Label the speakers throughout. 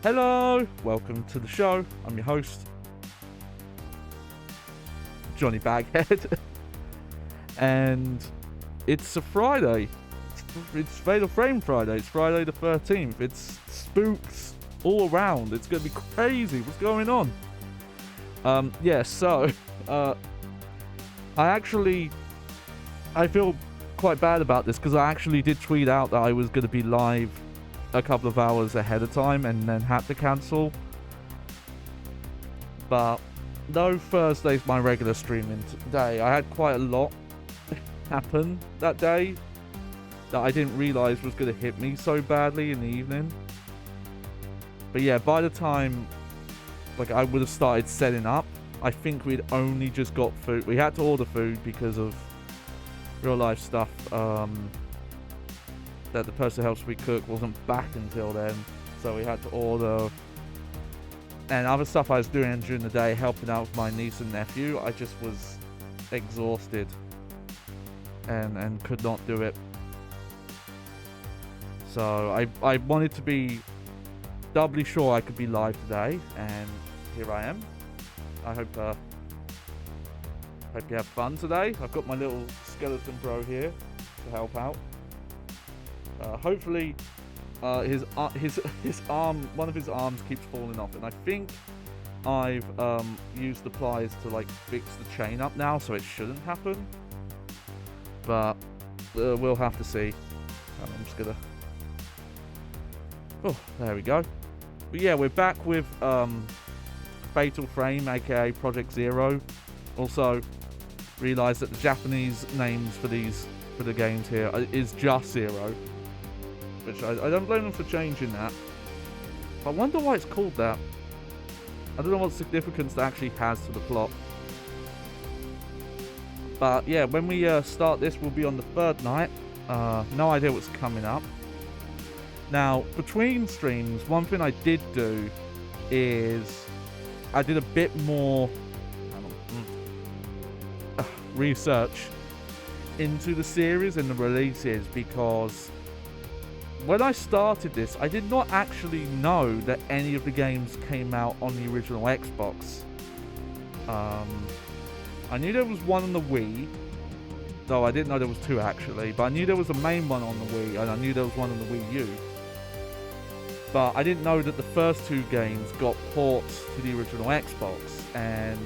Speaker 1: Hello, welcome to the show. I'm your host, Johnny Baghead, and it's a Friday. It's Fatal Frame Friday. It's Friday the 13th. It's spooks all around. It's gonna be crazy. What's going on? I feel quite bad about this because I actually did tweet out that I was gonna be live a couple of hours ahead of time and then had to cancel. But though Thursday's my regular streaming day, I had quite a lot happen that day that I didn't realise was going to hit me so badly in the evening. But yeah, by the time I would have started setting up, I think we'd only just got food. We had to order food because of real life stuff. That the person who helps me cook wasn't back until then, so we had to order, and other stuff I was doing during the day, helping out with my niece and nephew. I just was exhausted and could not do it. So I wanted to be doubly sure I could be live today, and here I am. I hope you have fun today. I've got my little skeleton bro here to help out. Hopefully, his arm, one of his arms keeps falling off, and I think I've used the pliers to fix the chain up now, so it shouldn't happen. But we'll have to see. I'm just gonna. Oh, there we go. But yeah, we're back with Fatal Frame, aka Project Zero. Also, realised that the Japanese names for the games here is just Zero. Which I don't blame them for changing that. I wonder why it's called that. I don't know what significance that actually has to the plot. But yeah, when we start this, we'll be on the third night. No idea what's coming up. Now, between streams, one thing I did do is I did a bit more research into the series and the releases, because when I started this, I did not actually know that any of the games came out on the original Xbox. I knew there was one on the Wii, though I didn't know there was two actually, but I knew there was a main one on the Wii, and I knew there was one on the Wii U. But I didn't know that the first two games got ports to the original Xbox, and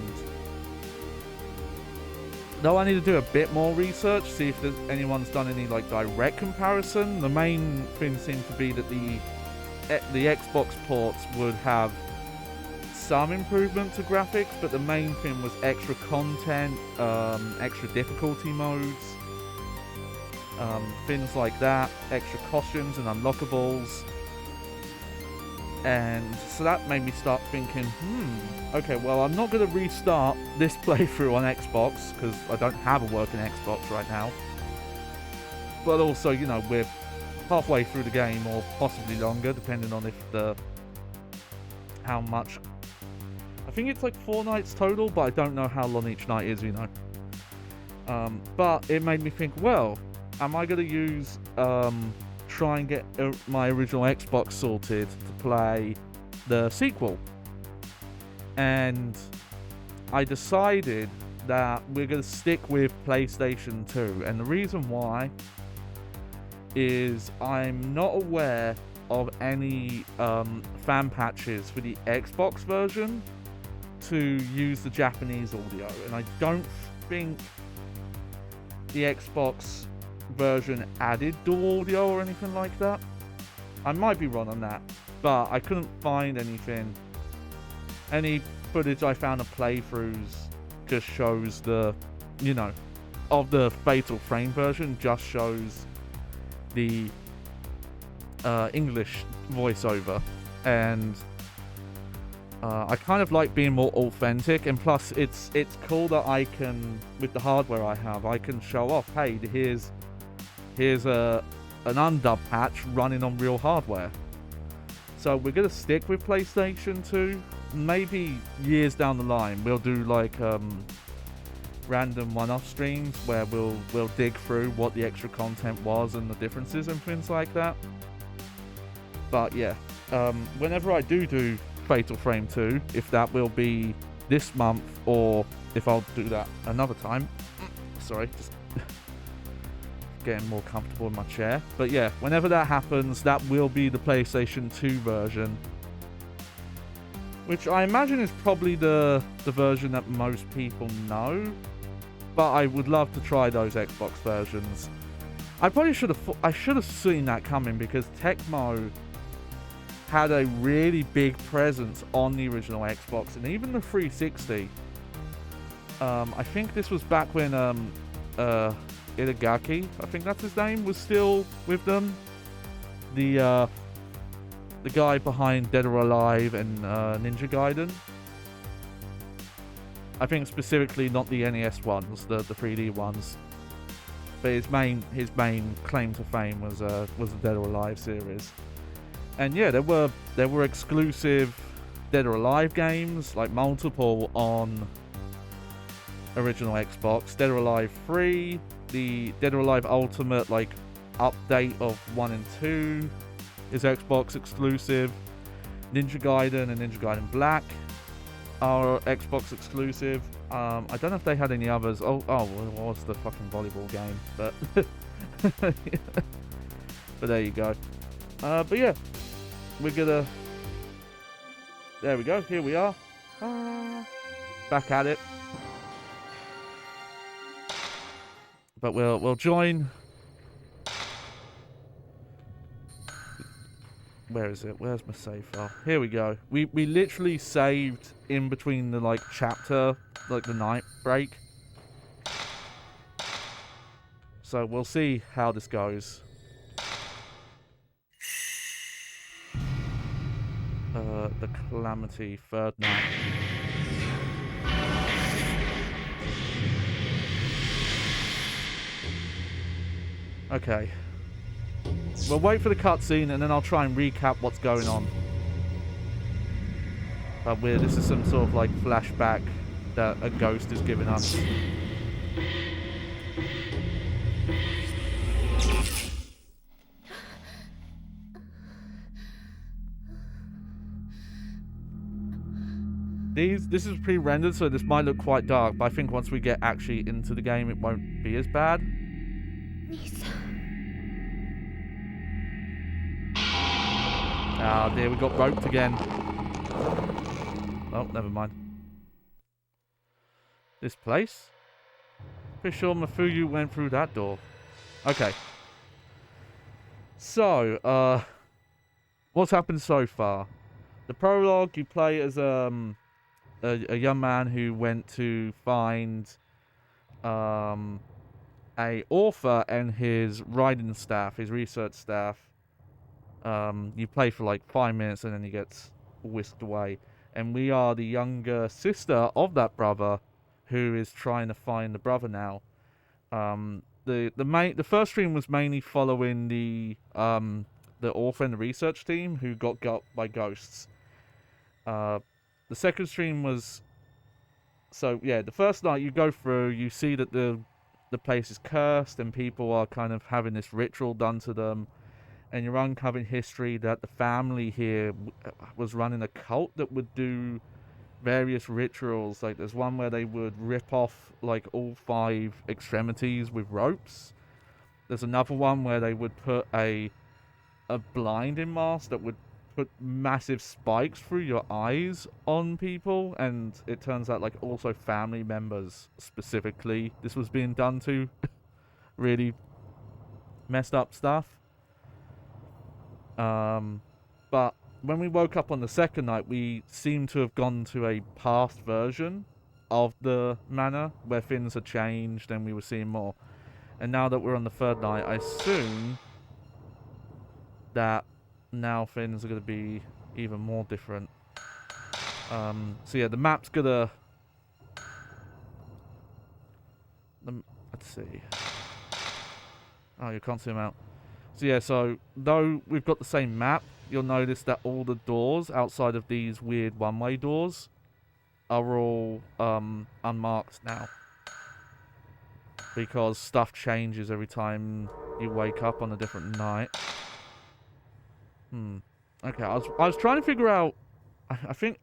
Speaker 1: though I need to do a bit more research, see if anyone's done any direct comparison. The main thing seemed to be that the Xbox ports would have some improvement to graphics, but the main thing was extra content, extra difficulty modes, things like that, extra costumes and unlockables. And so that made me start thinking, okay, well, I'm not going to restart this playthrough on Xbox, because I don't have a working Xbox right now. But also, you know, we're halfway through the game, or possibly longer, depending on how much. I think it's 4 nights total, but I don't know how long each night is, you know. But it made me think, well, am I going to use try and get my original Xbox sorted to play the sequel? And I decided that we're going to stick with PlayStation 2, and the reason why is I'm not aware of any fan patches for the Xbox version to use the Japanese audio, and I don't think the Xbox version added dual audio or anything like that. I might be wrong on that, but I couldn't find anything. Any footage I found of playthroughs just shows the, you know, of the Fatal Frame version, just shows the English voiceover, and I kind of like being more authentic, and plus it's cool that I can, with the hardware I have, I can show off, hey, here's an Undub patch running on real hardware. So we're going to stick with PlayStation 2. Maybe years down the line we'll do random one-off streams where we'll dig through what the extra content was and the differences and things like that. But yeah, whenever I do Fatal Frame 2, if that will be this month or if I'll do that another time. Sorry, just getting more comfortable in my chair. But yeah, whenever that happens, that will be the PlayStation 2 version. Which I imagine is probably the version that most people know. But I would love to try those Xbox versions. I probably should have seen that coming, because Tecmo had a really big presence on the original Xbox and even the 360. I think this was back when Itagaki, I think that's his name, was still with them. The guy behind Dead or Alive and Ninja Gaiden. I think specifically not the NES ones, the 3D ones. But his main claim to fame was the Dead or Alive series. And yeah, there were exclusive Dead or Alive games, like multiple on original Xbox. Dead or Alive 3, the Dead or Alive Ultimate like update of 1 and 2 is Xbox exclusive. Ninja Gaiden and Ninja Gaiden Black are Xbox exclusive. I don't know if they had any others. Oh, well, it was the fucking volleyball game, but but there you go. But yeah, we're gonna. There we go. Here we are. Back at it. But we'll join. Where is it? Where's my save file? Here we go. We literally saved in between the like chapter, like the night break. So we'll see how this goes. The Calamity, third night. Okay. We'll wait for the cutscene and then I'll try and recap what's going on. But this is some sort of like flashback that a ghost is giving us. This is pre-rendered, so this might look quite dark, but I think once we get actually into the game, it won't be as bad. Ah, dear, we got roped again. Oh, never mind. This place? Pretty sure Mafuyu went through that door. Okay. So, what's happened so far? The prologue, you play as a young man who went to find a author and his writing staff, his research staff. You play for like 5 minutes and then he gets whisked away. And we are the younger sister of that brother who is trying to find the brother now. The first stream was mainly following the author and the research team who got by ghosts. The second stream was, so yeah, the first night you go through, you see that the place is cursed and people are kind of having this ritual done to them. And you're uncovering history that the family here was running a cult that would do various rituals. Like there's one where they would rip off like all 5 extremities with ropes. There's another one where they would put a blinding mask that would put massive spikes through your eyes on people. And it turns out like also family members specifically this was being done to. Really messed up stuff. But when we woke up on the second night, we seemed to have gone to a past version of the manor where things had changed and we were seeing more. And now that we're on the third night, I assume that now things are going to be even more different. So yeah, the map's gonna... let's see. Oh, you can't see them out. So yeah, so though we've got the same map, you'll notice that all the doors outside of these weird one-way doors are all unmarked now. Because stuff changes every time you wake up on a different night. Okay, I was trying to figure out. I think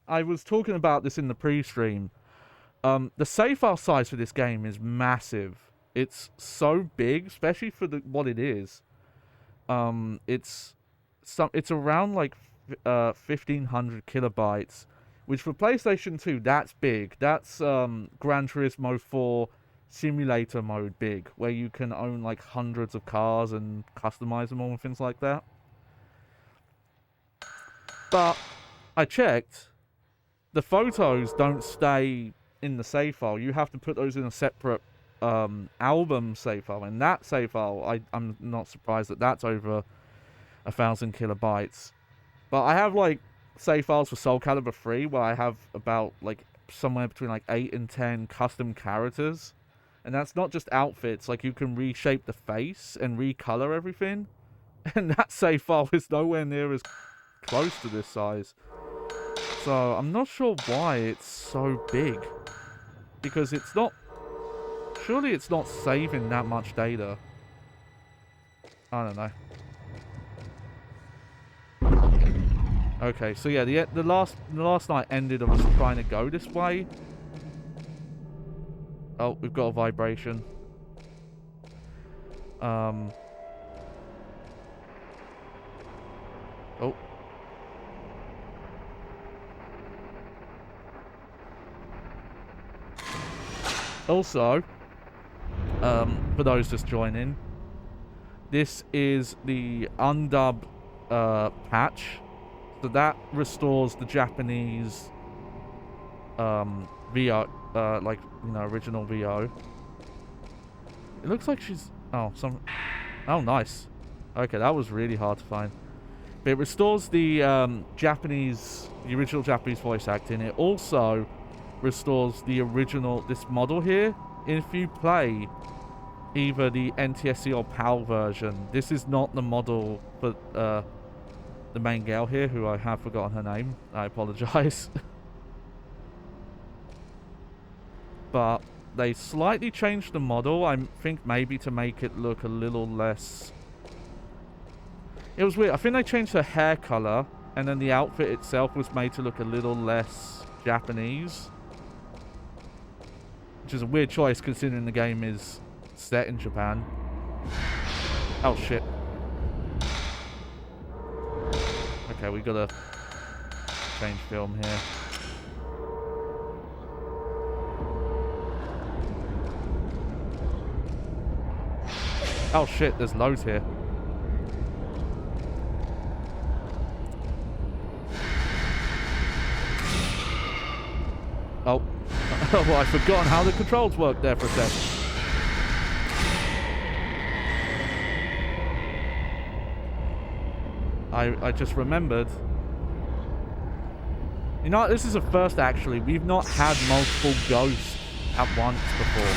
Speaker 1: I was talking about this in the pre-stream. The save file size for this game is massive. It's so big, especially for what it is. It's around like 1500 kilobytes, which for PlayStation 2 that's big. That's Gran Turismo 4 simulator mode big, where you can own like hundreds of cars and customize them all and things like that. But I checked, the photos don't stay in the save file. You have to put those in a separate album save file, and that save file, I'm not surprised that that's over 1000 kilobytes. But I have like save files for Soul Calibur 3 where I have about like somewhere between like 8 and 10 custom characters, and that's not just outfits. Like, you can reshape the face and recolor everything, and that save file is nowhere near as close to this size. So I'm not sure why it's so big, because it's not, surely it's not saving that much data. I don't know. Okay, so yeah, the last night ended of us trying to go this way. Oh, we've got a vibration. Oh. Also, for those just joining, this is the Undub patch. So that restores the Japanese VO, like, you know, original VO. It looks like she's... Oh, nice. Okay, that was really hard to find. But it restores the the original Japanese voice acting. It also restores the original, this model here. If you play either the NTSC or PAL version, this is not the model for the main gal here, who I have forgotten her name. I apologize. But they slightly changed the model, I think maybe to make it look a little less... It was weird. I think they changed her hair color, and then the outfit itself was made to look a little less Japanese. Which is a weird choice, considering the game is set in Japan. Oh, shit. Okay, we gotta change film here. Oh shit, there's loads here. Oh. Well, I've forgotten how the controls work there for a second. I just remembered. You know what, this is a first actually. We've not had multiple ghosts at once before.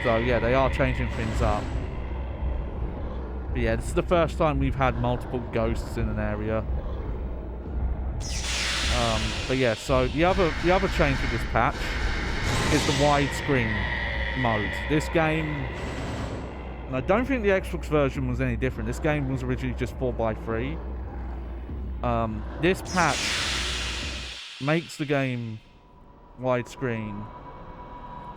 Speaker 1: So yeah, they are changing things up. But yeah, this is the first time we've had multiple ghosts in an area. But yeah, so the other change with this patch is the widescreen mode. This game, and I don't think the Xbox version was any different. This game was originally just 4x3. This patch makes the game widescreen.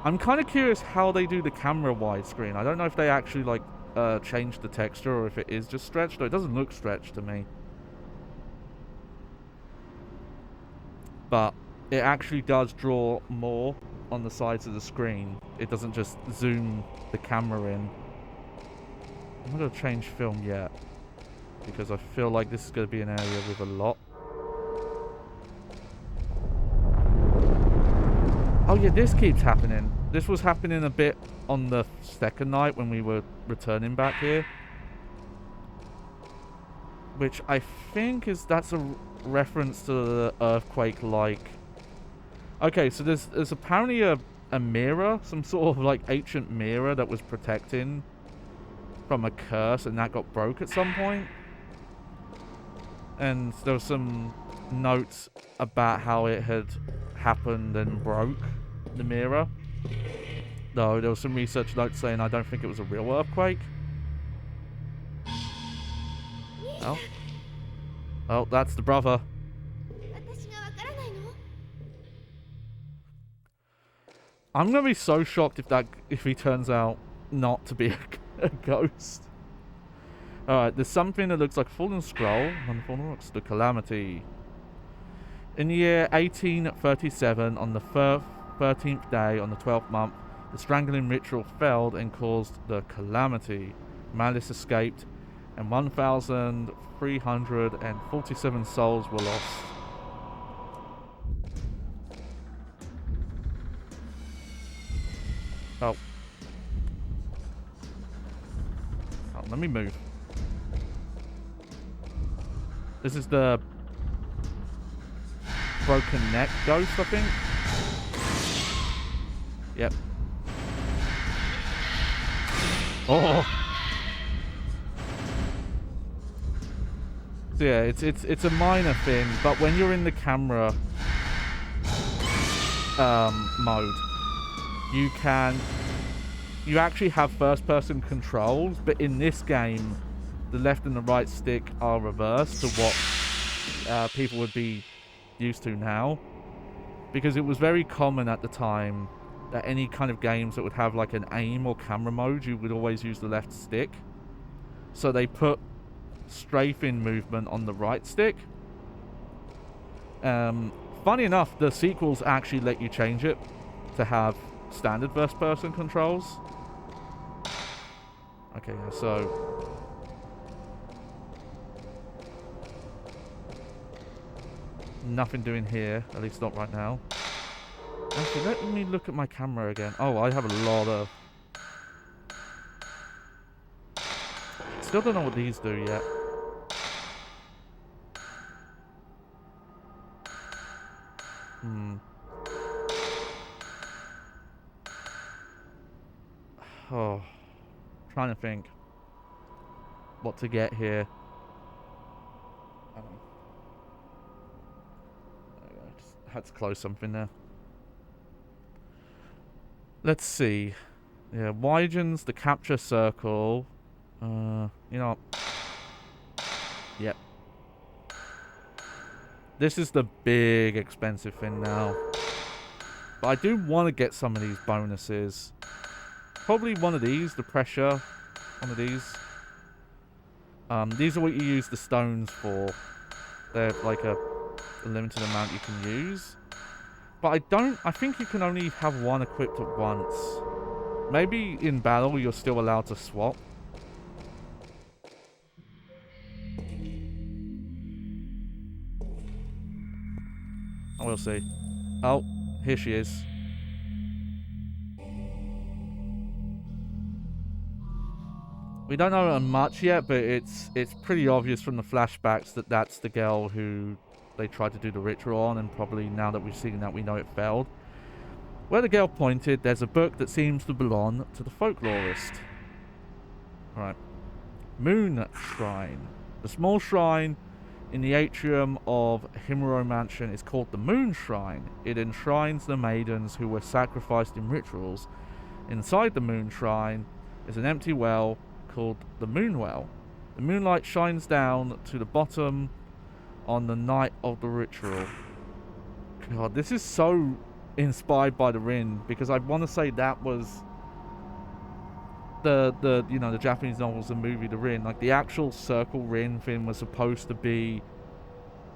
Speaker 1: I'm kind of curious how they do the camera widescreen. I don't know if they actually like change the texture or if it is just stretched. Though it doesn't look stretched to me. But it actually does draw more on the sides of the screen. It doesn't just zoom the camera in. I'm not going to change film yet, because I feel like this is going to be an area with a lot. Oh yeah, this keeps happening. This was happening a bit on the second night when we were returning back here. Which I think that's a reference to the earthquake-like. Okay, so there's apparently a mirror, some sort of like ancient mirror that was protecting from a curse, and that got broke at some point. And there were some notes about how it had happened and broke the mirror. Though there was some research notes saying I don't think it was a real earthquake. Oh. Oh, that's the brother. I'm gonna be so shocked if he turns out not to be a ghost. Alright, there's something that looks like a fallen scroll on the fallen rocks. The Calamity. In the year 1837, on the 13th day, on the 12th month, the strangling ritual failed and caused the Calamity. Malice escaped, and 1,347 souls were lost. Oh. Oh, let me move. This is the broken neck ghost, I think. Yep. Oh. So yeah, it's a minor thing, but when you're in the camera mode, you actually have first-person controls, but in this game, the left and the right stick are reversed to what people would be used to now. Because it was very common at the time that any kind of games that would have like an aim or camera mode, you would always use the left stick. So they put strafing movement on the right stick. Funny enough, the sequels actually let you change it to have standard first-person controls. Okay, so nothing doing here, at least not right now. Actually, let me look at my camera again. Oh, I have a lot of... Still don't know what these do yet. Oh, trying to think what to get here. Just had to close something there. Let's see. Yeah, widens the capture circle. You know. Yep. This is the big expensive thing now. But I do want to get some of these bonuses. Probably one of these, the pressure. One of these. These are what you use the stones for. They're like a limited amount you can use. But I think you can only have one equipped at once. Maybe in battle you're still allowed to swap. We'll see. Oh, here she is. We don't know much yet, but it's pretty obvious from the flashbacks that that's the girl who they tried to do the ritual on, and probably now that we've seen that, we know it failed. Where the girl pointed, there's a book that seems to belong to the folklorist. Alright. Moon Shrine. The small shrine in the atrium of Himuro Mansion is called the Moon Shrine. It enshrines the maidens who were sacrificed in rituals. Inside the Moon Shrine is an empty well called the Moon Well. The moonlight shines down to the bottom on the night of the ritual. God, this is so inspired by the Rin, because I want to say that was the you know, the Japanese novels and movie The Rin. Like the actual circle Rin thing was supposed to be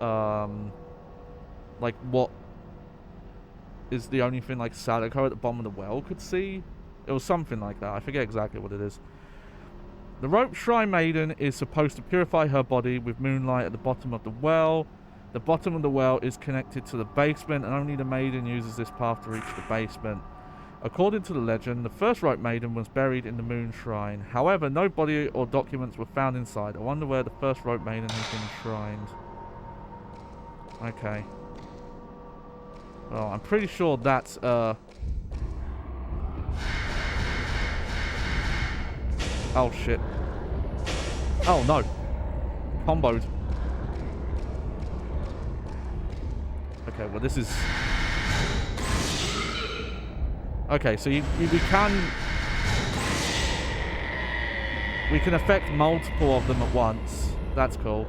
Speaker 1: like what is the only thing like Sadako at the bottom of the well could see. It was something like that. I forget exactly what it is. The rope shrine maiden is supposed to purify her body with moonlight at the bottom of the well. The bottom of the well is connected to the basement, and only the maiden uses this path to reach the basement. According to the legend, the first rope maiden was buried in the moon shrine. However, no body or documents were found inside. I wonder where the first rope maiden has been enshrined. Okay. Well, I'm pretty sure that's oh shit. Oh no. Comboed. Okay, well this is... Okay, so we can affect multiple of them at once. That's cool.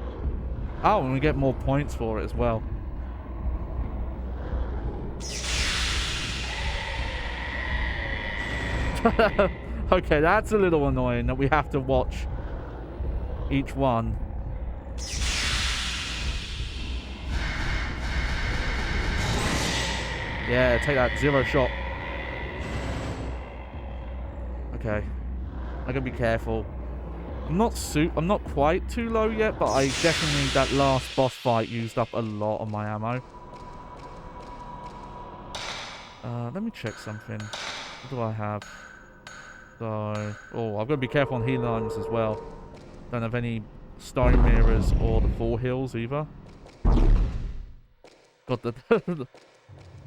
Speaker 1: Oh, and we get more points for it as well. Okay, that's a little annoying that we have to watch each one. Yeah, take that 0 shot. Okay. I gotta be careful. I'm not quite too low yet, but I definitely, that last boss fight used up a lot of my ammo. Let me check something. What do I have? So, oh, I've got to be careful on healing items as well. Don't have any stone mirrors or the 4 heals either. Got the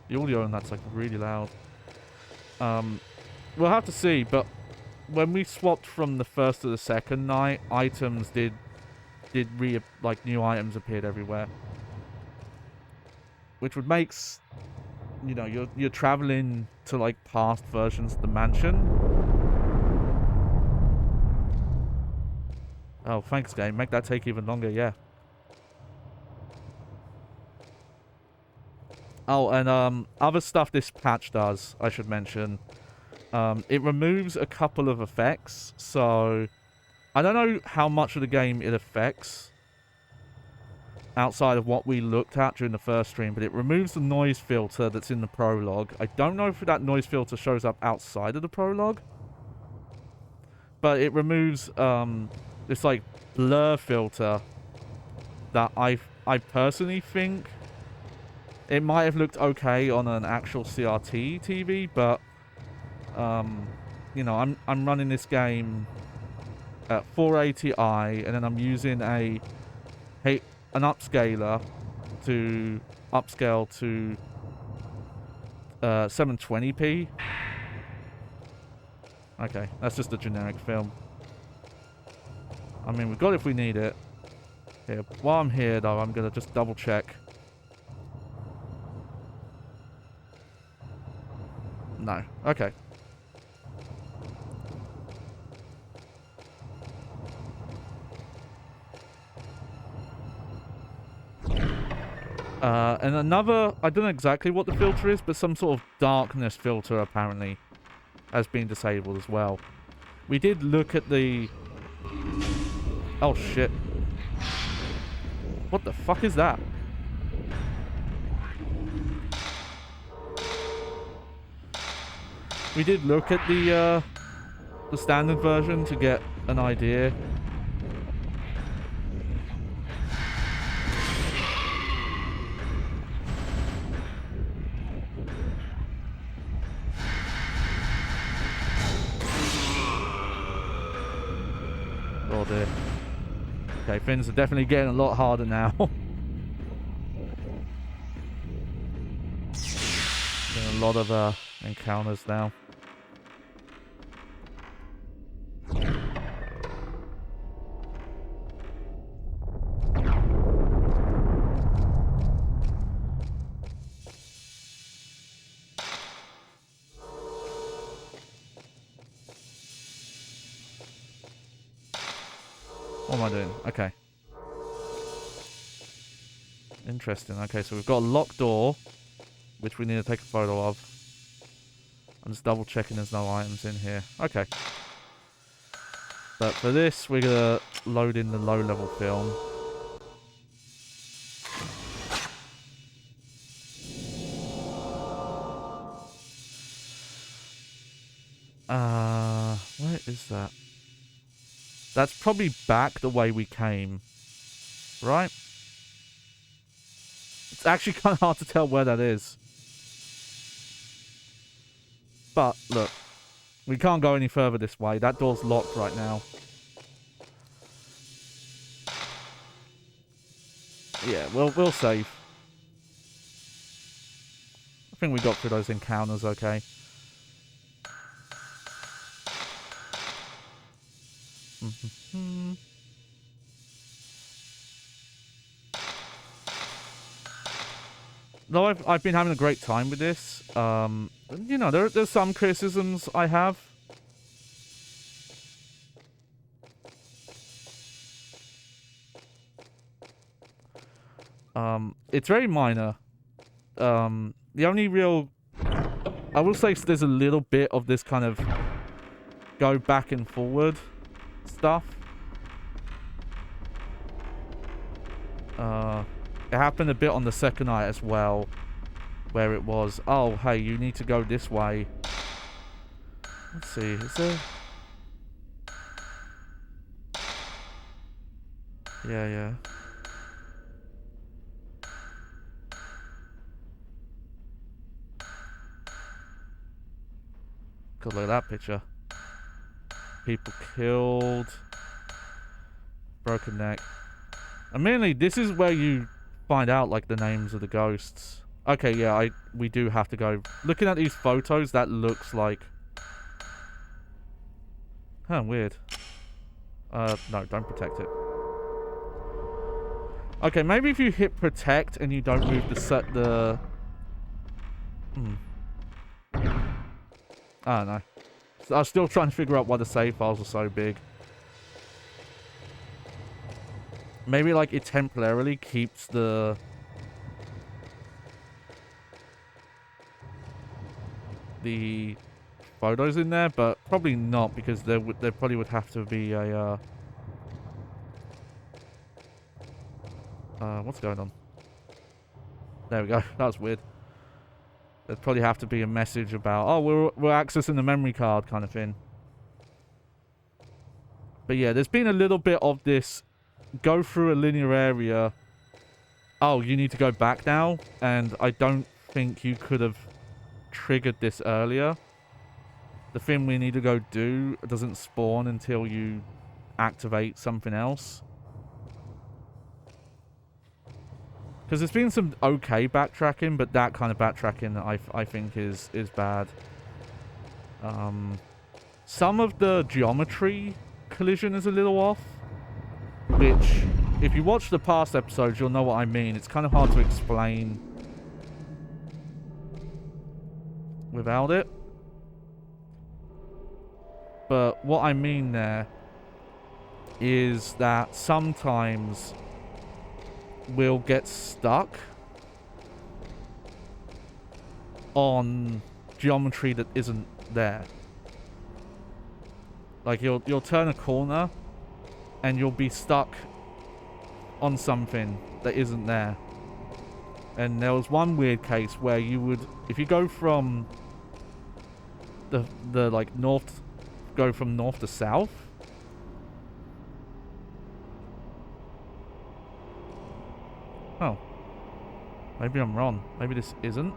Speaker 1: the audio on that's like really loud. We'll have to see, but when we swapped from the first to the second night, items did like new items appeared everywhere, which would make, you know, you're traveling to like past versions of the mansion. Oh, thanks, game. Make that take even longer, yeah. Oh, and other stuff this patch does, I should mention. It removes a couple of effects, so I don't know how much of the game it affects outside of what we looked at during the first stream, but it removes the noise filter that's in the prologue. I don't know if that noise filter shows up outside of the prologue, but it removes this like blur filter that I personally think it might have looked okay on an actual CRT TV, but you know, I'm running this game at 480i, and then I'm using an upscaler to upscale to 720p. Okay, that's just a generic film. I mean, we've got it if we need it. Here, while I'm here though, I'm gonna just double check. No. Okay. And another, I don't know exactly what the filter is, but some sort of darkness filter apparently has been disabled as well. We did look at the... Oh shit. What the fuck is that? We did look at the standard version to get an idea. Oh dear. Okay, things are definitely getting a lot harder now. Getting a lot of encounters now. What am I doing? Okay. Interesting. Okay, so we've got a locked door, which we need to take a photo of. I'm just double checking there's no items in here. Okay. But for this, we're going to load in the low level film. Where is that? That's probably back the way we came. Right? It's actually kind of hard to tell where that is. But, look. We can't go any further this way. That door's locked right now. Yeah, we'll save. I think we got through those encounters okay. Though I've been having a great time with this. You know, there's some criticisms I have. It's very minor. The only real... I will say there's a little bit of this kind of go back and forward stuff. It happened a bit on the second night as well, where it was, oh, hey, you need to go this way. Let's see, is there... Yeah. God, look at that picture. People killed. Broken neck. And mainly, this is where you find out, like, the names of the ghosts. Okay, yeah, we do have to go. Looking at these photos, that looks like... Huh, weird. No, don't protect it. Okay, maybe if you hit protect and you don't move the I don't know. I was still trying to figure out why the save files are so big. Maybe, like, it temporarily keeps the... photos in there, but probably not, because there probably would have to be a, what's going on? There we go. That was weird. There'd probably have to be a message about, oh, we're accessing the memory card kind of thing. But yeah, there's been a little bit of this go through a linear area. Oh, you need to go back now, and I don't think you could have triggered this earlier. The thing we need to go do doesn't spawn until you activate something else. Because there's been some okay backtracking, but that kind of backtracking I think is bad. Some of the geometry collision is a little off, which, if you watch the past episodes, you'll know what I mean. It's kind of hard to explain without it. But what I mean there is that sometimes we'll get stuck on geometry that isn't there. Like, you'll turn a corner and you'll be stuck on something that isn't there. And there was one weird case where you would, if you go from the like north, go from north to south, oh, maybe I'm wrong. Maybe this isn't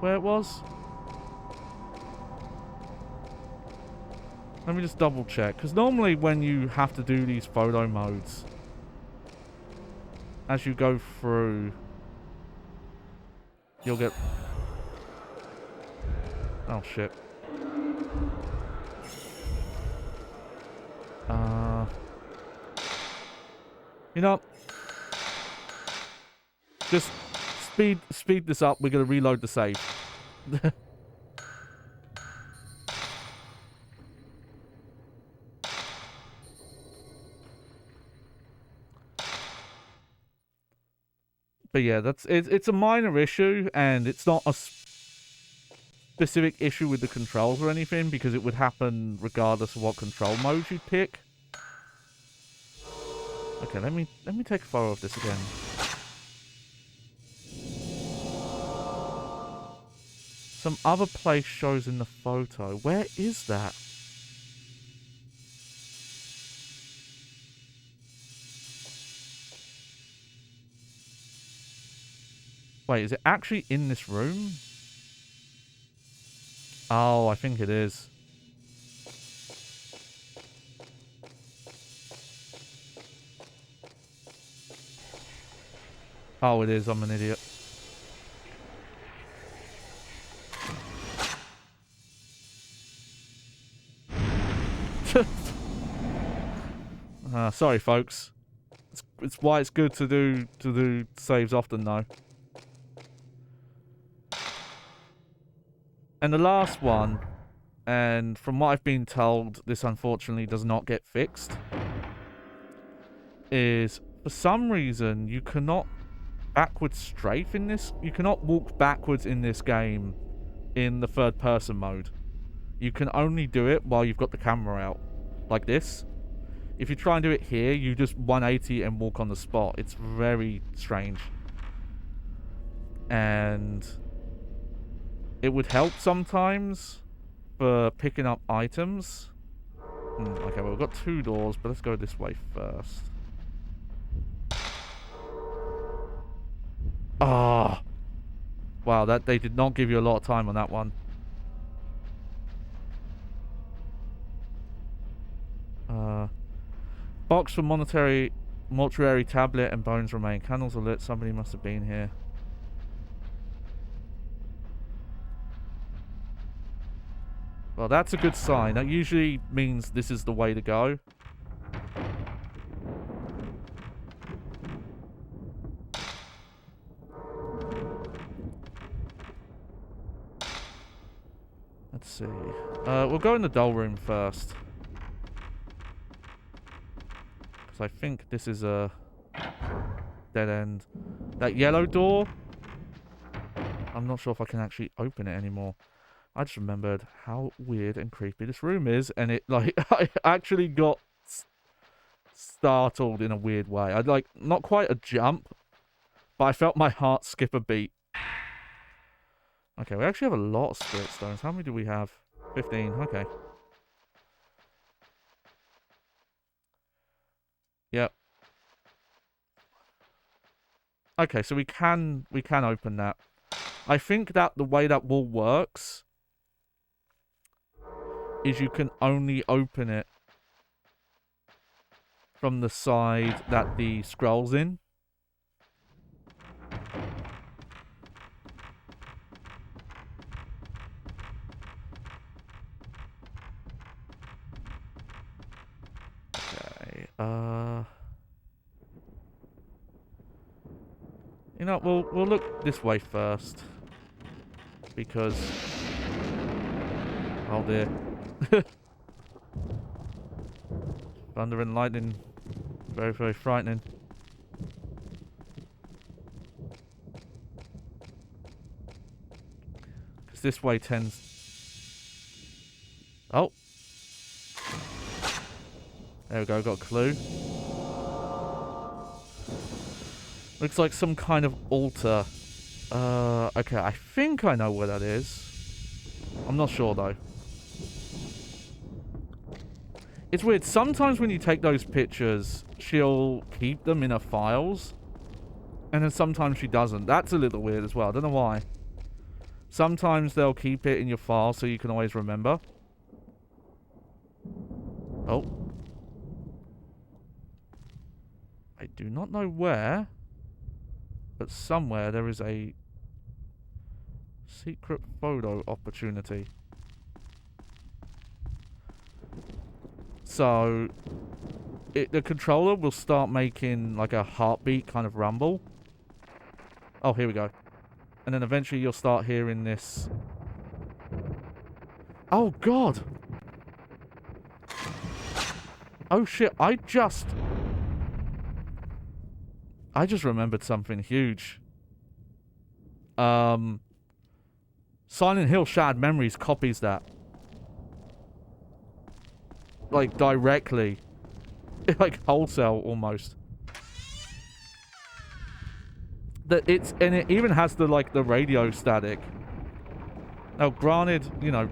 Speaker 1: where it was. Let me just double check, because normally when you have to do these photo modes, as you go through, you'll get... Oh shit. You know, just speed this up. We're gonna reload the save. But yeah, it's a minor issue, and it's not a specific issue with the controls or anything, because it would happen regardless of what control mode you pick. Okay, let me take a photo of this again. Some other place shows in the photo. Where is that? Wait, is it actually in this room? Oh, I think it is. Oh, it is. I'm an idiot. Sorry, folks. It's why it's good to do saves often, though. And the last one, and from what I've been told, this unfortunately does not get fixed, is for some reason you cannot backwards strafe in this. You cannot walk backwards in this game in the third person mode. You can only do it while you've got the camera out, like this. If you try and do it here, you just 180 and walk on the spot. It's very strange. And it would help sometimes for picking up items. Okay, well, we've got 2 doors, but let's go this way first. Ah. Wow, that they did not give you a lot of time on that one. Box for mortuary tablet and bones remain. Candles are lit. Somebody must have been here. Well, that's a good sign. That usually means this is the way to go. Let's see. We'll go in the doll room first. Because I think this is a dead end. That yellow door, I'm not sure if I can actually open it anymore. I just remembered how weird and creepy this room is, and it, like, I actually got startled in a weird way. I'd, like, not quite a jump, but I felt my heart skip a beat. Okay, we actually have a lot of spirit stones. How many do we have? 15, okay. Yep. Okay, so we can open that. I think that the way that wall works is you can only open it from the side that the scroll's in. Okay, you know, we'll look this way first. Because... oh dear. Thunder and lightning. Very, very frightening. Because this way tends... oh. There we go, got a clue. Looks like some kind of altar. Okay, I think I know where that is. I'm not sure, though. It's weird. Sometimes when you take those pictures, she'll keep them in her files. And then sometimes she doesn't. That's a little weird as well. I don't know why. Sometimes they'll keep it in your file so you can always remember. Oh. I do not know where. But somewhere there is a secret photo opportunity. So, the controller will start making like a heartbeat kind of rumble. Oh, here we go. And then eventually you'll start hearing this. Oh, God. Oh, shit. I just remembered something huge. Silent Hill Shattered Memories copies that. Like, directly. Like, wholesale, almost. And it even has the, like, the radio static. Now, granted, you know...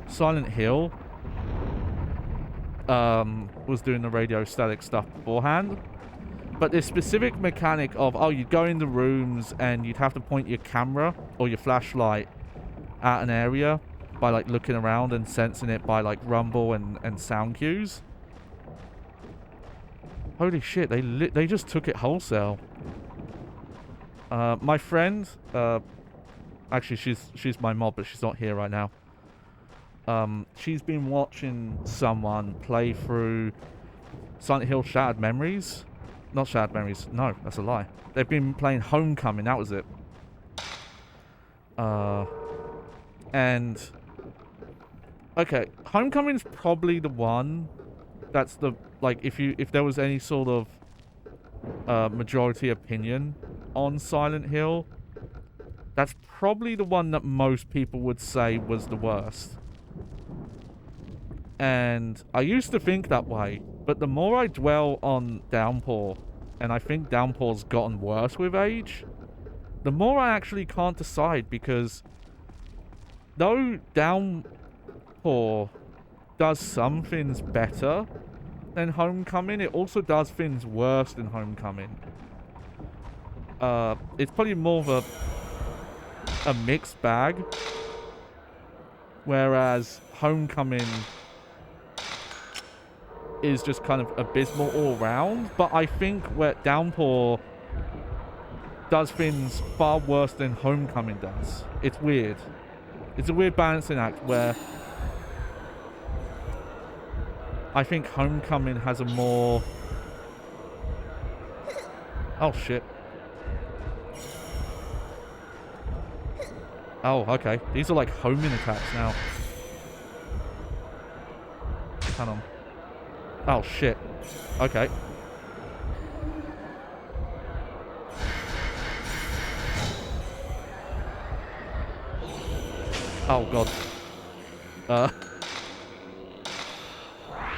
Speaker 1: Silent Hill... was doing the radio static stuff beforehand. But this specific mechanic of, oh, you'd go in the rooms and you'd have to point your camera or your flashlight at an area by, like, looking around and sensing it by, like, rumble and sound cues. Holy shit, they just took it wholesale. My friend, actually, she's my mod, but she's not here right now. She's been watching someone play through Silent Hill Shattered Memories Not Shattered Memories. No, that's a lie. They've been playing Homecoming. That was it. And... Okay, Homecoming's probably the one that's the... Like, if there was any sort of majority opinion on Silent Hill, that's probably the one that most people would say was the worst. And I used to think that way, but the more I dwell on Downpour, and I think Downpour's gotten worse with age, the more I actually can't decide, because though Downpour does some things better than Homecoming, it also does things worse than Homecoming. It's probably more of a mixed bag, whereas Homecoming is just kind of abysmal all around. But I think where Downpour does things far worse than Homecoming does. It's weird. It's a weird balancing act where I think Homecoming has a more... Oh, shit. Oh, okay. These are like homing attacks now. Hang on. Oh, shit. Okay. Oh, God.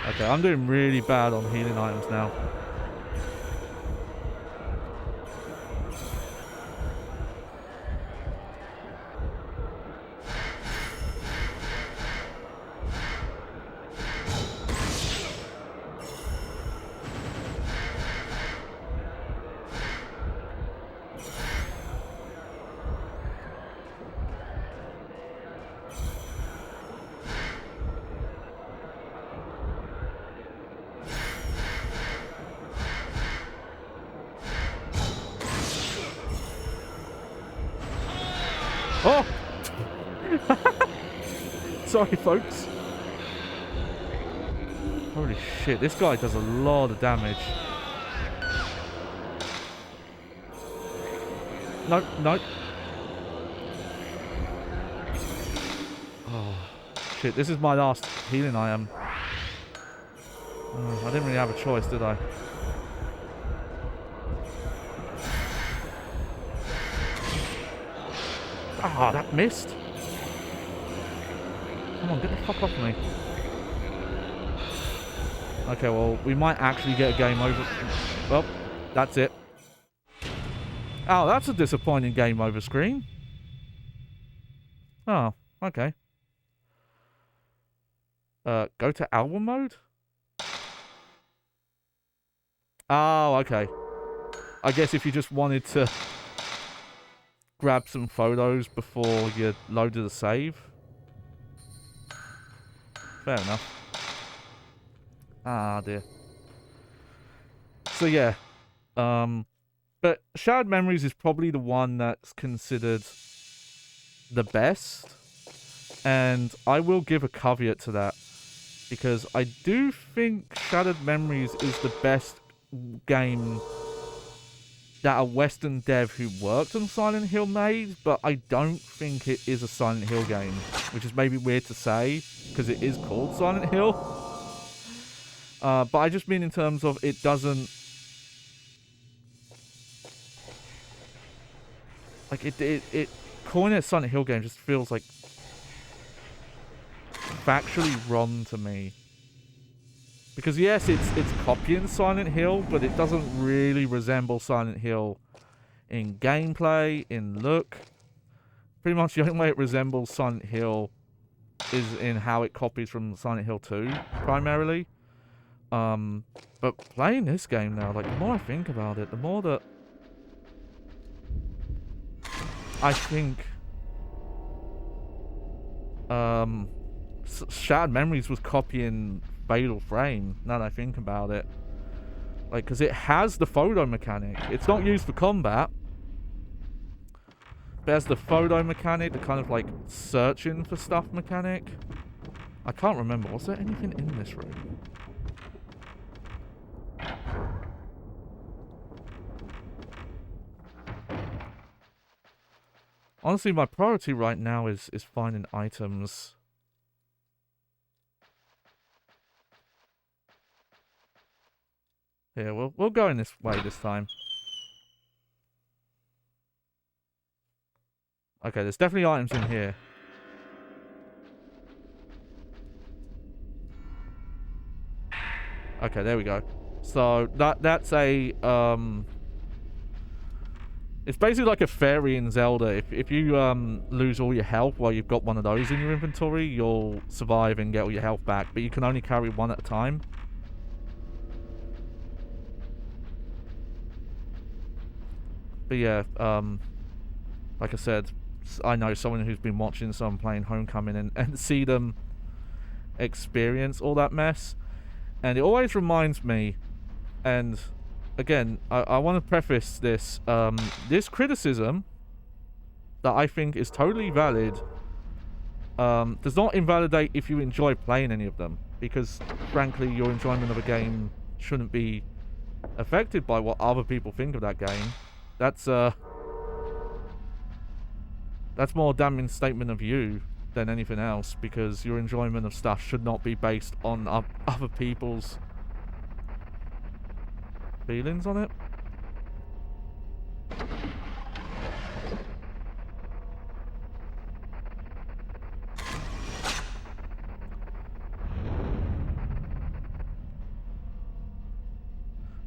Speaker 1: Okay, I'm doing really bad on healing items now. Oh! Sorry, folks. Holy shit, this guy does a lot of damage. Nope, nope. Oh, shit, this is my last healing item. I didn't really have a choice, did I? Ah, that missed. Come on, get the fuck off me. Okay, well, we might actually get a game over. Well, that's it. Oh, that's a disappointing game over screen. Oh, okay. Go to album mode? Oh, okay. I guess if you just wanted to grab some photos before you loaded a save. Fair enough. Ah, dear. So, yeah. But Shattered Memories is probably the one that's considered the best. And I will give a caveat to that, because I do think Shattered Memories is the best game that a Western dev who worked on Silent Hill made, but I don't think it is a Silent Hill game, which is maybe weird to say, because it is called Silent Hill. But I just mean in terms of it doesn't... Like, it calling it a Silent Hill game just feels like factually wrong to me. Because yes, it's copying Silent Hill, but it doesn't really resemble Silent Hill in gameplay, in look. Pretty much the only way it resembles Silent Hill is in how it copies from Silent Hill 2, primarily. But playing this game now, like, the more I think about it, the more that I think Shattered Memories was copying Fatal Frame, now that I think about it. Like, because it has the photo mechanic. It's not used for combat. But it has the photo mechanic, the kind of, like, searching for stuff mechanic. I can't remember. Was there anything in this room? Honestly, my priority right now is finding items. Here, we'll go in this way this time. Okay, there's definitely items in here. Okay, there we go. So that's a it's basically like a fairy in Zelda. If you lose all your health while you've got one of those in your inventory, you'll survive and get all your health back, but you can only carry one at a time. But yeah, like I said, I know someone who's been watching someone playing Homecoming and see them experience all that mess. And it always reminds me, and again, I want to preface this, this criticism that I think is totally valid, does not invalidate if you enjoy playing any of them, because frankly, your enjoyment of a game shouldn't be affected by what other people think of that game. That's more a damning statement of you than anything else, because your enjoyment of stuff should not be based on other people's feelings on it.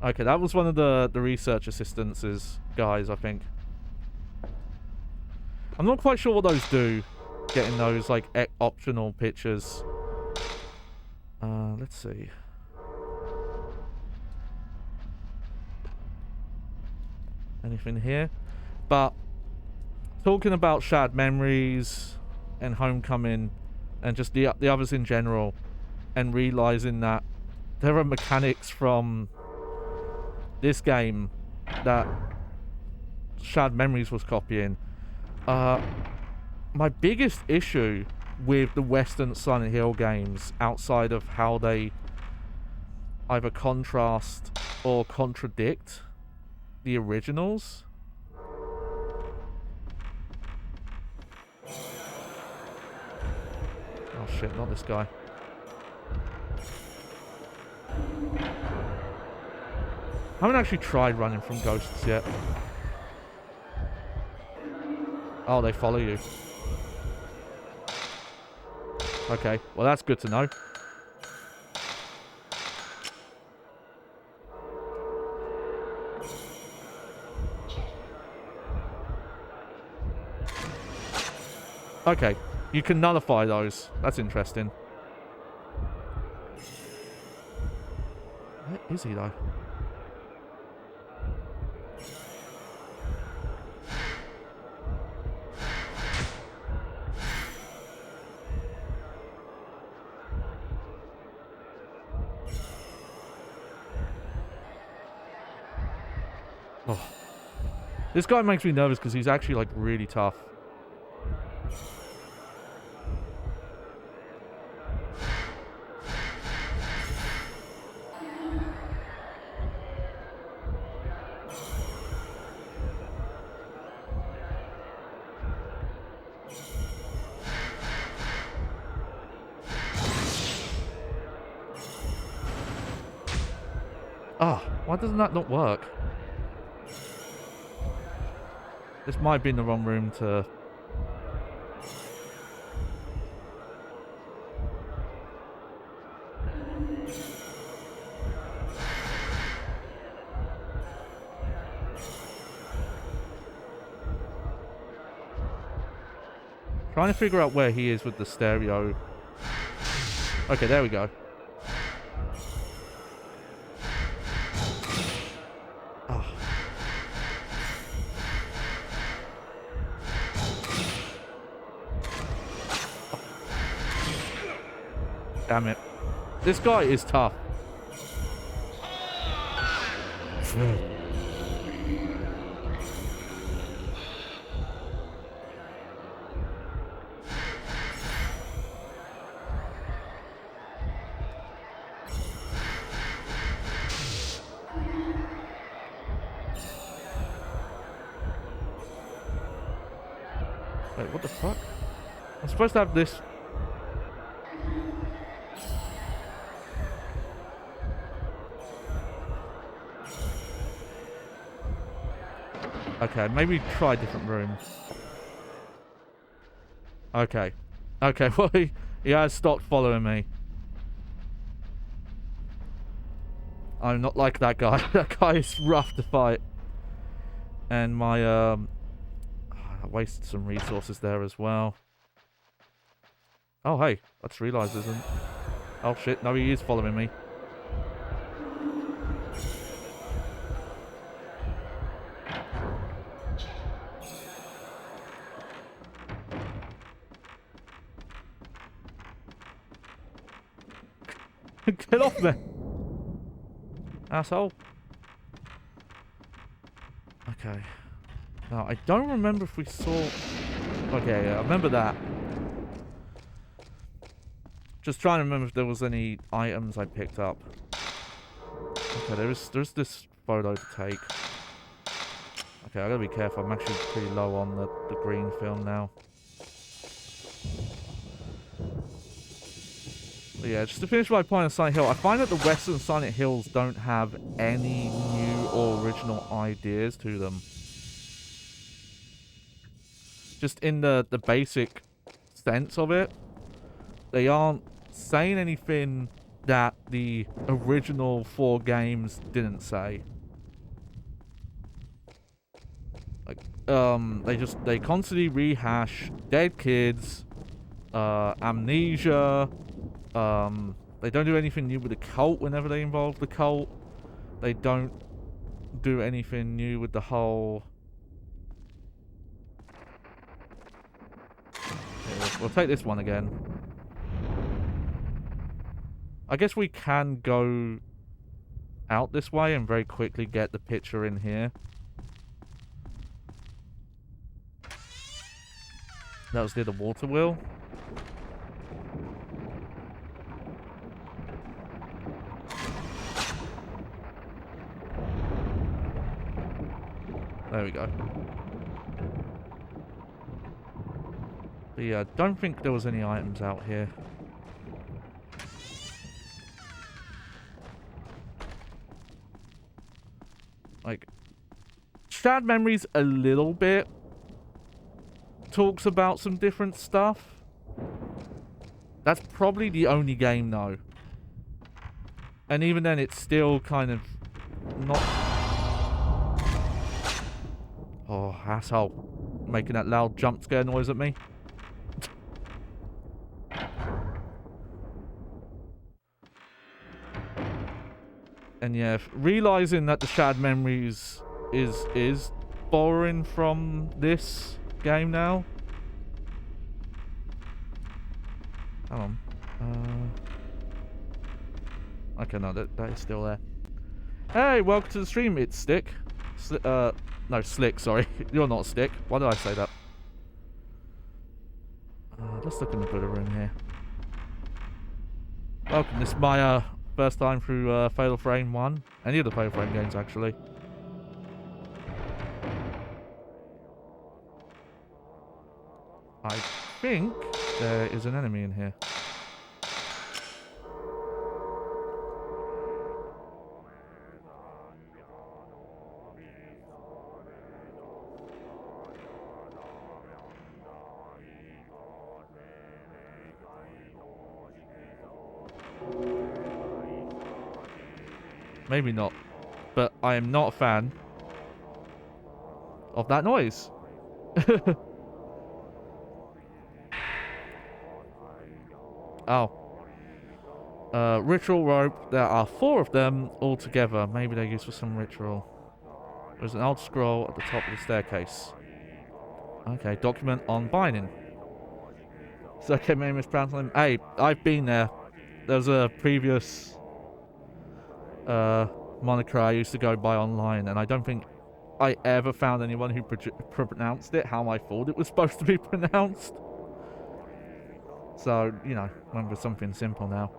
Speaker 1: Okay, that was one of the research assistances guys, I think. I'm not quite sure what those do, getting those like optional pictures. Let's see. Anything here? But talking about shared memories and Homecoming and just the others in general, and realizing that there are mechanics from this game that Shared Memories was copying. My biggest issue with the Western Silent Hill games, outside of how they either contrast or contradict the originals, oh shit, not this guy. I haven't actually tried running from ghosts yet. Oh, they follow you. Okay, well that's good to know. Okay, you can nullify those. That's interesting. Where is he though? Oh. This guy makes me nervous because he's actually like really tough. Ah, oh, why doesn't that not work? This might be in the wrong room to... Trying to figure out where he is with the stereo. Okay, there we go. Oh. Damn it. This guy is tough. Wait, what the fuck? I'm supposed to have this... Okay, maybe try different rooms. Okay. Okay, well, he has stopped following me. I'm not like that guy. That guy is rough to fight. And my, I wasted some resources there as well. Oh, hey. I just realised there's an... Oh, shit. No, he is following me. Get off me! Asshole. Okay. Now, I don't remember if we saw... Okay, yeah, I remember that. Just trying to remember if there was any items I picked up. Okay, there's this photo to take. Okay, I gotta be careful. I'm actually pretty low on the green film now. But yeah, just to finish my point on Silent Hill, I find that the Western Silent Hills don't have any new or original ideas to them. Just in the basic sense of it, they aren't saying anything that the original 4 games didn't say. Like, they constantly rehash dead kids, amnesia. They don't do anything new with the cult whenever they involve the cult. They don't do anything new with the whole... Okay, we'll take this one again. I guess we can go out this way and very quickly get the picture in here. That was near the water wheel. There we go. But yeah, I don't think there was any items out here. Like, Shared Memories a little bit talks about some different stuff. That's probably the only game though. And even then it's still kind of not... Oh, asshole. Making that loud jump scare noise at me. And yeah, realizing that the Shared Memories is borrowing from this game now. Hang on. Okay, no, that is still there. Hey, welcome to the stream. It's Stick. No, Slick, sorry. You're not Stick. Why did I say that? Let's look in the Buddha room here. Welcome. This is my first time through Fatal Frame 1. Any of the Fatal Frame games, actually. I think there is an enemy in here. Maybe not, but I am not a fan of that noise. Oh. Ritual rope. There are 4 of them all together. Maybe they're used for some ritual. There's an old scroll at the top of the staircase. Okay, document on binding. It's okay, maybe mispronouncing them. Hey, I've been there. There's a previous moniker I used to go by online, and I don't think I ever found anyone who pronounced it how I thought it was supposed to be pronounced. So, you know, went with something simple now.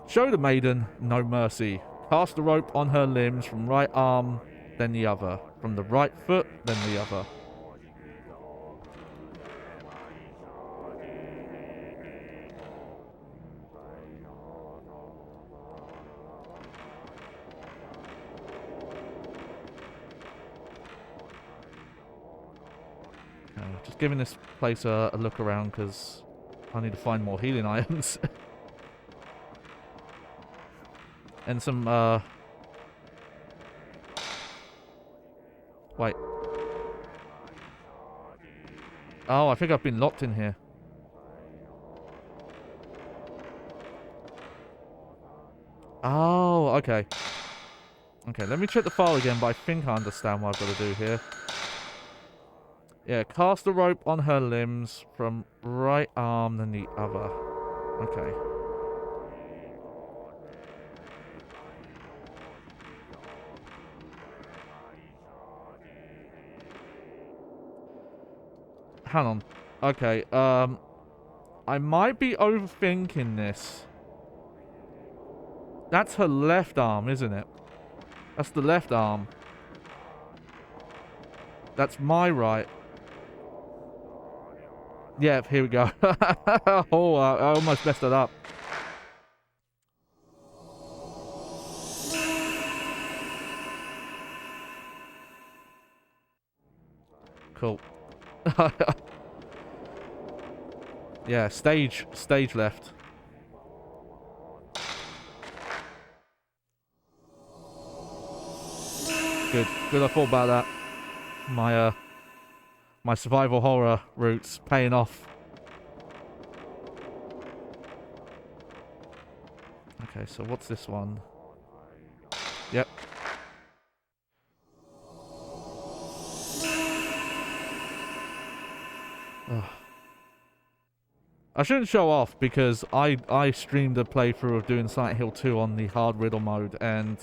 Speaker 1: Show the maiden no mercy. Cast the rope on her limbs from right arm, then the other. From the right foot, then the other. Just giving this place a look around because I need to find more healing items. And some, wait. Oh, I think I've been locked in here. Oh, okay. Okay, let me check the file again, but I think I understand what I've got to do here. Yeah, cast a rope on her limbs from right arm than the other. Okay. Hang on. Okay, I might be overthinking this. That's her left arm, isn't it? That's the left arm. That's my right. Yeah, here we go. Oh, I almost messed it up. Cool. Yeah, stage left. Good. I thought about that. My survival horror roots paying off. Okay, so what's this one? Yep. Ugh. I shouldn't show off because I streamed a playthrough of doing Silent Hill 2 on the hard riddle mode, and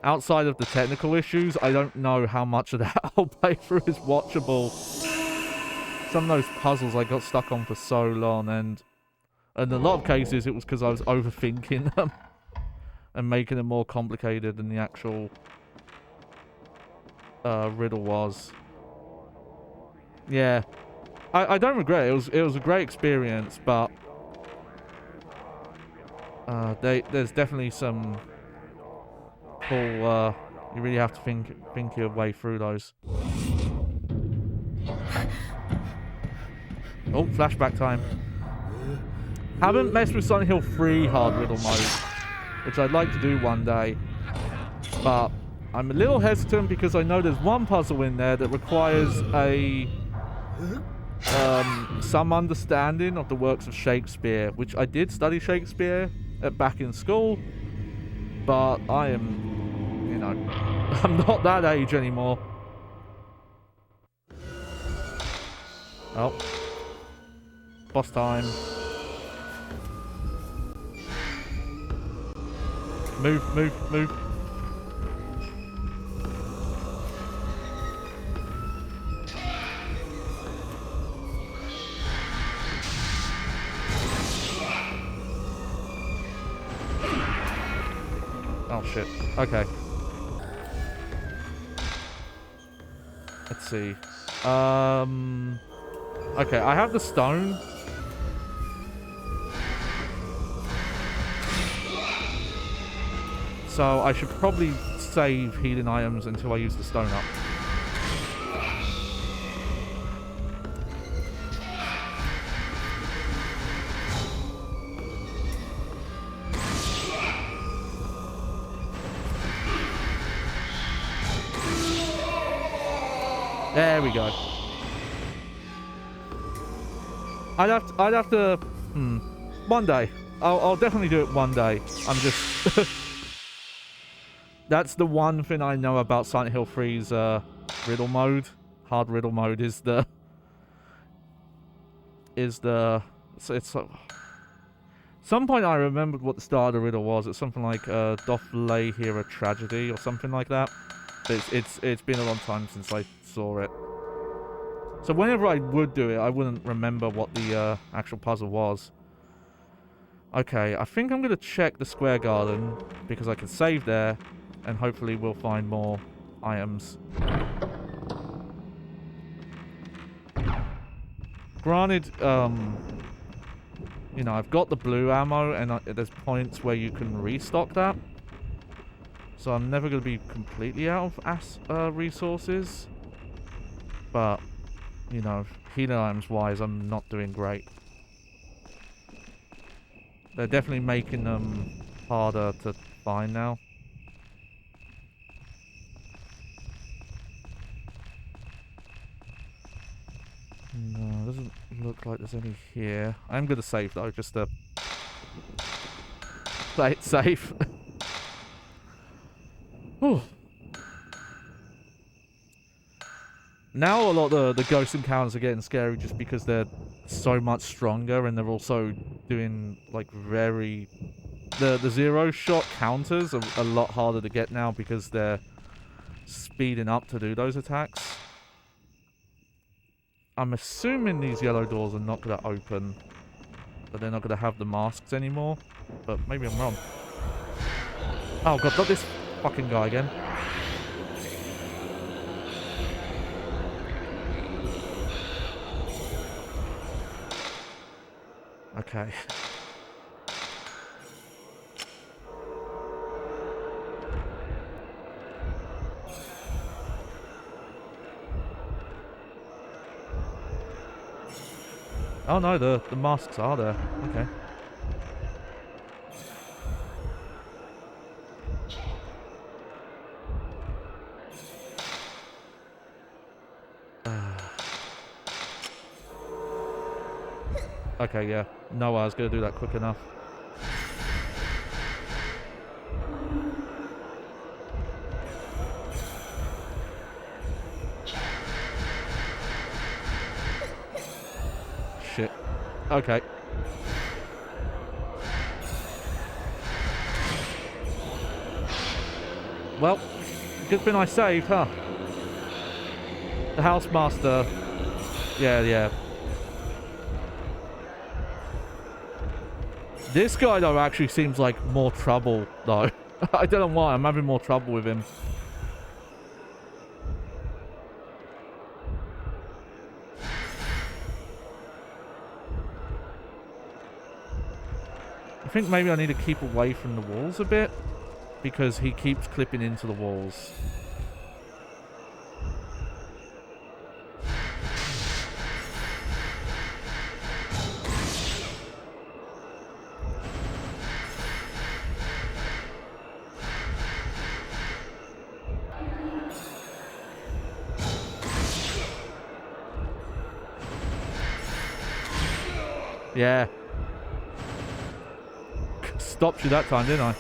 Speaker 1: outside of the technical issues, I don't know how much of that whole playthrough is watchable. Some of those puzzles I got stuck on for so long, and in a lot of cases it was because I was overthinking them and making them more complicated than the actual riddle was. Yeah. I don't regret it. It was a great experience, but there's definitely some pull. You really have to think your way through those. Oh, flashback time. Haven't messed with Silent Hill 3 hard riddle mode, which I'd like to do one day, but I'm a little hesitant because I know there's one puzzle in there that requires a some understanding of the works of Shakespeare, which I did study Shakespeare back in school, but I am, you know, I'm not that age anymore. Oh. Boss time. Move. Oh shit. Okay. Let's see. Okay, I have the stone. So I should probably save healing items until I use the stone up. There we go. I'd have to. One day. I'll definitely do it one day. I'm just. That's the one thing I know about Silent Hill 3's riddle mode. Hard riddle mode is the. It's some point I remembered what the start of the riddle was. It's something like doth lay here a tragedy or something like that. It's been a long time since I saw it. So whenever I would do it, I wouldn't remember what the actual puzzle was. Okay, I think I'm going to check the square garden because I can save there and hopefully we'll find more items. Granted, you know, I've got the blue ammo and there's points where you can restock that. So I'm never going to be completely out of resources. But you know, healing items wise, I'm not doing great. They're definitely making them harder to find now. No, doesn't look like there's any here. I'm gonna save though, just to play it safe. Whew. Now a lot of the ghost encounters are getting scary just because they're so much stronger, and they're also doing like very... The zero shot counters are a lot harder to get now because they're speeding up to do those attacks. I'm assuming these yellow doors are not going to open, but they're not going to have the masks anymore, but maybe I'm wrong. Oh god, not this fucking guy again. Okay. Oh no, the masks are there. Okay. Okay, yeah. No, I was gonna do that quick enough. Shit. Okay. Well, good thing I saved, huh? The housemaster. Yeah. This guy, though, actually seems like more trouble, though. I don't know why, I'm having more trouble with him. I think maybe I need to keep away from the walls a bit, because he keeps clipping into the walls. Yeah. Stopped you that time, didn't I?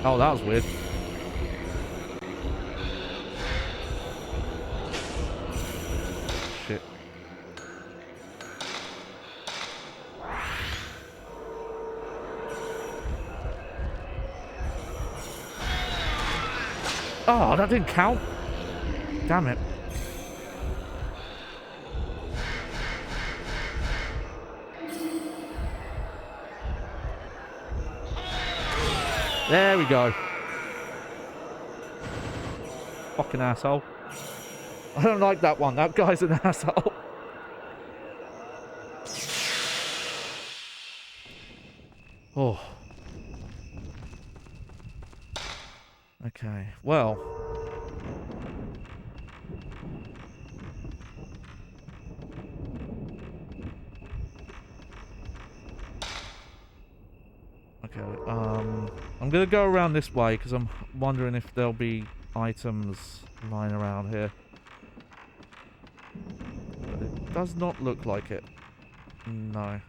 Speaker 1: Oh, that was weird. Shit. Oh, that didn't count. Damn it. There we go. Fucking asshole. I don't like that one. That guy's an asshole. Oh. Okay. Well. Okay. I'm gonna go around this way because I'm wondering if there'll be items lying around here. But it does not look like it. No.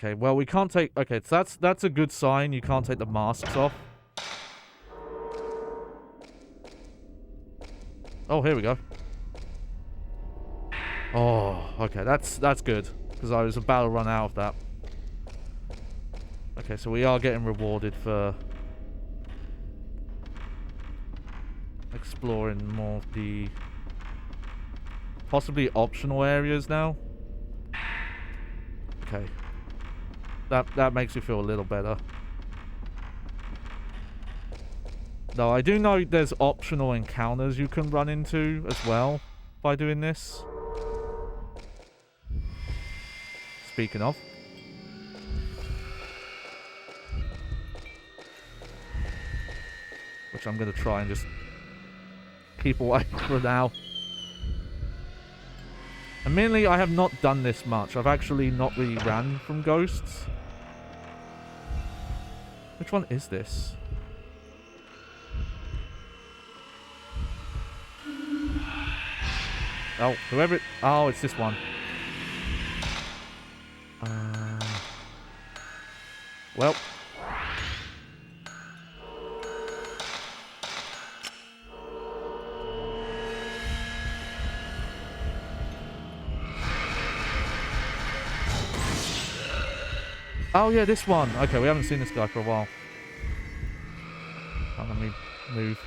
Speaker 1: Okay, well, we can't take... Okay, so that's a good sign. You can't take the masks off. Oh, here we go. Oh, okay, that's good. Because I was about to run out of that. Okay, so we are getting rewarded for... exploring more of the... possibly optional areas now. Okay. That makes me feel a little better. Though I do know there's optional encounters you can run into as well by doing this. Speaking of. Which I'm going to try and just keep away for now. Admittedly, I have not done this much. I've actually not really ran from ghosts. Which one is this? Oh, whoever it... Oh, it's this one. Well... Oh yeah, this one. Okay, we haven't seen this guy for a while. Oh, let me move.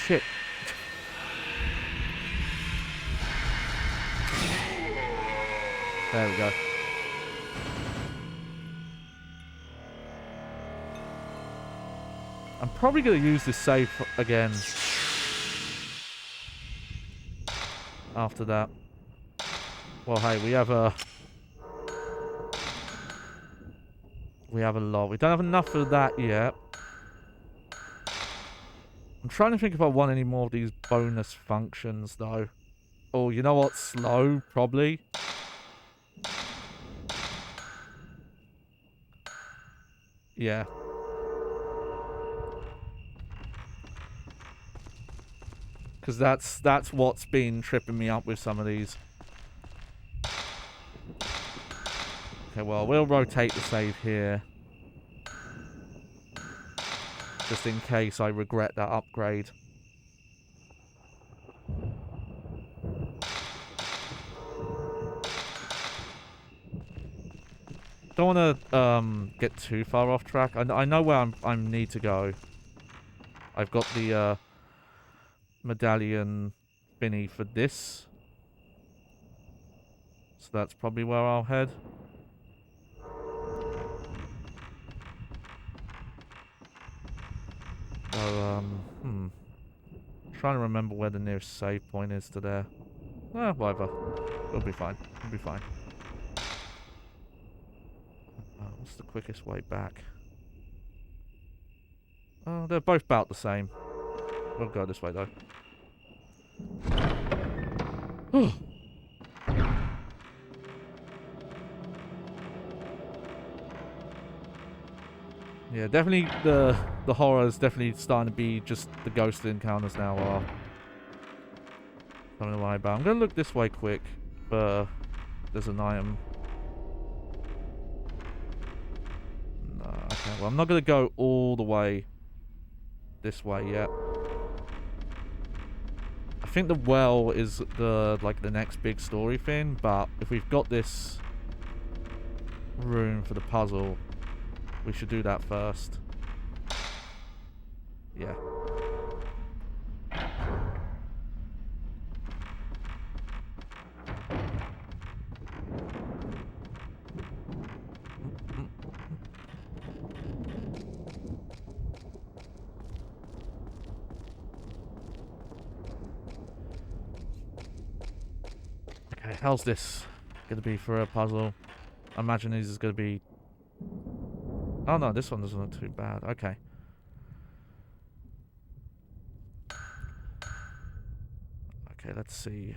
Speaker 1: Shit. There we go. I'm probably going to use this save again after that. Well, hey, we have a lot. We don't have enough of that yet. I'm trying to think if I want any more of these bonus functions, though. Oh, you know what? Slow, probably. Yeah. Because that's what's been tripping me up with some of these. Okay, well, we'll rotate the save here. Just in case I regret that upgrade. Don't want to get too far off track. I know where I need to go. I've got the medallion thingy for this. So that's probably where I'll head. So, trying to remember where the nearest save point is to there. Whatever. It'll be fine. It'll be fine. What's the quickest way back? Oh, they're both about the same. We'll go this way, though. Yeah, definitely the horror is definitely starting to be just the ghost encounters now are something to worry about. I'm gonna look this way quick, but there's an item. No, okay. Well, I'm not gonna go all the way this way yet. I think the well is the next big story thing, but if we've got this room for the puzzle, we should do that first. Yeah. Okay, how's this gonna be for a puzzle? I imagine this is gonna be... Oh no, this one doesn't look too bad. Okay. Okay, let's see.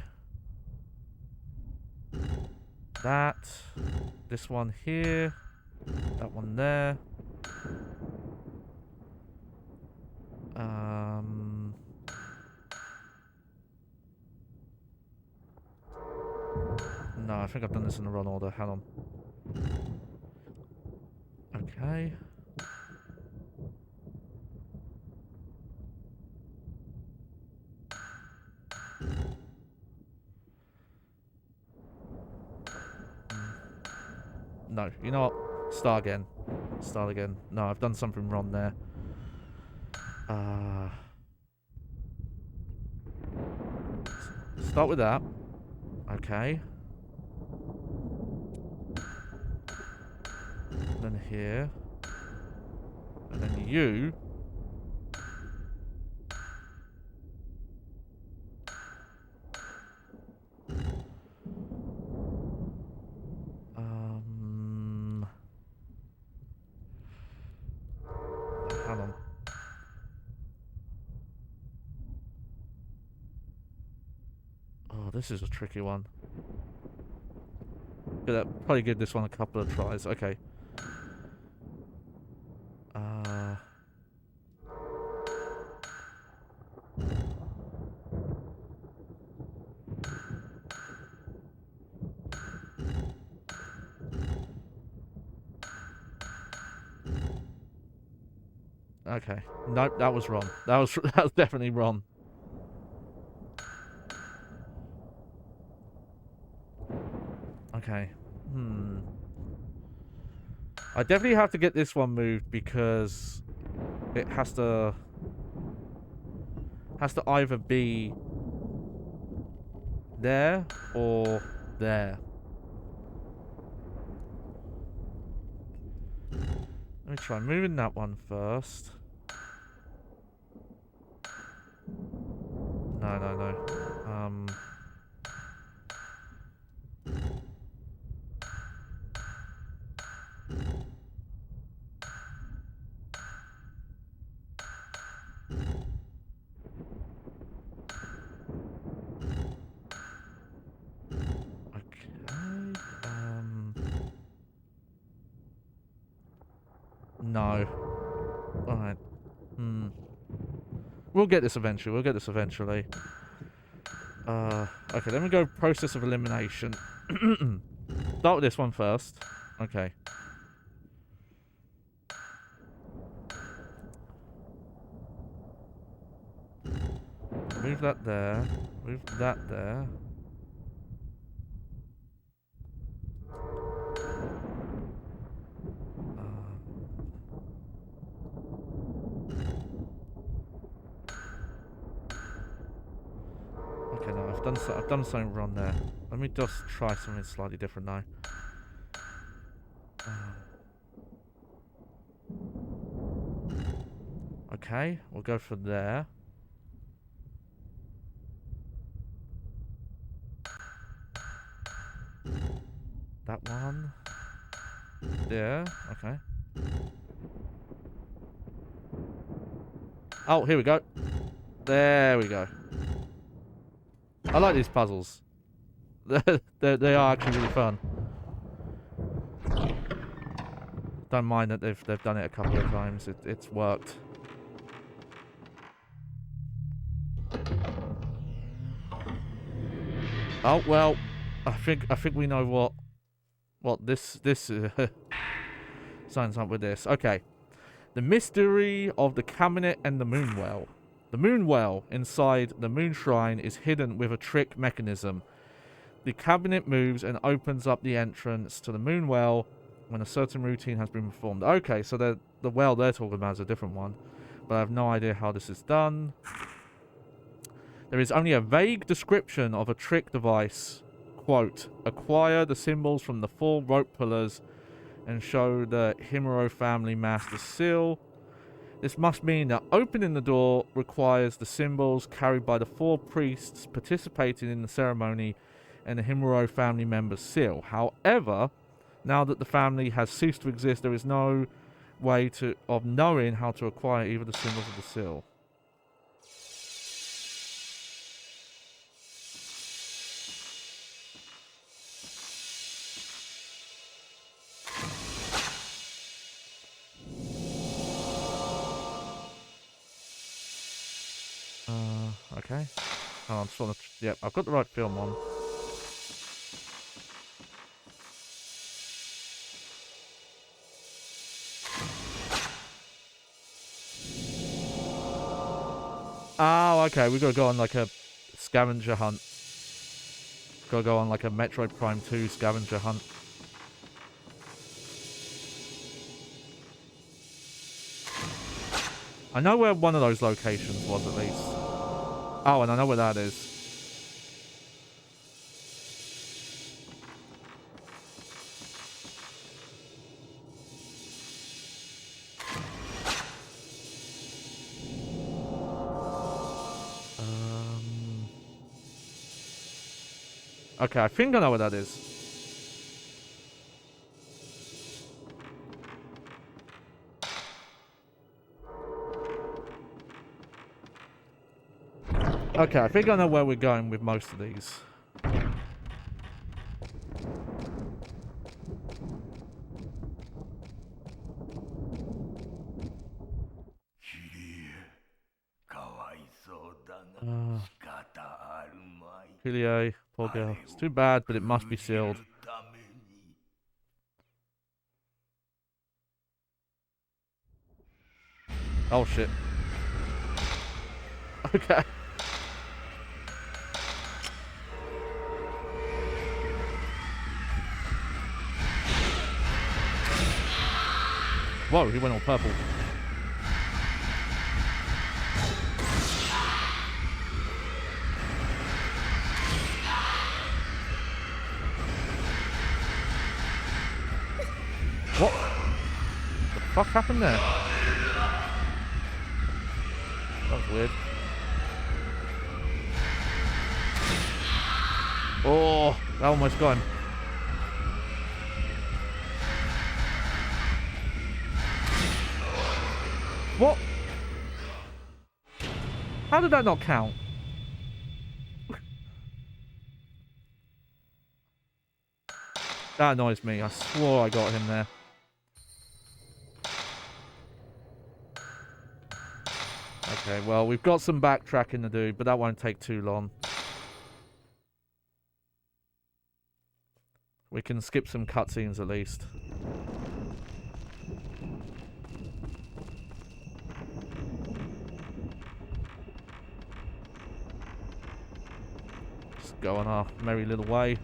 Speaker 1: That. This one here. That one there. No, I think I've done this in the wrong order. Hang on. Okay. No, you know what? Start again. Start again. No, I've done something wrong there. Start with that. Okay. And then here. And then you. Hang on. Oh, this is a tricky one. Gonna probably give this one a couple of tries. Okay. Okay. Nope, that was wrong. That was definitely wrong. Okay. I definitely have to get this one moved because it has to either be there or there. Let me try moving that one first. No. No. Alright. We'll get this eventually. Okay, let me go process of elimination. Start with this one first. Okay. Move that there. Move that there. Okay, no, I've done something wrong there. Let me just try something slightly different now. Okay, we'll go for there. That one. There, okay. Oh, here we go. There we go. I like these puzzles. They are actually really fun. Don't mind that they've done it a couple of times. It's worked. Oh well, I think we know what this signs up with this. Okay, the mystery of the cabinet and the moon well. The moon well inside the moon shrine is hidden with a trick mechanism. The cabinet moves and opens up the entrance to the moon well when a certain routine has been performed. Okay, so the well they're talking about is a different one, but I have no idea how this is done. There is only a vague description of a trick device. Quote, acquire the symbols from the 4 rope pillars and show the Himuro family master seal. This must mean that opening the door requires the symbols carried by the 4 priests participating in the ceremony and the Himuro family member's seal. However, now that the family has ceased to exist, there is no way of knowing how to acquire either the symbols of the seal. Okay. Oh, I'm just want to... Yep, I've got the right film on. Oh, okay. We've got to go on like a scavenger hunt. Got to go on like a Metroid Prime 2 scavenger hunt. I know where one of those locations was at least. Oh, and I know where that is. Okay, I think I know what that is. Okay, I think I know where we're going with most of these. Pilie, poor girl. It's too bad, but it must be sealed. Oh shit. Okay. Whoa, he went all purple. What the fuck happened there? That was weird. Oh, that almost got him. What? How did that not count? That annoys me. I swore I got him there. Okay, well, we've got some backtracking to do, but that won't take too long. We can skip some cutscenes at least. Just go on our merry little way.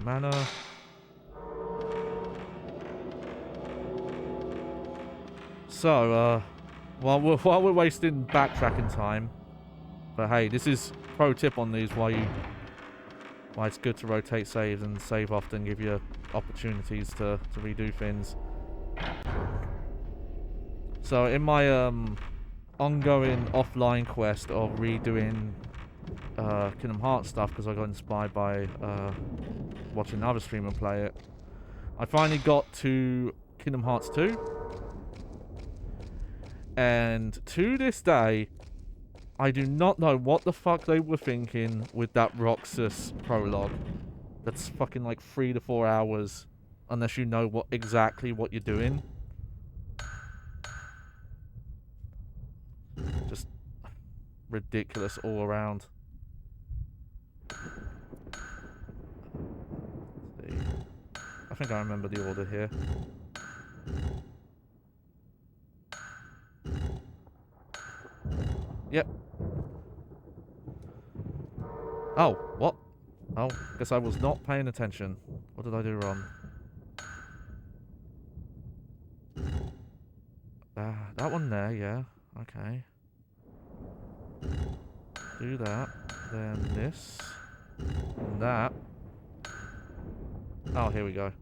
Speaker 1: Mana. So, while we're wasting backtracking time, but hey, this is pro tip on these why it's good to rotate saves and save often, give you opportunities to redo things. So in my ongoing offline quest of redoing Kingdom Hearts stuff, because I got inspired by watching another streamer play it, I finally got to Kingdom Hearts 2, and to this day I do not know what the fuck they were thinking with that Roxas prologue. That's fucking like 3 to 4 hours, unless you know exactly what you're doing. Just ridiculous all around. Let's see. I think I remember the order here. Yep. Oh, what? Oh, guess I was not paying attention. What did I do wrong? That one there, yeah. Okay. Do that. Then this. And that. Oh, here we go.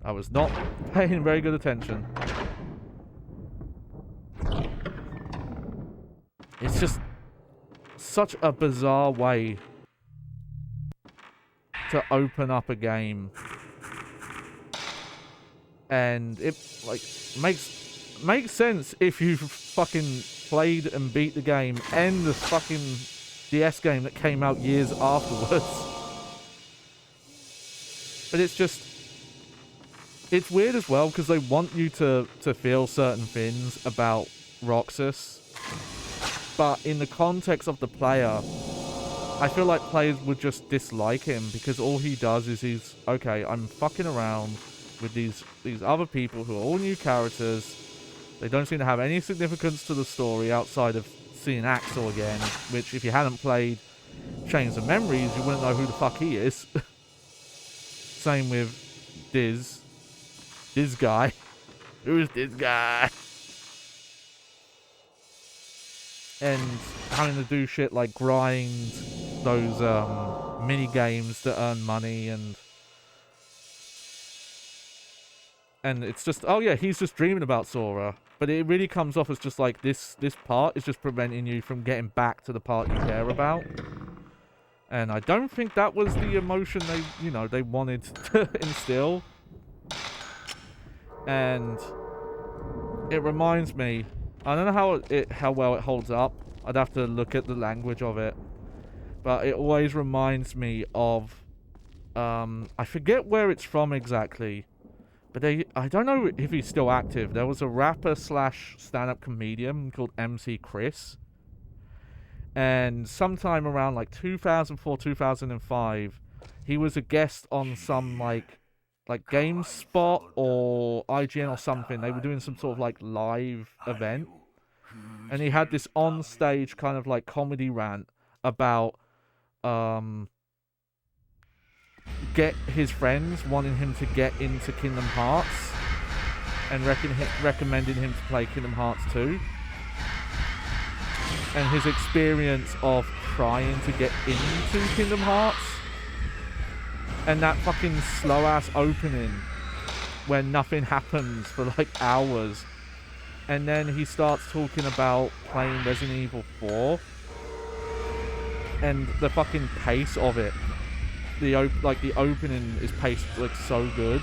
Speaker 1: I was not paying very good attention. It's just such a bizarre way to open up a game, and it like makes sense if you've fucking played and beat the game and the fucking DS game that came out years afterwards. But it's weird as well because they want you to feel certain things about Roxas. But in the context of the player, I feel like players would just dislike him because all he does is he's, okay, I'm fucking around with these other people who are all new characters. They don't seem to have any significance to the story outside of seeing Axel again, which if you hadn't played Chains of Memories, you wouldn't know who the fuck he is. Same with Diz. Diz guy. Who's this guy? And having to do shit like grind those mini games to earn money, and it's just, oh yeah, he's just dreaming about Sora. But it really comes off as just like this part is just preventing you from getting back to the part you care about. And I don't think that was the emotion they, you know, they wanted to instill. And it reminds me, I don't know how well it holds up. I'd have to look at the language of it. But it always reminds me of, I forget where it's from exactly. But I don't know if he's still active. There was a rapper slash stand-up comedian called MC Chris. And sometime around like 2004, 2005, he was a guest on some like GameSpot or IGN or something. They were doing some sort of like live event. And he had this on-stage kind of like comedy rant about get his friends wanting him to get into Kingdom Hearts and recommending him to play Kingdom Hearts 2, and his experience of trying to get into Kingdom Hearts, and that fucking slow ass opening where nothing happens for like hours, and then he starts talking about playing Resident Evil 4 and the fucking pace of it. The opening is paced like so good.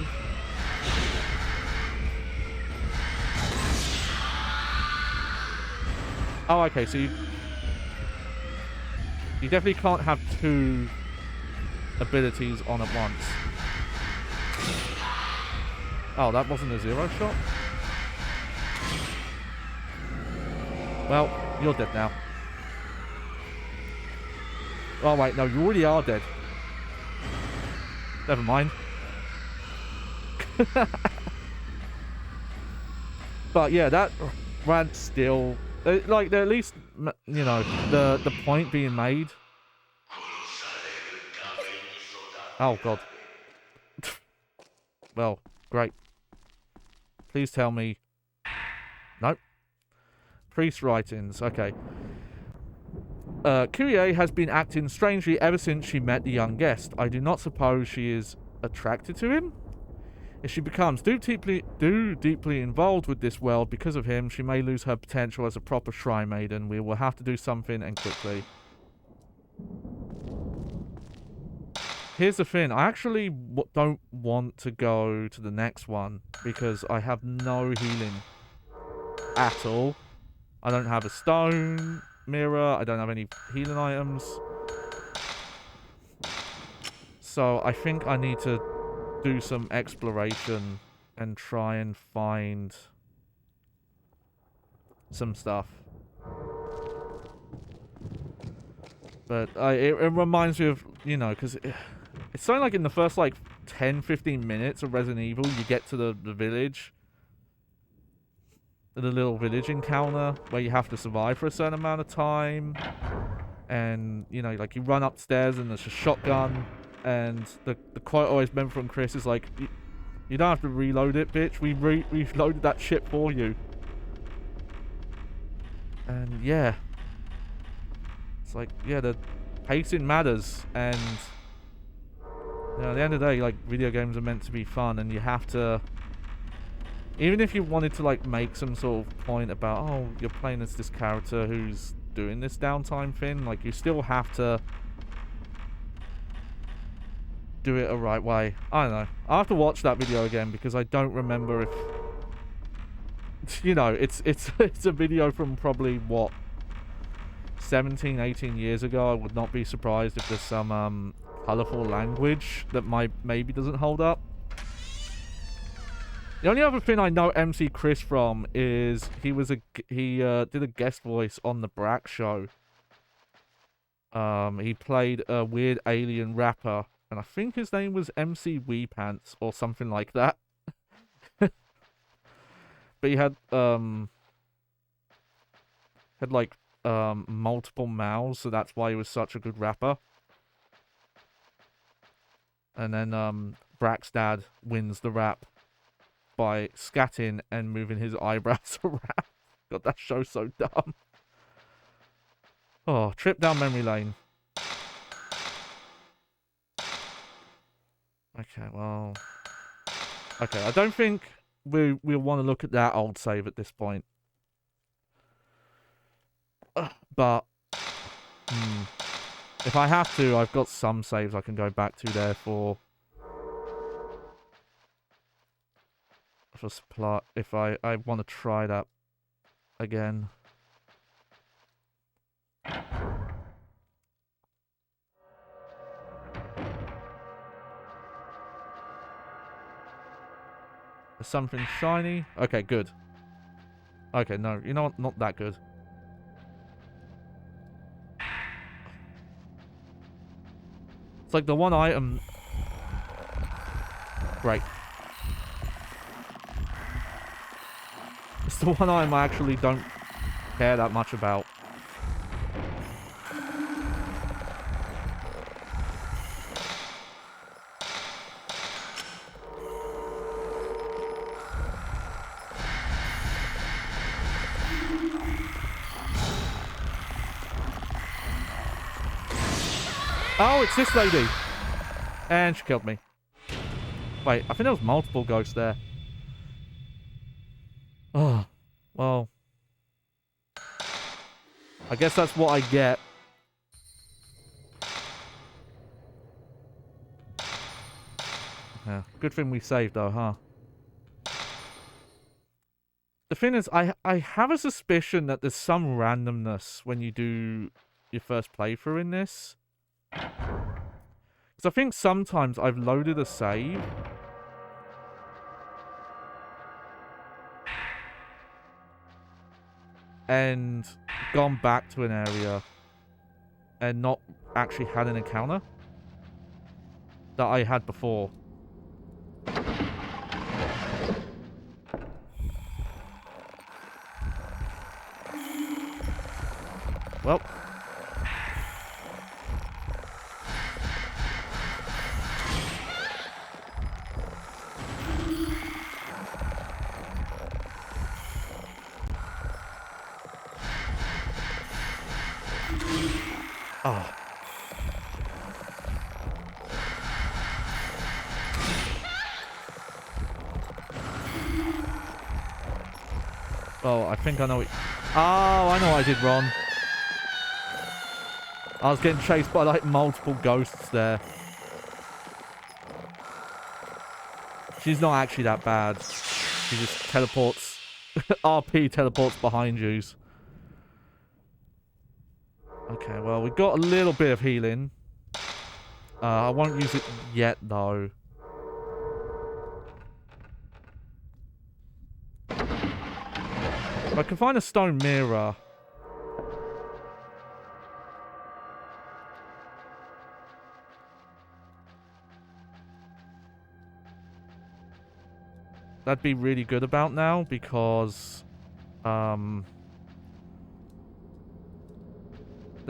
Speaker 1: Oh, okay, so you definitely can't have two abilities on at once. Oh, that wasn't a zero shot? Well, you're dead now. Oh wait, no, you already are dead. Never mind. But yeah, that rant still, like, at least, you know, the point being made. Oh god. Well, great. Please tell me. Nope. Priest writings. Okay. Kyrie has been acting strangely ever since she met the young guest. I do not suppose she is attracted to him. If she becomes too deeply involved with this world because of him, she may lose her potential as a proper shrine maiden. We will have to do something, and quickly. Here's the thing. I actually don't want to go to the next one because I have no healing at all. I don't have a stone mirror. I don't have any healing items. So I think I need to do some exploration and try and find some stuff. But it reminds me of, you know, because it's something like in the first like 10-15 minutes of Resident Evil, you get to the village. The little village encounter where you have to survive for a certain amount of time, and you know, like you run upstairs and there's a shotgun, and the quote always meant from Chris is like, you don't have to reload it, bitch, we reloaded that shit for you. And yeah, it's like, yeah, the pacing matters, and you know, at the end of the day, like, video games are meant to be fun, and you have to, even if you wanted to like make some sort of point about, oh, you're playing as this character who's doing this downtime thing, like, you still have to do it a right way. I don't know. I'll have to watch that video again because I don't remember if, you know, it's a video from probably, what, 17-18 years ago. I would not be surprised if there's some colourful language that maybe doesn't hold up. The only other thing I know MC Chris from is he did a guest voice on the Brack show. He played a weird alien rapper, and I think his name was MC Wee Pants or something like that. But he had like multiple mouths, so that's why he was such a good rapper. And then Brack's dad wins the rap by scatting and moving his eyebrows around. God, that show's so dumb. Oh, trip down memory lane. Okay, well, okay, I don't think we'll want to look at that old save at this point. But if I have to, I've got some saves I can go back to there for supply. If I want to try that again. There's something shiny. Okay, good. Okay, no, you know what? Not that good. It's like the one item. Great. It's the one item I actually don't care that much about. Oh, it's this lady. And she killed me. Wait, I think there was multiple ghosts there. Oh, well. I guess that's what I get. Yeah, good thing we saved though, huh? The thing is, I have a suspicion that there's some randomness when you do your first playthrough in this. Because I think sometimes I've loaded a save and gone back to an area and not actually had an encounter that I had before. Well. Oh. Oh, I think I know it. Oh, I know what I did wrong. I was getting chased by like multiple ghosts there. She's not actually that bad. She just teleports. RP teleports behind you. Okay, well, we got a little bit of healing. I won't use it yet, though. If I can find a stone mirror. That'd be really good about now, because there's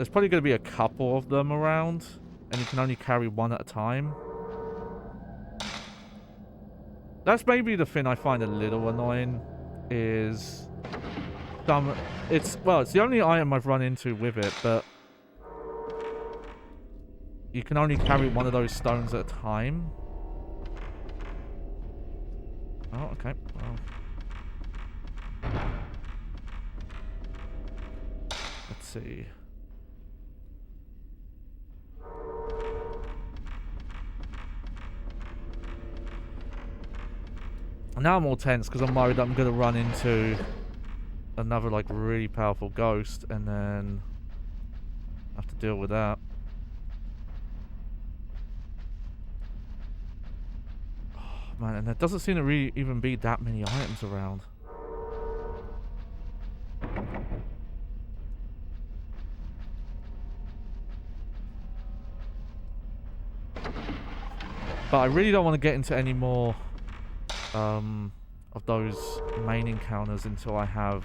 Speaker 1: probably going to be a couple of them around, and you can only carry one at a time. That's maybe the thing I find a little annoying, is it's the only item I've run into with it, but you can only carry one of those stones at a time. Oh, okay. Well. Let's see. Now I'm more tense because I'm worried that I'm going to run into another, like, really powerful ghost and then have to deal with that. Man, and there doesn't seem to really even be that many items around. But I really don't want to get into any more of those main encounters until I have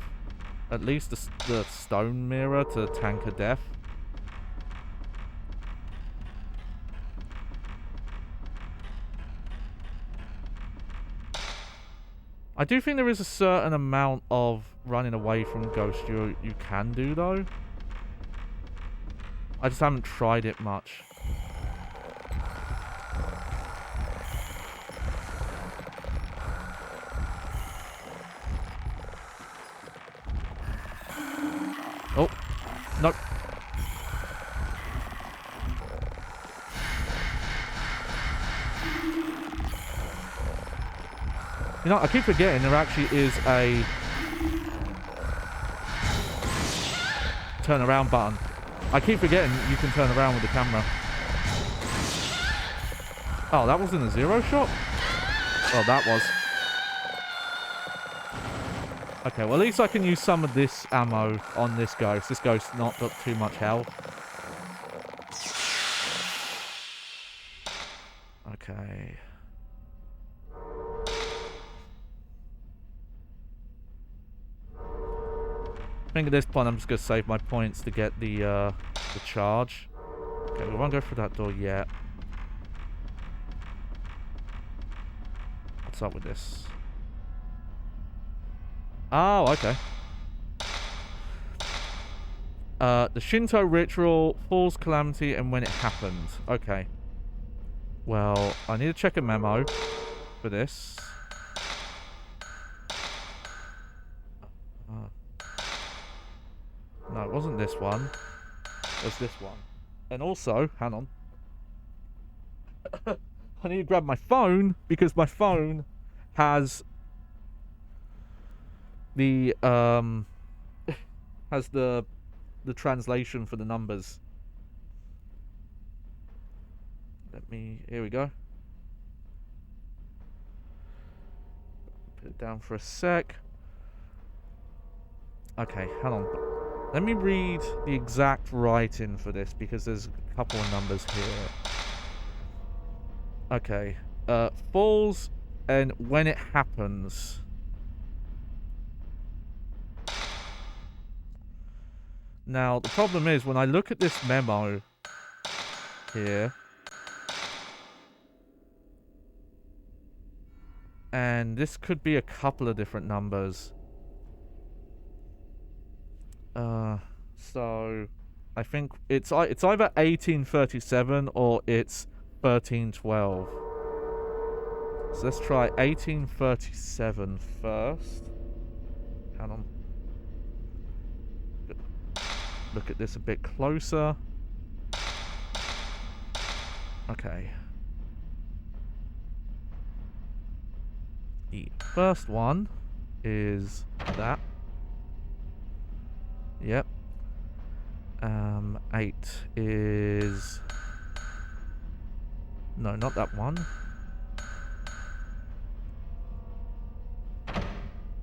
Speaker 1: at least the stone mirror to tank a death. I do think there is a certain amount of running away from ghosts you can do, though. I just haven't tried it much. Nope. You know, I keep forgetting there actually is a turn around button. I keep forgetting you can turn around with the camera. Oh, that wasn't a zero shot? Well, that was. Okay, well, at least I can use some of this ammo on this ghost. This ghost's not got too much health. Okay. I think at this point I'm just going to save my points to get the charge. Okay, we won't go through that door yet. What's up with this? Oh, okay. The Shinto ritual, Fool's Calamity, and when it happened. Okay. Well, I need to check a memo for this. No, it wasn't this one. It was this one. And also, hang on. I need to grab my phone because my phone has the translation for the numbers. Here we go. Put it down for a sec. Okay, hang on. Let me read the exact writing for this because there's a couple of numbers here. Okay. Falls and when it happens. Now, the problem is when I look at this memo here, and this could be a couple of different numbers. So I think it's either 1837 or it's 1312. So let's try 1837 first. Hang on. Look at this a bit closer. Okay. The first one is that. Yep. 8 is... No, not that one.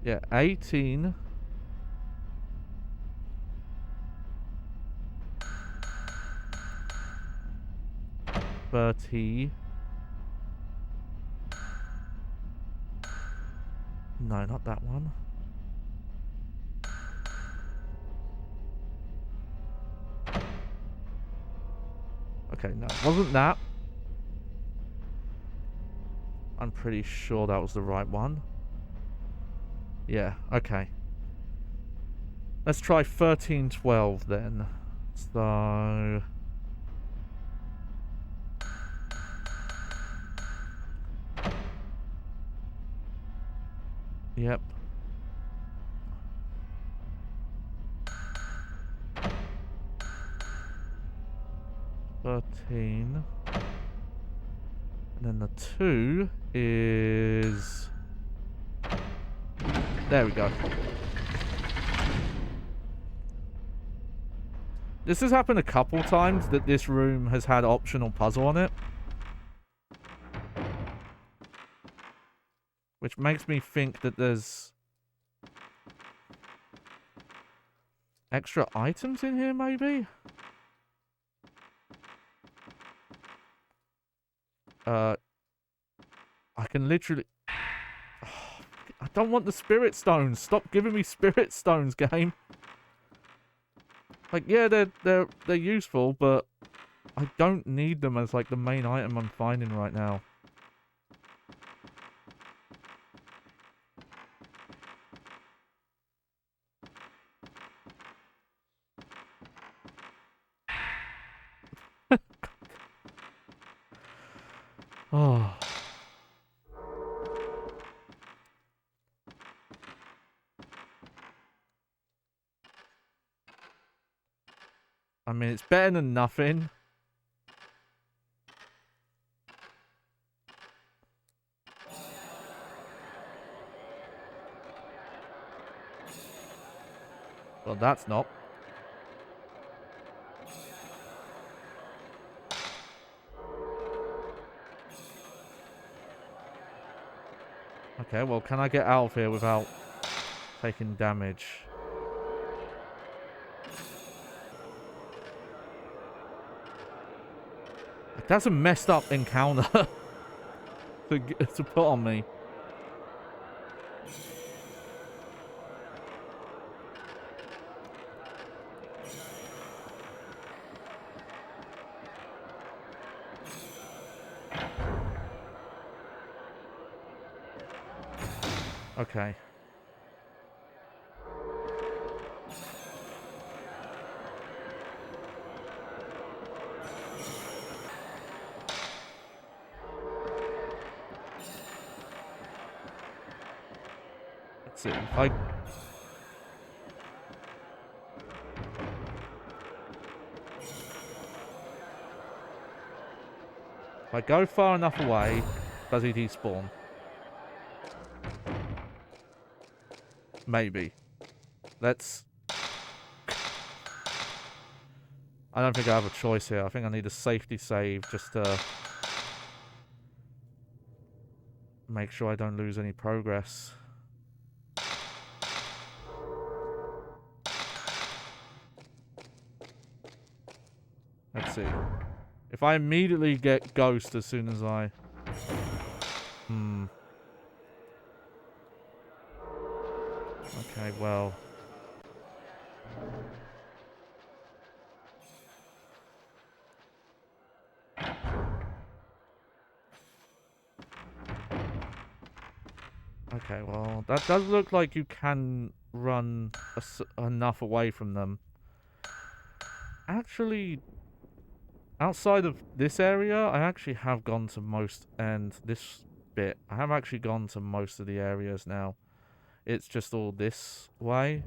Speaker 1: Yeah, 18. No, not that one. Okay, no, it wasn't that. I'm pretty sure that was the right one. Yeah, okay. Let's try 1312 then. So... Yep. And then the 2 is... There we go. This has happened a couple times that this room has had optional puzzle on it. Which makes me think that there's extra items in here, maybe? I can literally... I don't want the spirit stones. Stop giving me spirit stones, game. Like, yeah, they're useful, but I don't need them as like the main item I'm finding right now. Oh. I mean, it's better than nothing. Well, that's not. Okay, well, can I get out of here without taking damage? That's a messed up encounter to put on me. Okay. Let's see. If I go far enough away, does he despawn? Maybe. Let's... I don't think I have a choice here. I think I need a safety save just to make sure I don't lose any progress. Let's see. If I immediately get ghost as soon as I... Okay, well... Okay, well, that does look like you can run enough away from them. Actually, outside of this area, I actually have gone to most, and this bit, I have actually gone to most of the areas now. It's just all this way,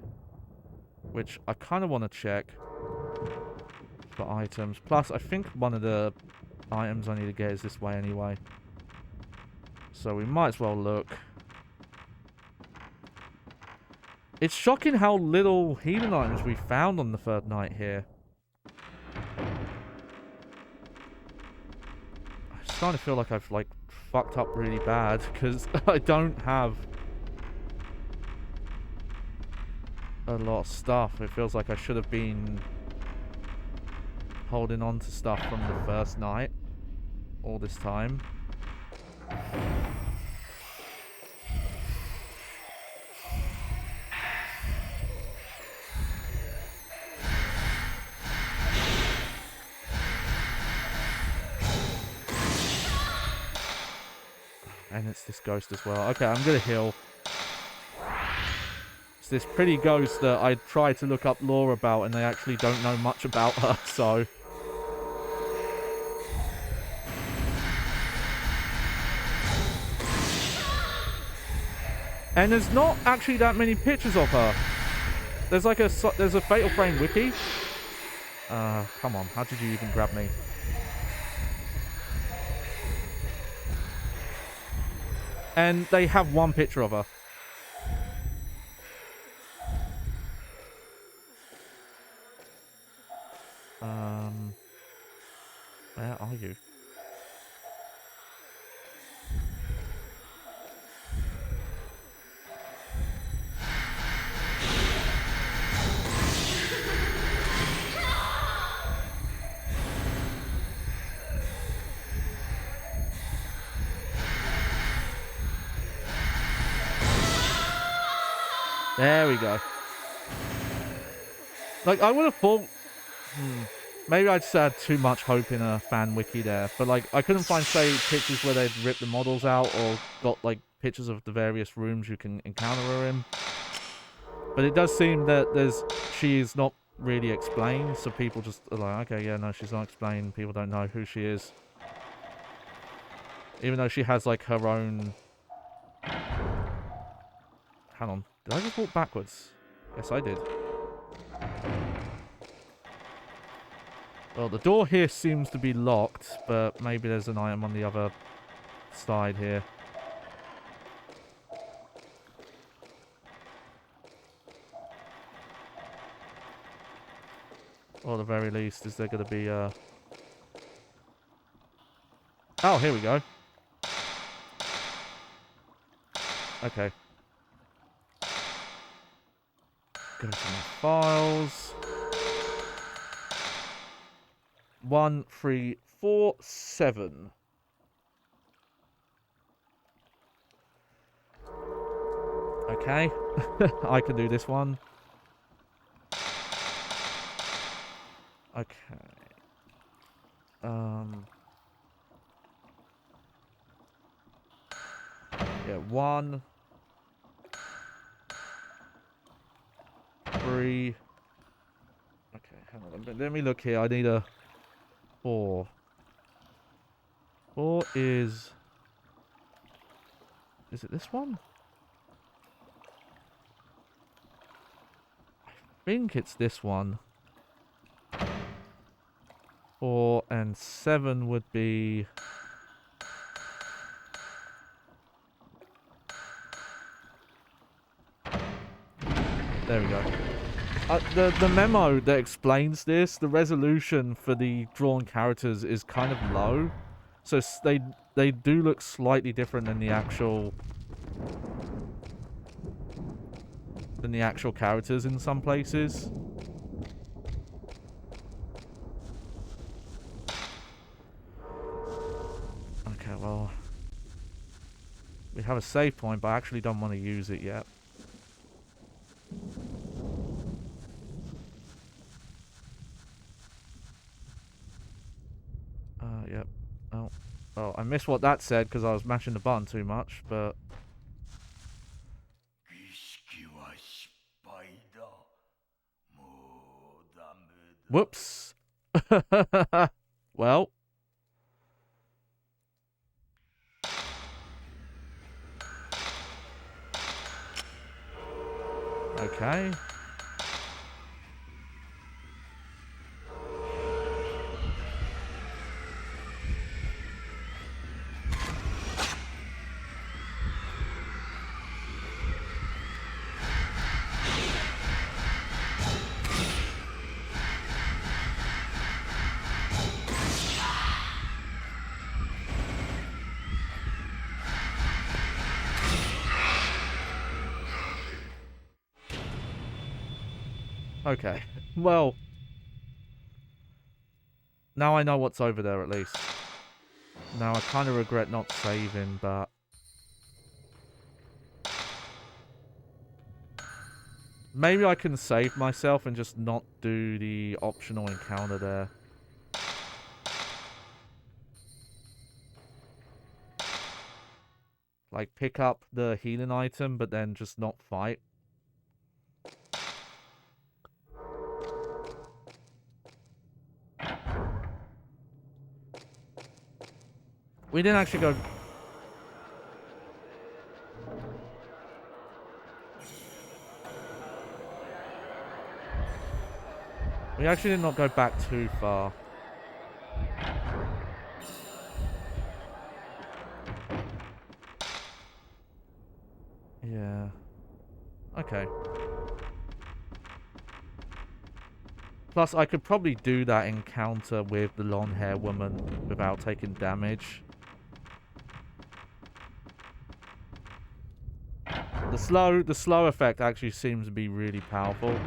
Speaker 1: which I kind of want to check for items. Plus, I think one of the items I need to get is this way anyway. So we might as well look. It's shocking how little healing items we found on the third night here. I'm starting to feel like I've, like, fucked up really bad, because I don't have a lot of stuff. It feels like I should have been holding on to stuff from the first night all this time. And it's this ghost as well. Okay, I'm gonna heal. It's this pretty ghost that I tried to look up lore about, and they actually don't know much about her, so... And there's not actually that many pictures of her. There's like there's a Fatal Frame wiki. Come on, how did you even grab me? And they have one picture of her. Where are you? There we go. Like, I would have thought... maybe I just had too much hope in a fan wiki there. But, like, I couldn't find, say, pictures where they'd ripped the models out or got, like, pictures of the various rooms you can encounter her in. But it does seem that she is not really explained, so people just are like, okay, yeah, no, she's not explained. People don't know who she is. Even though she has, like, her own... Hang on. Did I just walk backwards? Yes, I did. Well, the door here seems to be locked, but maybe there's an item on the other side here. Or at the very least, is there going to be a... Oh, here we go. Okay. Go to my files. 1347. Okay. I can do this one. Okay. Yeah, 1, 3. Okay, hang on. Let me look here. I need a 4. 4 is... Is it this one? I think it's this one. 4 and 7 would be... There we go. The memo that explains this, the resolution for the drawn characters is kind of low. So they do look slightly different than the actual... characters in some places. Okay, well... We have a save point, but I actually don't want to use it yet. Yep. Oh. Oh, I missed what that said because I was mashing the button too much, but... Whoops. Well. Okay. Okay. Well. Now I know what's over there at least. Now I kind of regret not saving, but... Maybe I can save myself and just not do the optional encounter there. Like, pick up the healing item, but then just not fight. We didn't actually go... We actually did not go back too far. Yeah. Okay. Plus, I could probably do that encounter with the long-haired woman without taking damage. The slow effect actually seems to be really powerful.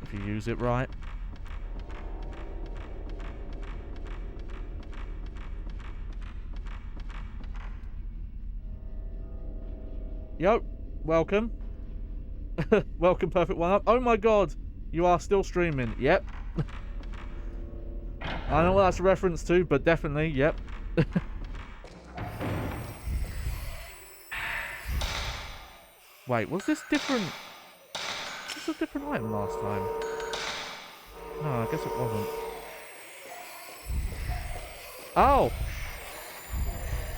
Speaker 1: If you use it right. Yo, welcome. Welcome, Perfect One Up. Oh my god, you are still streaming. Yep. I don't know what that's a reference to, but definitely, yep. Wait, was this different? Was this a different item last time? No, I guess it wasn't. Oh!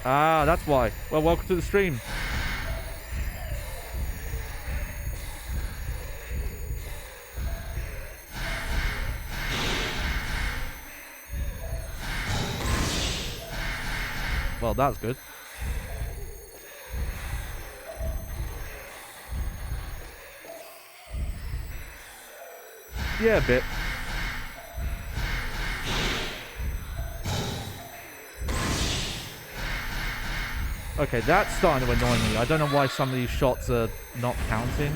Speaker 1: Ah, that's why. Well, welcome to the stream. Well, that's good. Yeah, a bit. Okay, that's starting to annoy me. I don't know why some of these shots are not counting.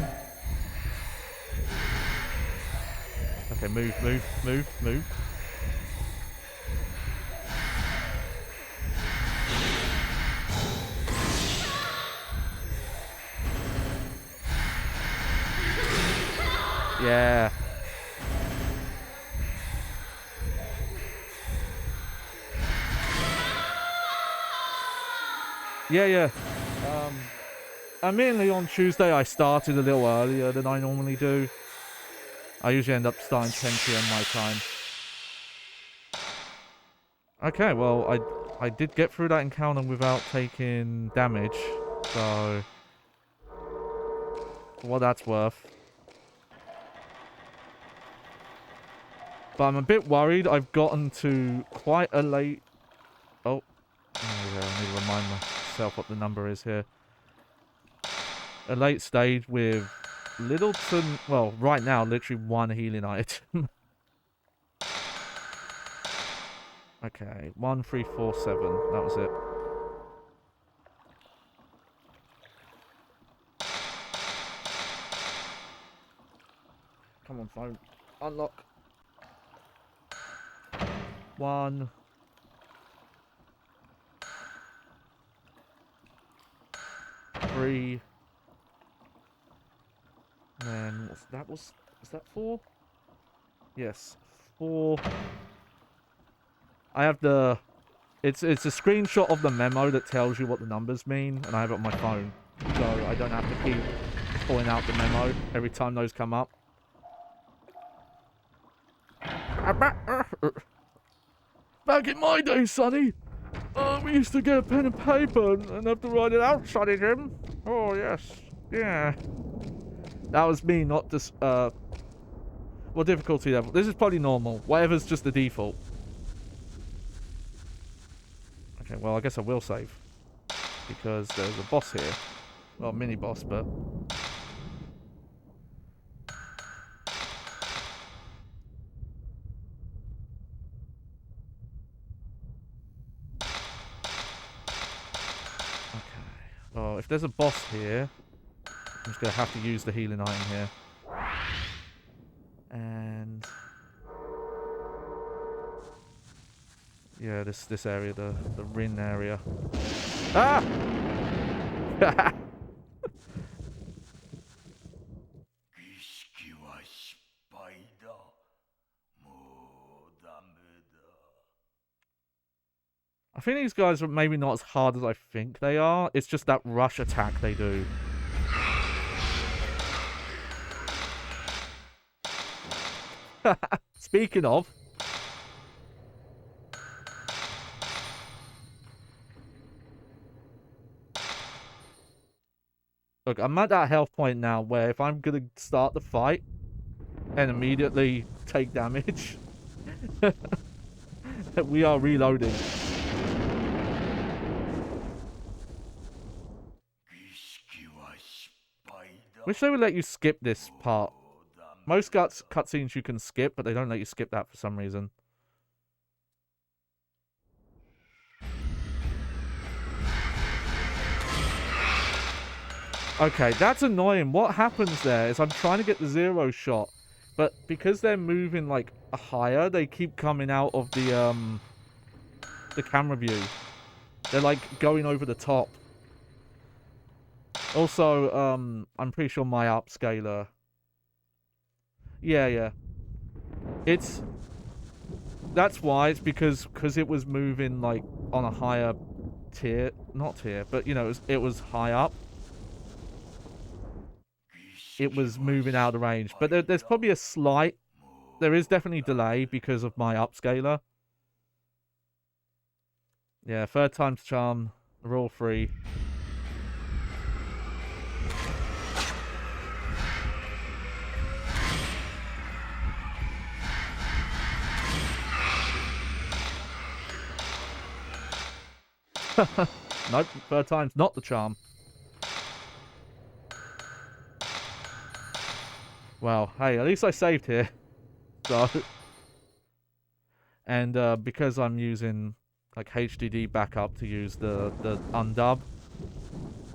Speaker 1: Okay, move, move, move, move. Yeah. Yeah. Admittedly, on Tuesday, I started a little earlier than I normally do. I usually end up starting 10 p.m. my time. Okay, well, I did get through that encounter without taking damage, so for what that's worth. But I'm a bit worried. I've gotten to quite a late... Oh, yeah, I need to remind myself what the number is here. A late stage with little to... Well, right now, literally one healing item. Okay, 1, 3, 4, 7. That was it. Come on, phone. Unlock. 1. 3. And then what's that? Is that 4? Yes, 4. I have the... It's a screenshot of the memo that tells you what the numbers mean, and I have it on my phone. So I don't have to keep pulling out the memo every time those come up. Back in my day, Sonny, we used to get a pen and paper and have to write it out, Sonny Jim. Oh, yes. Yeah. That was me, not just, what difficulty level? This is probably normal. Whatever's just the default. Okay, well, I guess I will save. Because there's a boss here. Well, mini-boss, but... Oh, if there's a boss here, I'm just going to have to use the healing item here. And... yeah, this area, the Rin area. Ah! I think these guys are maybe not as hard as I think they are. It's just that rush attack they do. Speaking of... Look, I'm at that health point now where if I'm going to start the fight and immediately take damage, we are reloading. Wish they would let you skip this part. Most cutscenes you can skip, but they don't let you skip that for some reason. Okay, that's annoying. What happens there is I'm trying to get the 0 shot, but because they're moving like higher, they keep coming out of the camera view. They're like going over the top. Also, I'm pretty sure my upscaler. Yeah. That's why. It's because it was moving like on a higher tier, not tier, but you know, it was high up. It was moving out of the range, but there's probably a slight. There is definitely delay because of my upscaler. Yeah, third time's charm. They're all free. Nope, third time's not the charm. Well, hey, at least I saved here. So, and because I'm using like HDD backup to use the undub,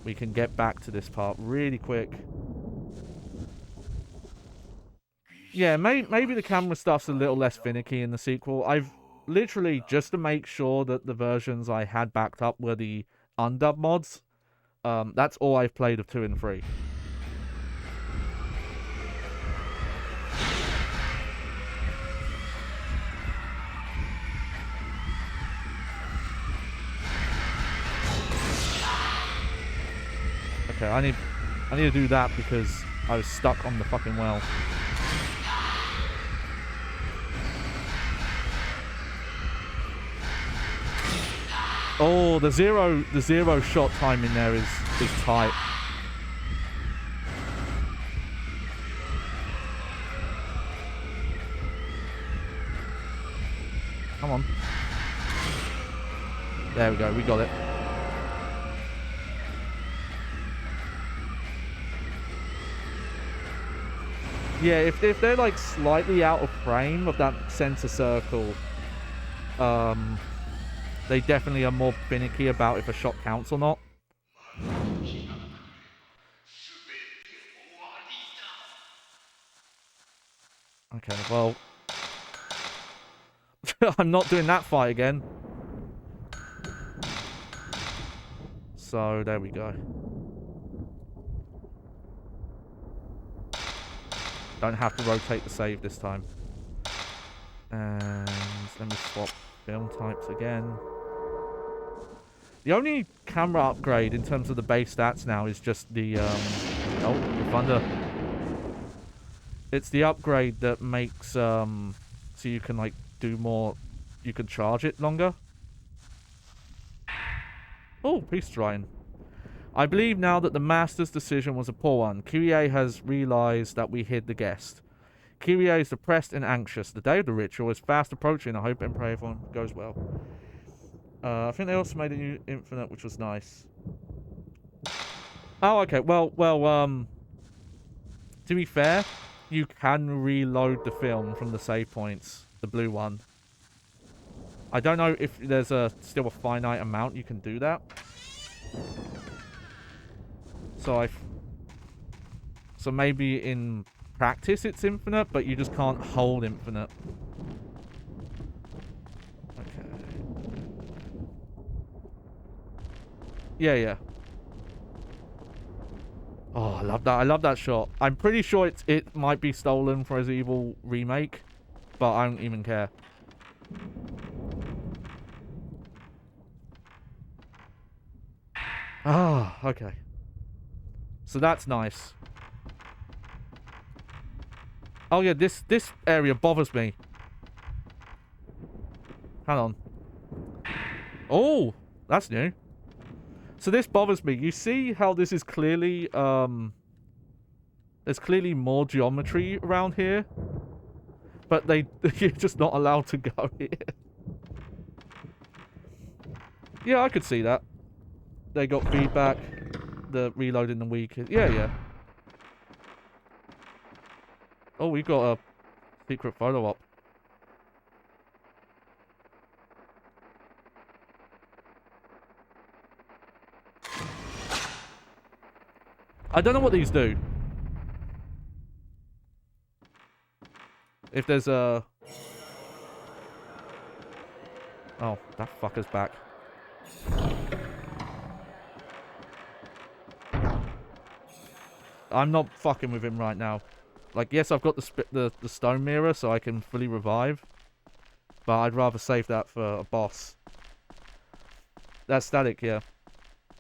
Speaker 1: we can get back to this part really quick. Yeah, maybe the camera stuff's a little less finicky in the sequel. I've literally, just to make sure that the versions I had backed up were the undub mods, that's all I've played of 2 and 3. Okay, I need to do that because I was stuck on the fucking well. Oh, the zero shot timing there is tight. Come on. There we go, we got it. Yeah, if they're like slightly out of frame of that center circle, they definitely are more finicky about if a shot counts or not. Okay, well, I'm not doing that fight again. So there we go. Don't have to rotate the save this time. And let me swap film types again. The only camera upgrade in terms of the base stats now is just the, oh, the thunder. It's the upgrade that makes, so you can, like, do more, you can charge it longer. Oh, peace shrine. I believe now that the Master's decision was a poor one. Kyrie has realized that we hid the guest. Kyrie is depressed and anxious. The day of the ritual is fast approaching. I hope and pray everyone goes well. I think they also made a new infinite, which was nice. Oh, okay. Well, to be fair, you can reload the film from the save points, the blue one. I don't know if there's still a finite amount you can do that. So maybe in practice it's infinite, but you just can't hold infinite. Okay. Yeah. Oh, I love that. I love that shot. I'm pretty sure it might be stolen for Resident Evil Remake, but I don't even care. Ah, okay. So that's nice. Oh yeah, this area bothers me. Hang on. Oh, that's new. So this bothers me. You see how this is clearly, there's clearly more geometry around here, but you're just not allowed to go here. Yeah, I could see that. They got feedback. The reloading the weak. Yeah. Oh, we got a secret photo op. I don't know what these do. If there's a... Oh, that fucker's back. I'm not fucking with him right now. Like, yes, I've got the stone mirror, so I can fully revive. But I'd rather save that for a boss. That's static, yeah.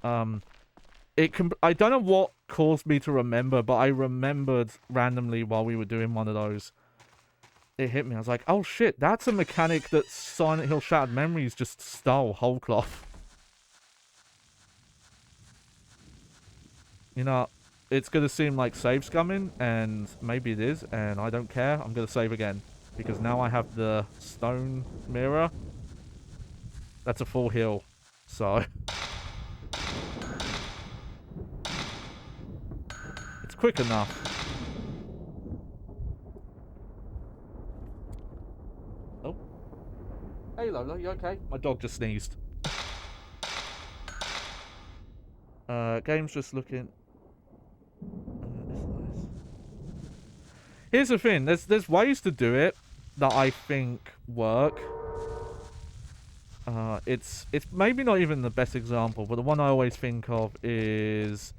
Speaker 1: I don't know what caused me to remember, but I remembered randomly while we were doing one of those. It hit me. I was like, oh shit, that's a mechanic that Silent Hill Shattered Memories just stole whole cloth. You know, it's going to seem like save scumming, and maybe it is, and I don't care. I'm going to save again. Because now I have the stone mirror. That's a full heal. So it's quick enough. Oh. Hey Lola, you okay? My dog just sneezed. Game's just looking. Here's the thing, there's ways to do it that I think work. It's maybe not even the best example, but the one I always think of is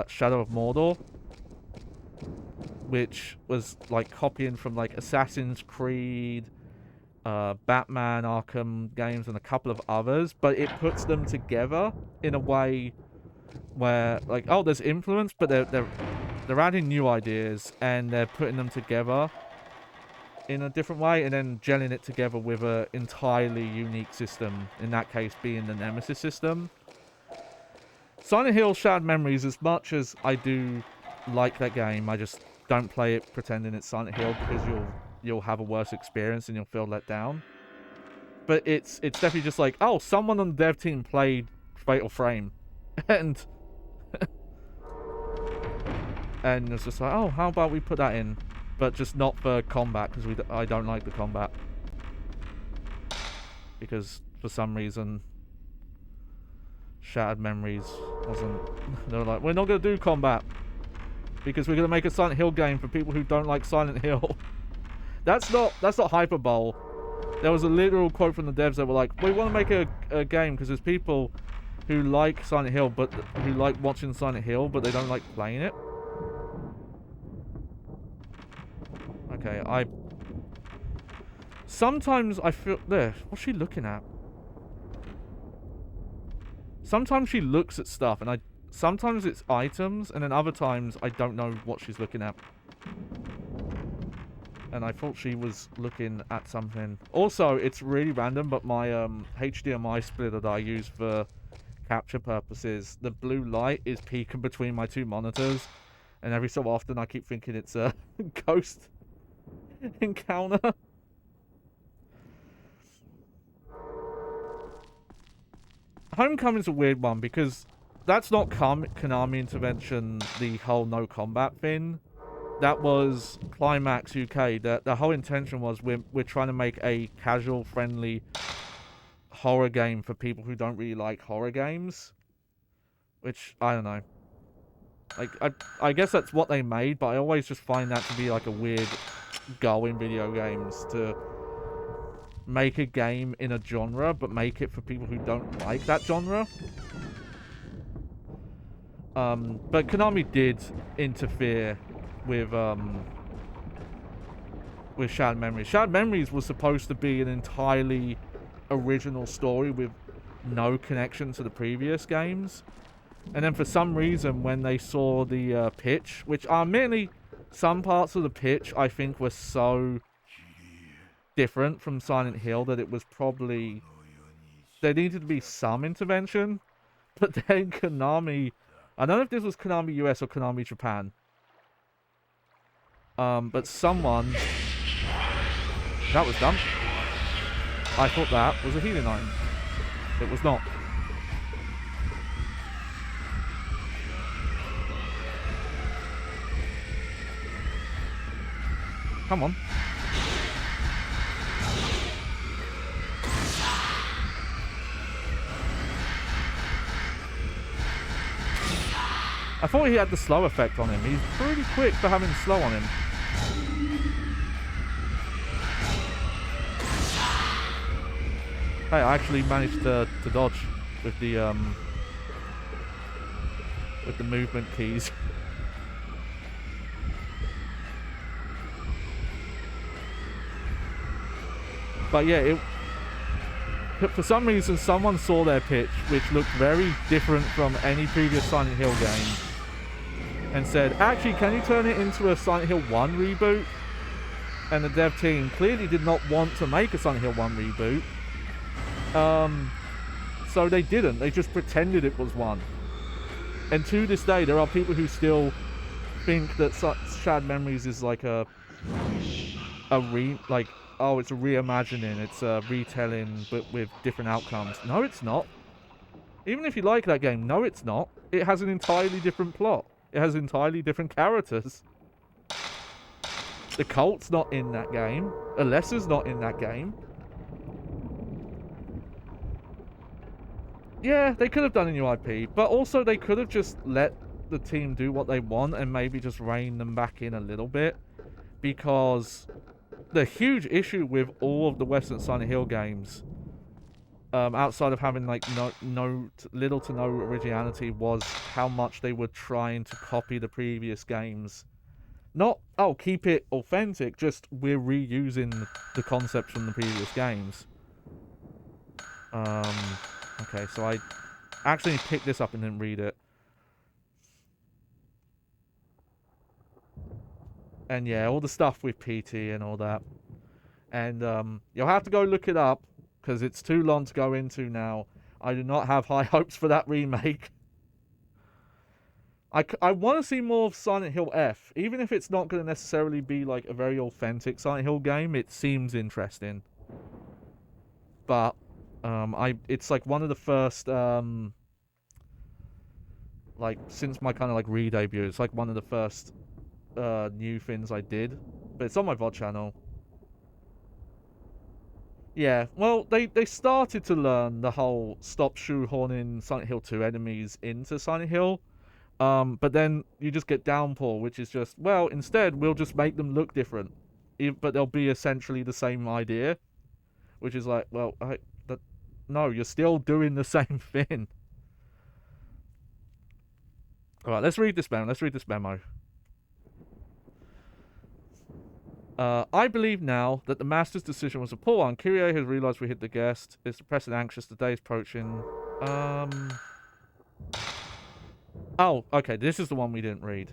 Speaker 1: Shadow of Mordor, which was like copying from like Assassin's Creed, Batman, Arkham games, and a couple of others, but it puts them together in a way where like, oh, there's influence, but they're adding new ideas and they're putting them together in a different way and then gelling it together with an entirely unique system, in that case being the Nemesis system. Silent Hill Shattered Memories, as much as I do like that game, I just don't play it pretending it's Silent Hill, because you'll have a worse experience and you'll feel let down. But it's definitely just like, oh, someone on the dev team played Fatal Frame and and it's just like, oh, how about we put that in, but just not for combat, because I don't like the combat, because for some reason Shattered Memories wasn't. They were like, we're not gonna do combat because we're gonna make a Silent Hill game for people who don't like Silent Hill. That's not hyperbole. There was a literal quote from the devs that were like, we want to make a game because there's people who like Silent Hill, but who like watching Silent Hill, but they don't like playing it. Okay, sometimes I feel... There, what's she looking at? Sometimes she looks at stuff, and sometimes it's items, and then other times I don't know what she's looking at. And I thought she was looking at something. Also, it's really random, but my HDMI splitter that I use for capture purposes, the blue light is peeking between my two monitors, and every so often I keep thinking it's a ghost encounter. Homecoming's a weird one because that's not Konami intervention, the whole no combat thing. That was Climax UK. The whole intention was we're trying to make a casual, friendly horror game for people who don't really like horror games. Which, I don't know. Like, I guess that's what they made, but I always just find that to be like a weird goal in video games, to make a game in a genre, but make it for people who don't like that genre. But Konami did interfere with Shattered Memories. Shattered Memories was supposed to be an entirely original story with no connection to the previous games. And then for some reason, when they saw the pitch, which admittedly, some parts of the pitch I think were so different from Silent Hill that it was probably... there needed to be some intervention. But then Konami... I don't know if this was Konami US or Konami Japan. But someone... That was dumb. I thought that was a healing item. It was not. Come on. I thought he had the slow effect on him. He's pretty quick for having slow on him. Hey, I actually managed to dodge with the movement keys. But yeah, for some reason someone saw their pitch, which looked very different from any previous Silent Hill game, and said, actually, can you turn it into a Silent Hill 1 reboot? And the dev team clearly did not want to make a Silent Hill 1 reboot. So they didn't. They just pretended it was one. And to this day, there are people who still think that Shattered Memories is like oh, it's a reimagining, it's a retelling, but with different outcomes. No, it's not. Even if you like that game, no it's not. It has an entirely different plot. It has entirely different characters. The cult's not in that game. Alessa's not in that game. Yeah, they could have done a new IP, but also they could have just let the team do what they want and maybe just rein them back in a little bit. Because the huge issue with all of the Western Silent Hill games, outside of having like little to no originality, was how much they were trying to copy the previous games. Not, oh, keep it authentic, just we're reusing the concepts from the previous games. Okay, so I actually picked this up and didn't read it. And yeah, all the stuff with PT and all that. And you'll have to go look it up, because it's too long to go into now. I do not have high hopes for that remake. I want to see more of Silent Hill F. Even if it's not going to necessarily be like a very authentic Silent Hill game, it seems interesting. But it's like one of the first like since my kind of like re-debut, it's like one of the first new things I did. But it's on my VOD channel. Yeah, well, they started to learn the whole stop shoehorning Silent Hill 2 enemies into Silent Hill. But then you just get Downpour, which is just, well, instead we'll just make them look different. But they'll be essentially the same idea. Which is like, well, no, you're still doing the same thing. Alright, let's read this memo. I believe now that the Master's decision was a poor one. Kyrie has realised we hit the guest. Is depressed and anxious. The day is approaching. Oh, okay, this is the one we didn't read.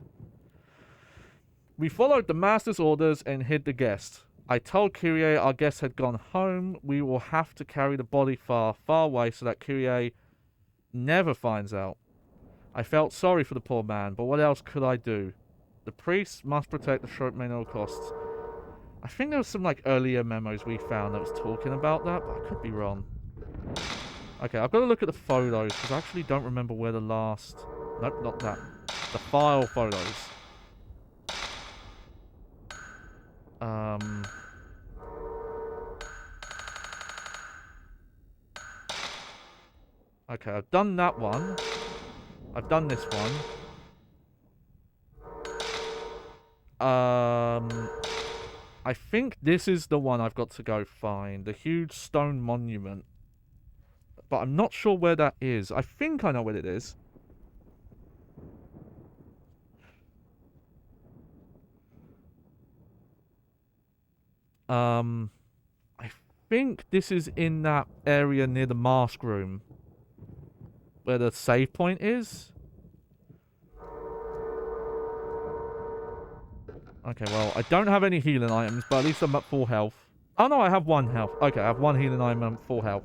Speaker 1: We followed the Master's orders and hid the guest. I told Kyrie our guest had gone home. We will have to carry the body far, far away so that Kyrie never finds out. I felt sorry for the poor man, but what else could I do? The priest must protect the short man at all costs. I think there was some like earlier memos we found that was talking about that, but I could be wrong. Okay, I've got to look at the photos because I actually don't remember where the last... Nope, not that. The file photos. Okay, I've done that one. I've done this one. I think this is the one I've got to go find. The huge stone monument. But I'm not sure where that is. I think I know where it is. I think this is in that area near the mask room. Where the save point is. Okay, well, I don't have any healing items, but at least I'm at full health. Oh, no, I have 1 health. Okay, I have 1 healing item and full health.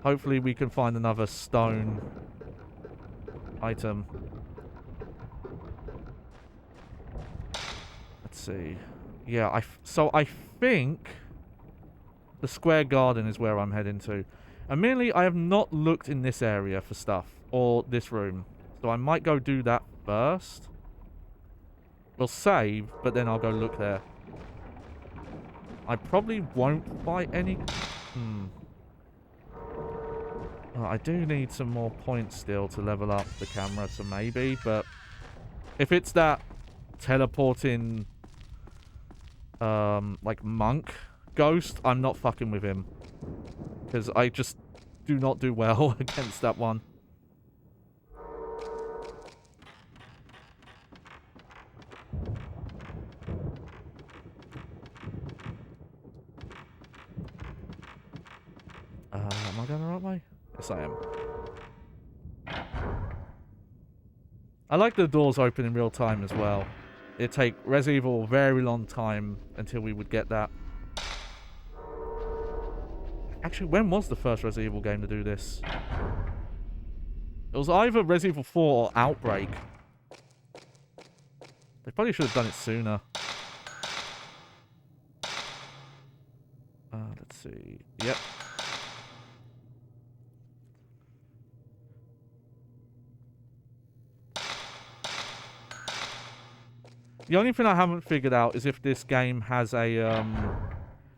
Speaker 1: Hopefully we can find another stone item. Let's see. Yeah, so I think the square garden is where I'm heading to. Admittedly, I have not looked in this area for stuff, or this room. So I might go do that first. We'll save, but then I'll go look there. I probably won't fight any... I do need some more points still to level up the camera, so maybe, but... If it's that teleporting... like, monk ghost, I'm not fucking with him. Because I just do not do well against that one. Am I going the right way? Yes, I am. I like the doors open in real time as well. It'd take Resident Evil a very long time until we would get that. Actually, when was the first Resident Evil game to do this? It was either Resident Evil 4 or Outbreak. They probably should have done it sooner. Let's see. Yep. The only thing I haven't figured out is if this game has a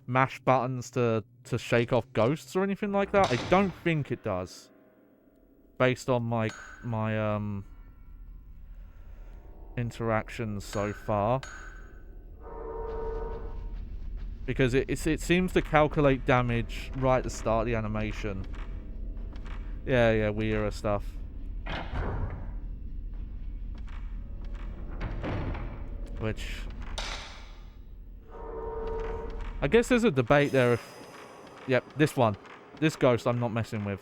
Speaker 1: mash buttons to shake off ghosts or anything like that. I don't think it does, based on my interactions so far, because it seems to calculate damage right at the start of the animation. Yeah, weirder stuff. Which, I guess there's a debate there if... Yep, this ghost I'm not messing with.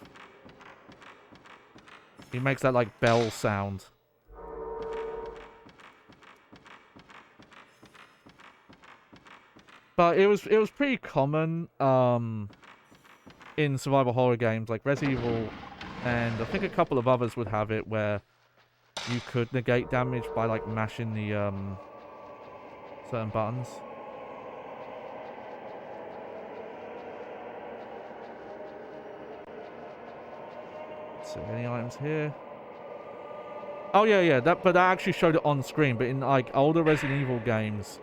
Speaker 1: He makes that like bell sound. But it was pretty common in survival horror games like Resident Evil, and I think a couple of others would have it where you could negate damage by like mashing the certain buttons. Let's see, any items here? Oh yeah, but that actually showed it on screen. But in like older Resident Evil games,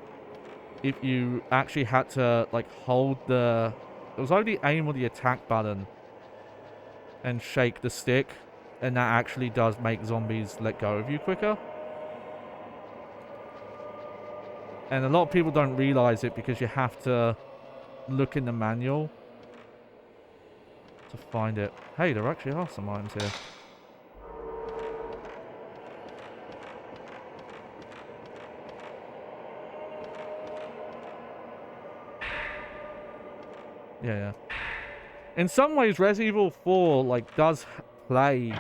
Speaker 1: if you actually had to like hold it was either the aim or the attack button and shake the stick, and that actually does make zombies let go of you quicker. And a lot of people don't realize it because you have to look in the manual to find it. Hey, there actually are some items here. Yeah. In some ways, Resident Evil 4 like does play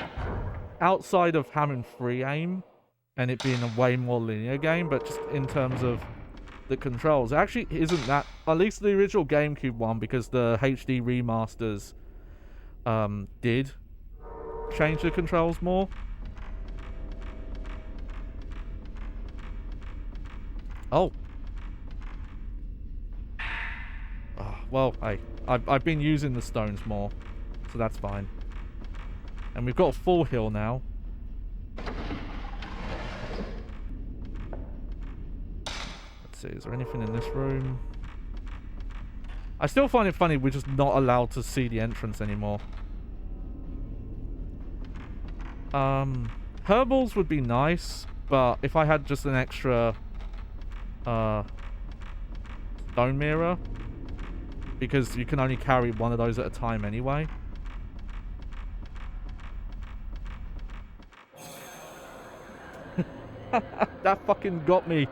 Speaker 1: outside of having free aim and it being a way more linear game, but just in terms of the controls, it actually isn't that. At least the original GameCube one, because the HD remasters did change the controls more. Oh, well, hey, I've been using the stones more, so that's fine. And we've got a full heal now. Let's see, is there anything in this room? I still find it funny we're just not allowed to see the entrance anymore. Herbals would be nice, but if I had just an extra stone mirror, because you can only carry one of those at a time anyway. That fucking got me.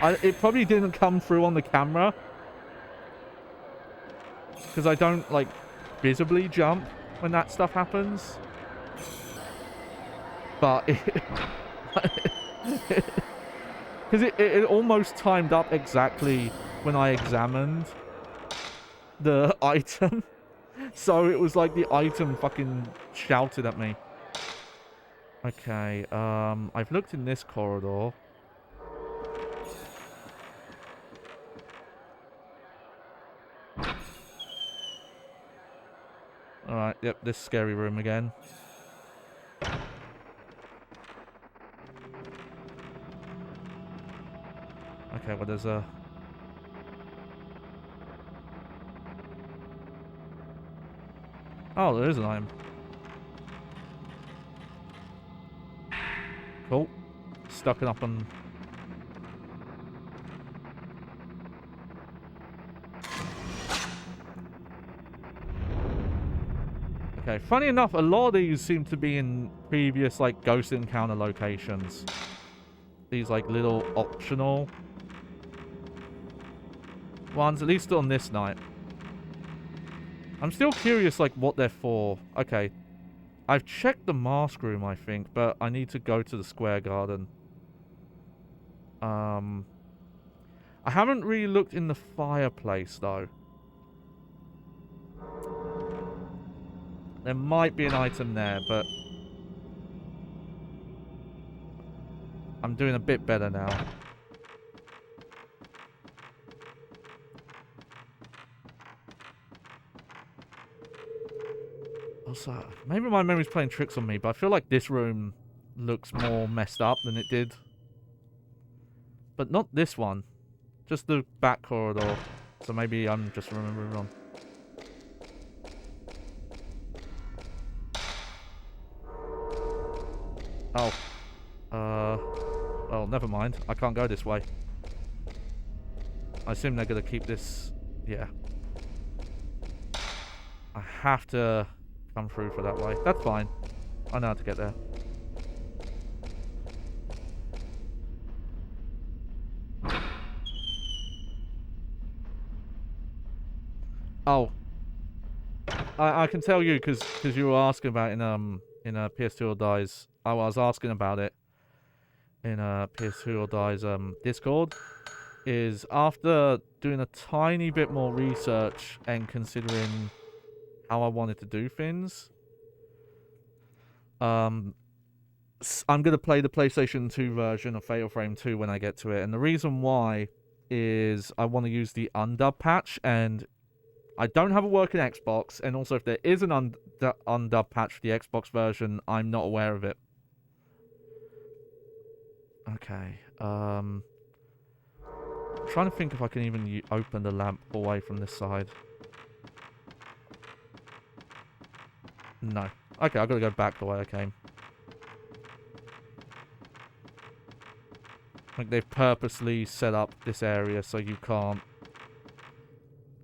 Speaker 1: It probably didn't come through on the camera, because I don't like visibly jump when that stuff happens. But because it almost timed up exactly when I examined the item. So it was like the item fucking shouted at me. Okay, I've looked in this corridor. Alright, yep, this scary room again. Okay, well there's a... Oh, there is an item. Cool. Stuck it up on... Okay, funny enough, a lot of these seem to be in previous, like, ghost encounter locations. These, like, little optional ones, at least on this night. I'm still curious, like, what they're for. Okay. I've checked the mask room, I think, but I need to go to the square garden. I haven't really looked in the fireplace, though. There might be an item there, but I'm doing a bit better now. Also, maybe my memory's playing tricks on me, but I feel like this room looks more messed up than it did But not this one. Just the back corridor. So maybe I'm just remembering wrong. Oh. Well, never mind. I can't go this way. I assume they're going to keep this... Yeah. I have to come through for that way. That's fine. I know how to get there. Oh. I can tell you because you were asking about in PS2 or Die's. I was asking about it in PS2 or Die's Discord. Is after doing a tiny bit more research and considering how I wanted to do things, I'm gonna play the PlayStation 2 version of Fatal Frame 2 when I get to it, and the reason why is I want to use the Undub patch, and I don't have a working Xbox, and also if there is an Undub patch for the Xbox version, I'm not aware of it. Okay, I'm trying to think if I can even open the lamp away from this side. No. Okay, I've got to go back the way I came. Like, they've purposely set up this area so you can't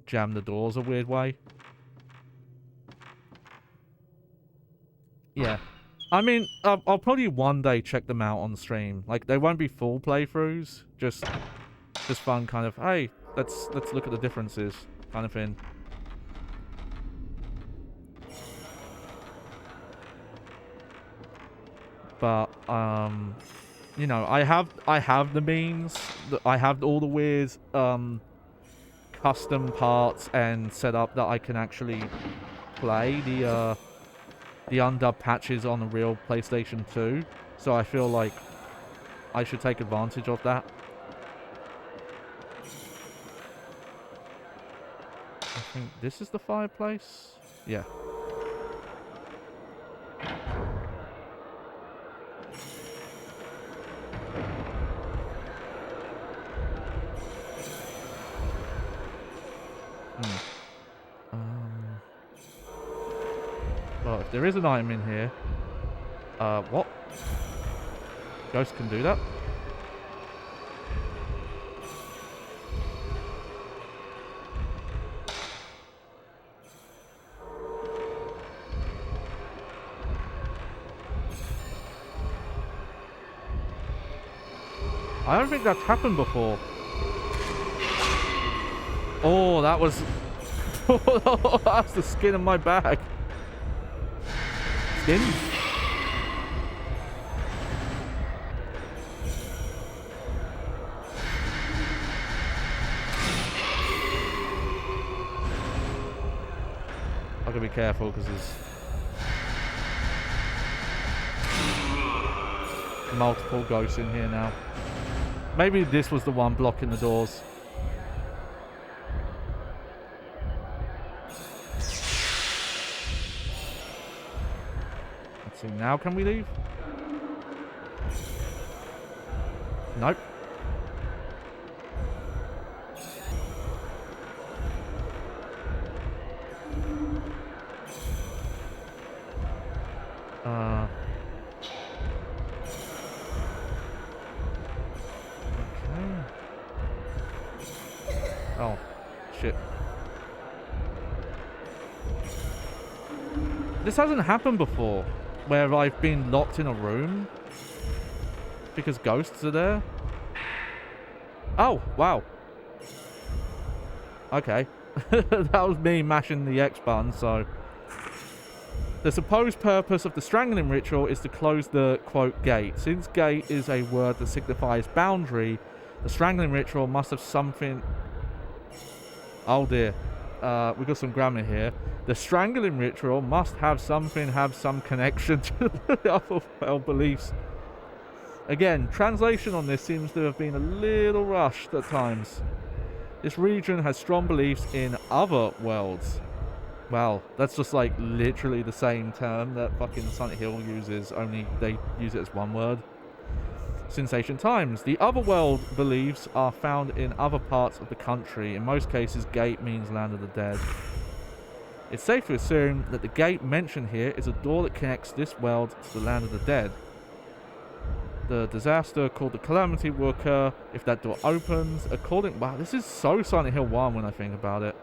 Speaker 1: jam the doors a weird way. Yeah. I mean, I'll probably one day check them out on stream. Like, they won't be full playthroughs. Just fun kind of, hey, let's look at the differences kind of thing. But, you know, I have the means. I have all the weird, custom parts and setup that I can actually play the Undub patches on the real PlayStation 2. So I feel like I should take advantage of that. I think this is the fireplace. Yeah. Well, if there is an item in here... what? Ghost can do that? I don't think that's happened before. Oh, that was... that's the skin of my bag. Skin? I've got to be careful because there's multiple ghosts in here now. Maybe this was the one blocking the doors. Let's see, now can we leave? Nope. Oh, shit. This hasn't happened before, where I've been locked in a room because ghosts are there. Oh, wow. Okay. That was me mashing the X button, so... The supposed purpose of the strangling ritual is to close the, quote, gate. Since gate is a word that signifies boundary, the strangling ritual must have something... Oh dear. We've got some grammar here. The strangling ritual must have some connection to the other well beliefs. Again, translation on this seems to have been a little rushed at times. This region has strong beliefs in other worlds. Well, that's just like literally the same term that fucking Silent Hill uses, only they use it as one word. since ancient times. The otherworld beliefs are found in other parts of the country. In most cases, gate means land of the dead. It's safe to assume that the gate mentioned here is a door that connects this world to the land of the dead. The disaster called the Calamity will occur if that door opens. Wow, this is so Silent Hill 1 when I think about it.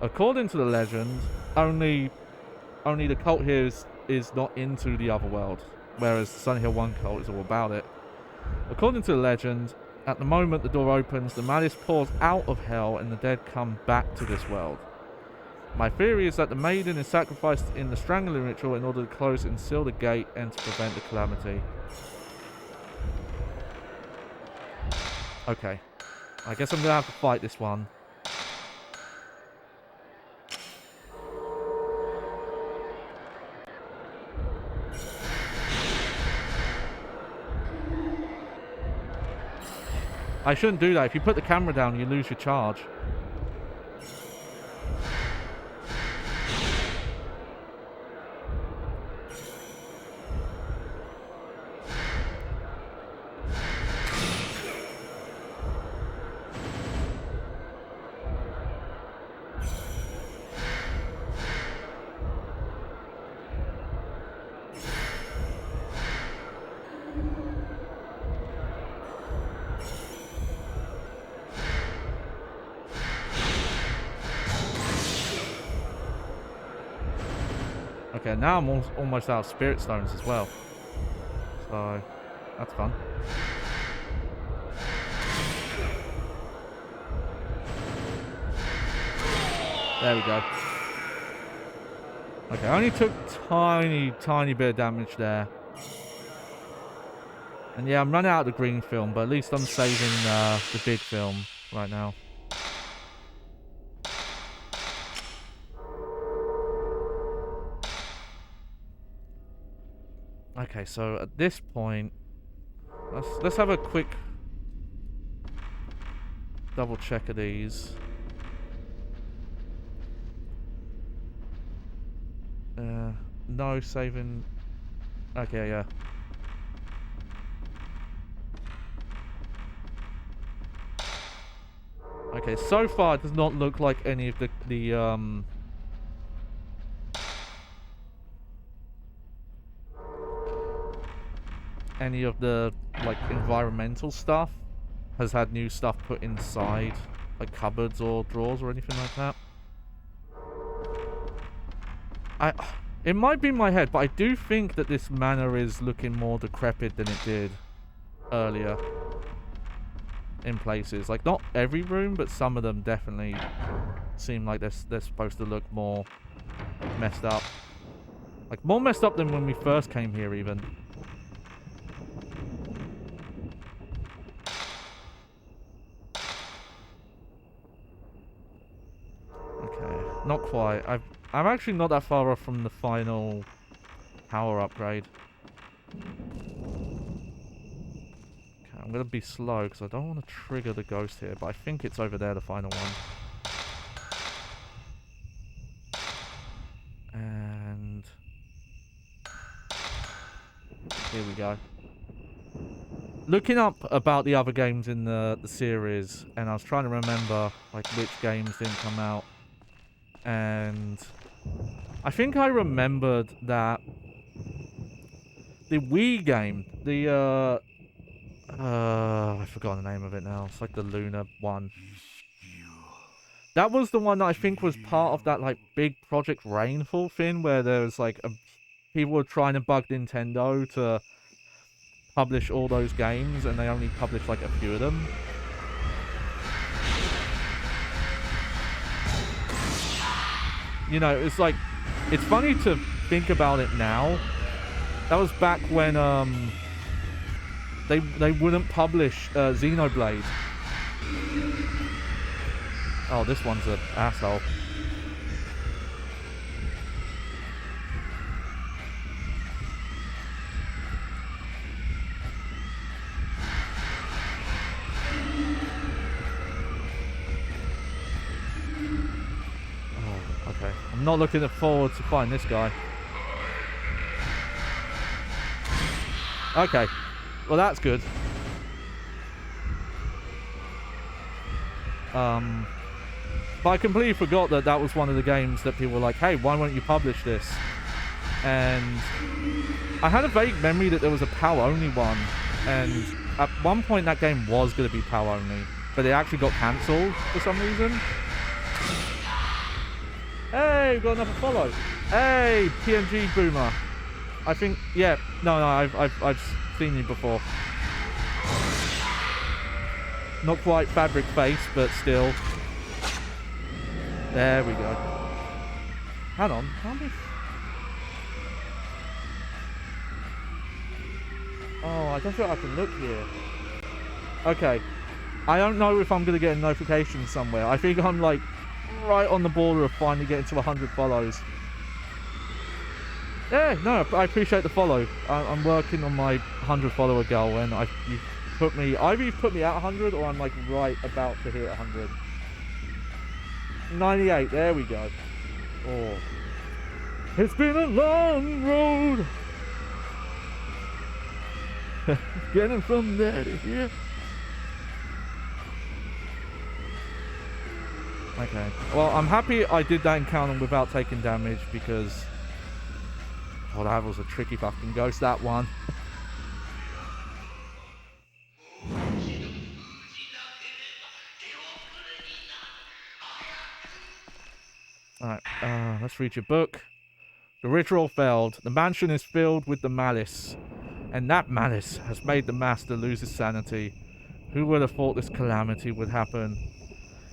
Speaker 1: According to the legend, only the cult here is not into the other world, whereas the Silent Hill 1 cult is all about it. According to the legend, at the moment the door opens, the malice pours out of hell and the dead come back to this world. My theory is that the maiden is sacrificed in the strangling ritual in order to close and seal the gate and to prevent the calamity. Okay. I guess I'm going to have to fight this one. I shouldn't do that. If you put the camera down, you lose your charge. Okay, now I'm almost out of spirit stones as well. So, that's fun. There we go. Okay, I only took tiny bit of damage there. And yeah, I'm running out of the green film, but at least I'm saving the big film right now. Okay, so at this point, let's have a quick double check of these. No saving. Okay, yeah. Okay, so far it does not look like any of the like environmental stuff has had new stuff put inside, like cupboards or drawers or anything like that. It might be in my head, but I do think that this manor is looking more decrepit than it did earlier in places. Like, not every room, but some of them definitely seem like they're supposed to look more messed up. Like, more messed up than when we first came here, even. Okay, not quite. I'm actually not that far off from the final power upgrade. Okay, I'm going to be slow because I don't want to trigger the ghost here, but I think it's over there, the final one. And here we go. Looking up about the other games in the series, and I was trying to remember like which games didn't come out. And I think I remembered that the Wii game, I forgot the name of it now. It's like the Lunar one. That was the one that I think was part of that like big Project Rainfall thing, where there was like people were trying to bug Nintendo to publish all those games, and they only published like a few of them. You know, it's like, it's funny to think about it now. That was back when they wouldn't publish Xenoblade. Oh, this one's an asshole. Okay, I'm not looking forward to find this guy. Okay, Well, that's good. But I completely forgot that that was one of the games that people were like, hey, why won't you publish this? And I had a vague memory that there was a PAL-only one, and at one point that game was going to be PAL-only, but it actually got cancelled for some reason. Hey, we've got another follow. Hey, PNG Boomer. I think, yeah, no, I've seen you before. Not quite fabric face, but still. There we go. Hang on, how many... Oh, I don't think I can look here. Okay. I don't know if I'm going to get a notification somewhere. I think I'm like right on the border of finally getting to 100 follows. Yeah, no, I appreciate the follow. I'm working on my 100 follower goal, and either you've put me at 100 or I'm like right about to hit 100. 98, there we go. Oh. It's been a long road. Getting from there to here. Okay. Well, I'm happy I did that encounter without taking damage because... Oh, that was a tricky fucking ghost, that one. Alright, let's read your book. The ritual failed. The mansion is filled with the malice. And that malice has made the master lose his sanity. Who would have thought this calamity would happen?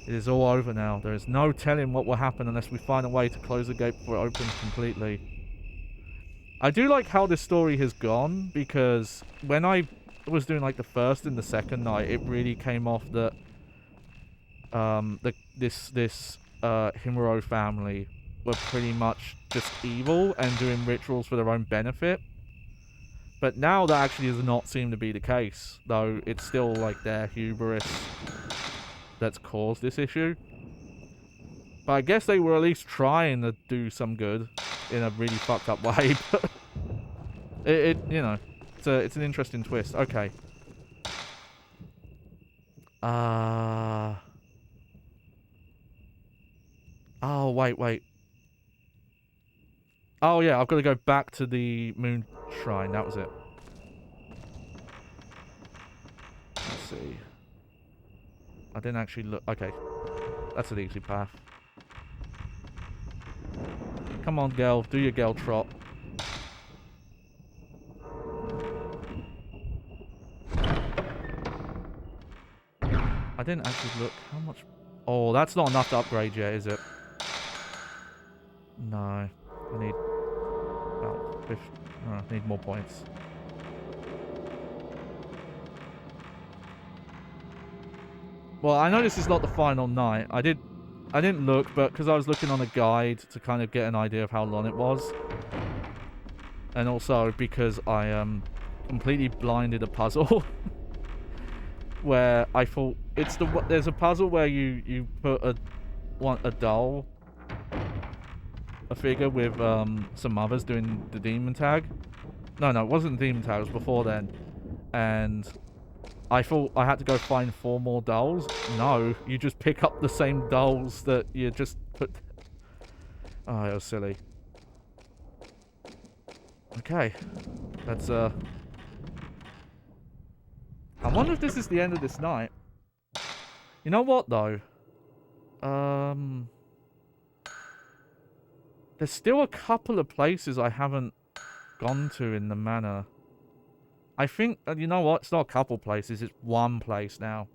Speaker 1: It is all over now. There is no telling what will happen unless we find a way to close the gate before it opens completely. I do like how this story has gone, because when I was doing like the first and the second night, it really came off that this Himuro family were pretty much just evil and doing rituals for their own benefit. But now that actually does not seem to be the case, though it's still like their hubris that's caused this issue. But I guess they were at least trying to do some good in a really fucked up way. But it you know, it's an interesting twist. Okay. Oh, wait. Oh, yeah, I've got to go back to the moon shrine. That was it. Let's see. I didn't actually look. Okay. That's an easy path. Come on, girl. Do your girl trot. I didn't actually look. How much... Oh, that's not enough to upgrade yet, is it? No. I need... about 50... Oh, I need more points. Well, I know this is not the final night. I didn't look, but because I was looking on a guide to kind of get an idea of how long it was. And also because I completely blinded a puzzle. Where I thought it's there's a puzzle where you put a doll, a figure with some others doing the demon tag. No, it wasn't the demon tag, it was before then. And I thought I had to go find 4 more dolls. No, you just pick up the same dolls that you just put... Oh, it was silly. Okay. Let's, I wonder if this is the end of this night. You know what, though? There's still a couple of places I haven't gone to in the manor. I think, you know what? It's not a couple places, it's one place now.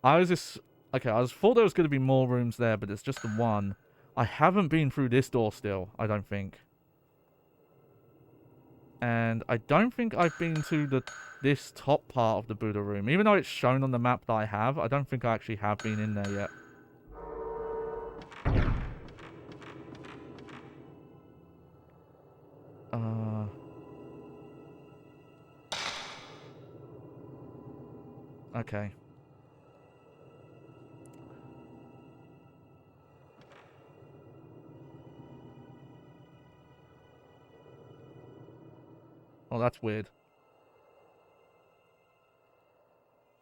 Speaker 1: I was just... Okay, I thought there was going to be more rooms there, but it's just the one. I haven't been through this door still, I don't think. And I don't think I've been to this top part of the Buddha room. Even though it's shown on the map that I have, I don't think I actually have been in there yet. Okay. Oh, that's weird.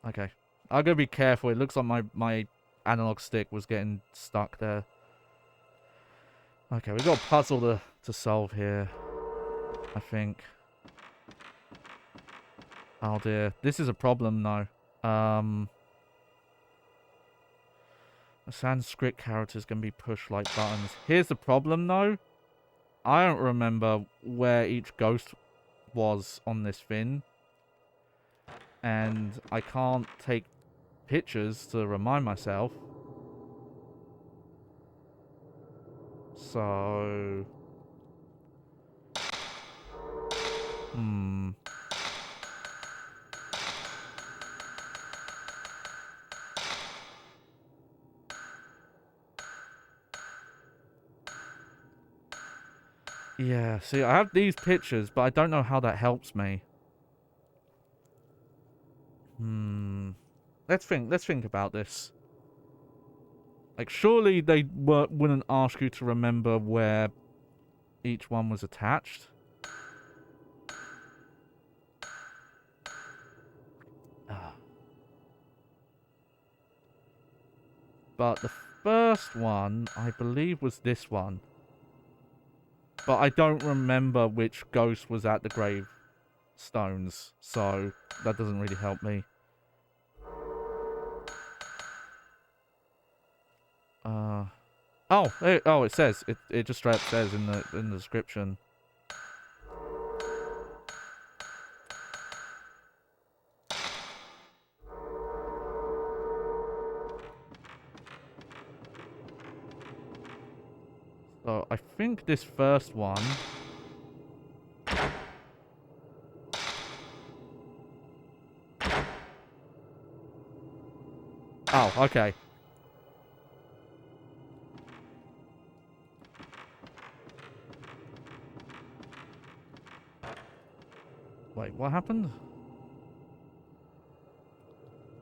Speaker 1: Okay. I'm gonna be careful. It looks like my analog stick was getting stuck there. Okay, we've got a puzzle to solve here, I think. Oh dear. This is a problem now. The Sanskrit characters can be pushed like buttons. Here's the problem though. I don't remember where each ghost was on this thing. And I can't take pictures to remind myself. So... Yeah, see, I have these pictures, but I don't know how that helps me. Let's think about this. Like, surely they wouldn't ask you to remember where each one was attached. But the first one, I believe, was this one. But I don't remember which ghost was at the gravestones, so that doesn't really help me. Oh, it says it just straight up says in the description. So I think this first one. Oh, okay. Wait, what happened?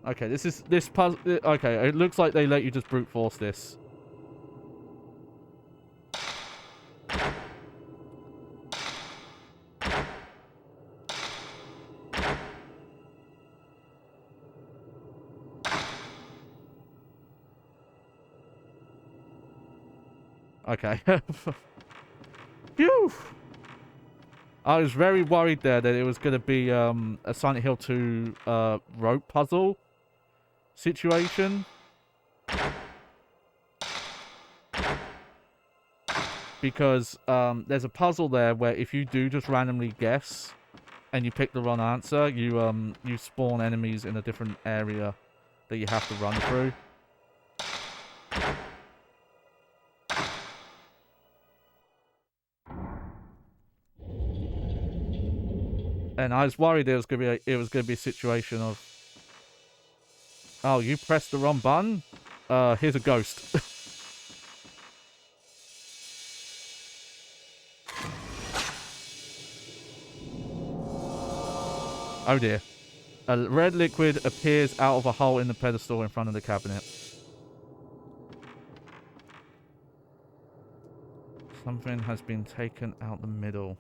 Speaker 1: Okay, this puzzle. Okay, it looks like they let you just brute force this. Okay. Phew! I was very worried there that it was going to be a Silent Hill 2 rope puzzle situation. Because there's a puzzle there where if you do just randomly guess and you pick the wrong answer, you spawn enemies in a different area that you have to run through. And I was worried it was gonna be a situation of, oh, you pressed the wrong button? Here's a ghost. Oh dear. A red liquid appears out of a hole in the pedestal in front of the cabinet. Something has been taken out the middle.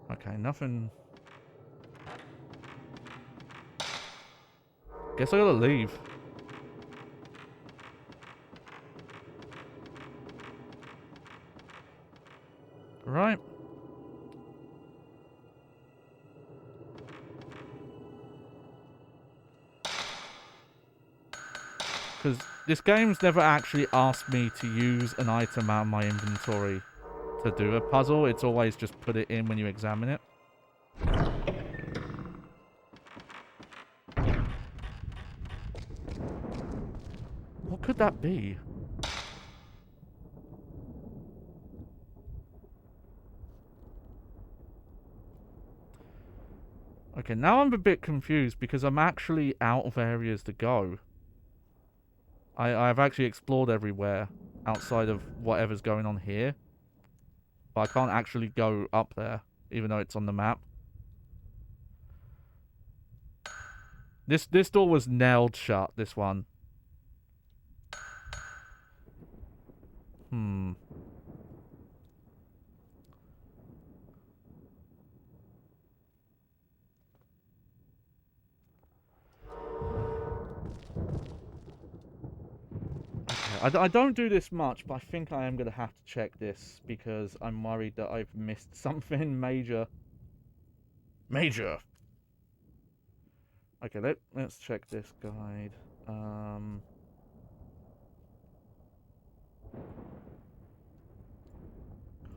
Speaker 1: Okay, nothing. Guess I gotta leave. Right. Because this game's never actually asked me to use an item out of my inventory to do a puzzle. It's always just put it in when you examine it. What could that be? Okay, now I'm a bit confused because I'm actually out of areas to go. I've actually explored everywhere outside of whatever's going on here. But I can't actually go up there, even though it's on the map. This door was nailed shut, this one. I don't do this much, but I think I am going to have to check this because I'm worried that I've missed something major. Major! Okay, let's check this guide.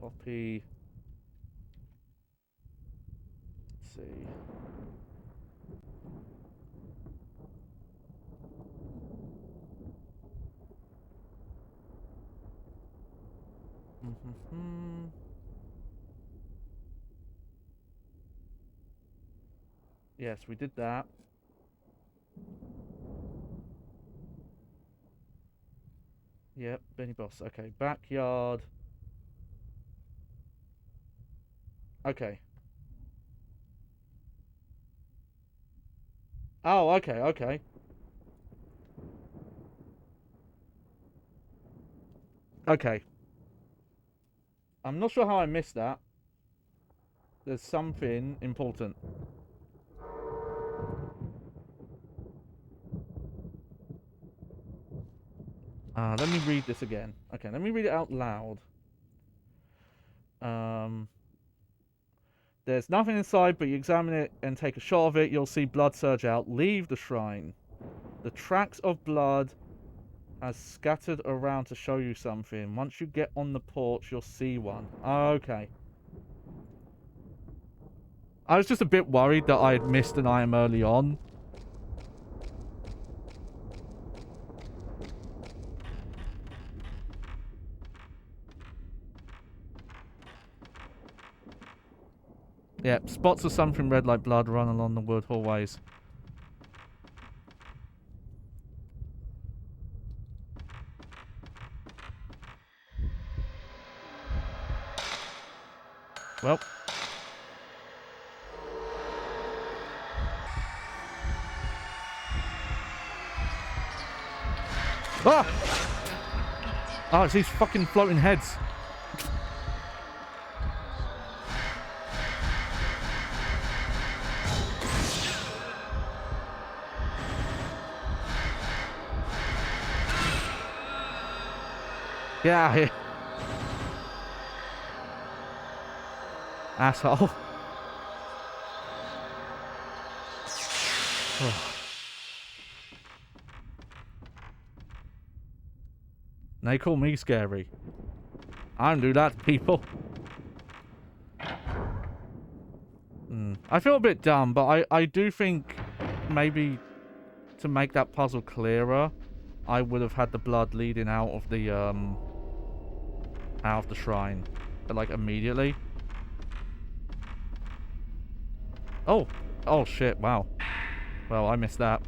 Speaker 1: Copy. Let's see. Yes, we did that. Yep, Benny Boss. Okay, backyard. Okay. Oh, okay, okay. Okay. I'm not sure how I missed that. There's something important. Let me read this again. Okay, let me read it out loud. There's nothing inside, but you examine it and take a shot of it, you'll see blood surge out. Leave the shrine. The tracks of blood has scattered around to show you something. Once you get on the porch, you'll see one. Okay. I was just a bit worried that I had missed an item early on. Yep, spots of something red like blood run along the wood hallways. Well. Ah! Oh, it's these fucking floating heads. Get out of here. Asshole. They call me scary. I don't do that to people. I feel a bit dumb, but I do think maybe to make that puzzle clearer, I would have had the blood leading out of the shrine, but like immediately. Oh shit! Wow. Well, I missed that.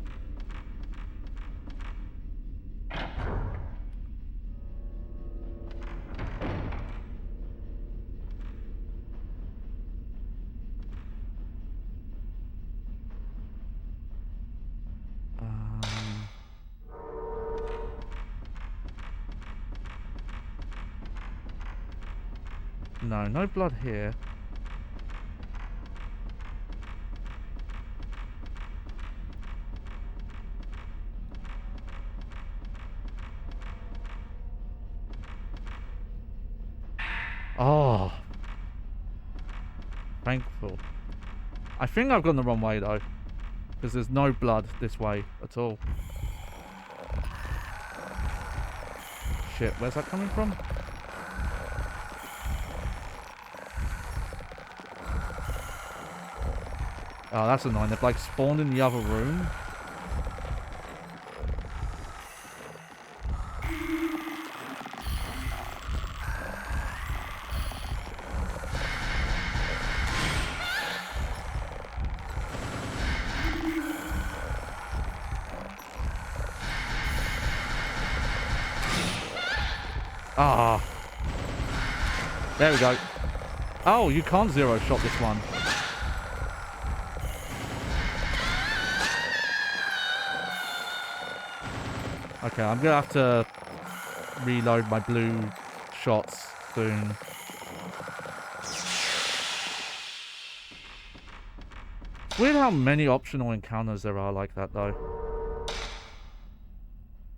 Speaker 1: No, no blood here. Oh. Thankful. I think I've gone the wrong way though. Because there's no blood this way at all. Shit, where's that coming from? Oh, that's annoying. They've like spawned in the other room. Ah. There we go. Oh, you can't zero shot this one. Okay, I'm gonna have to reload my blue shots soon. It's weird how many optional encounters there are like that, though.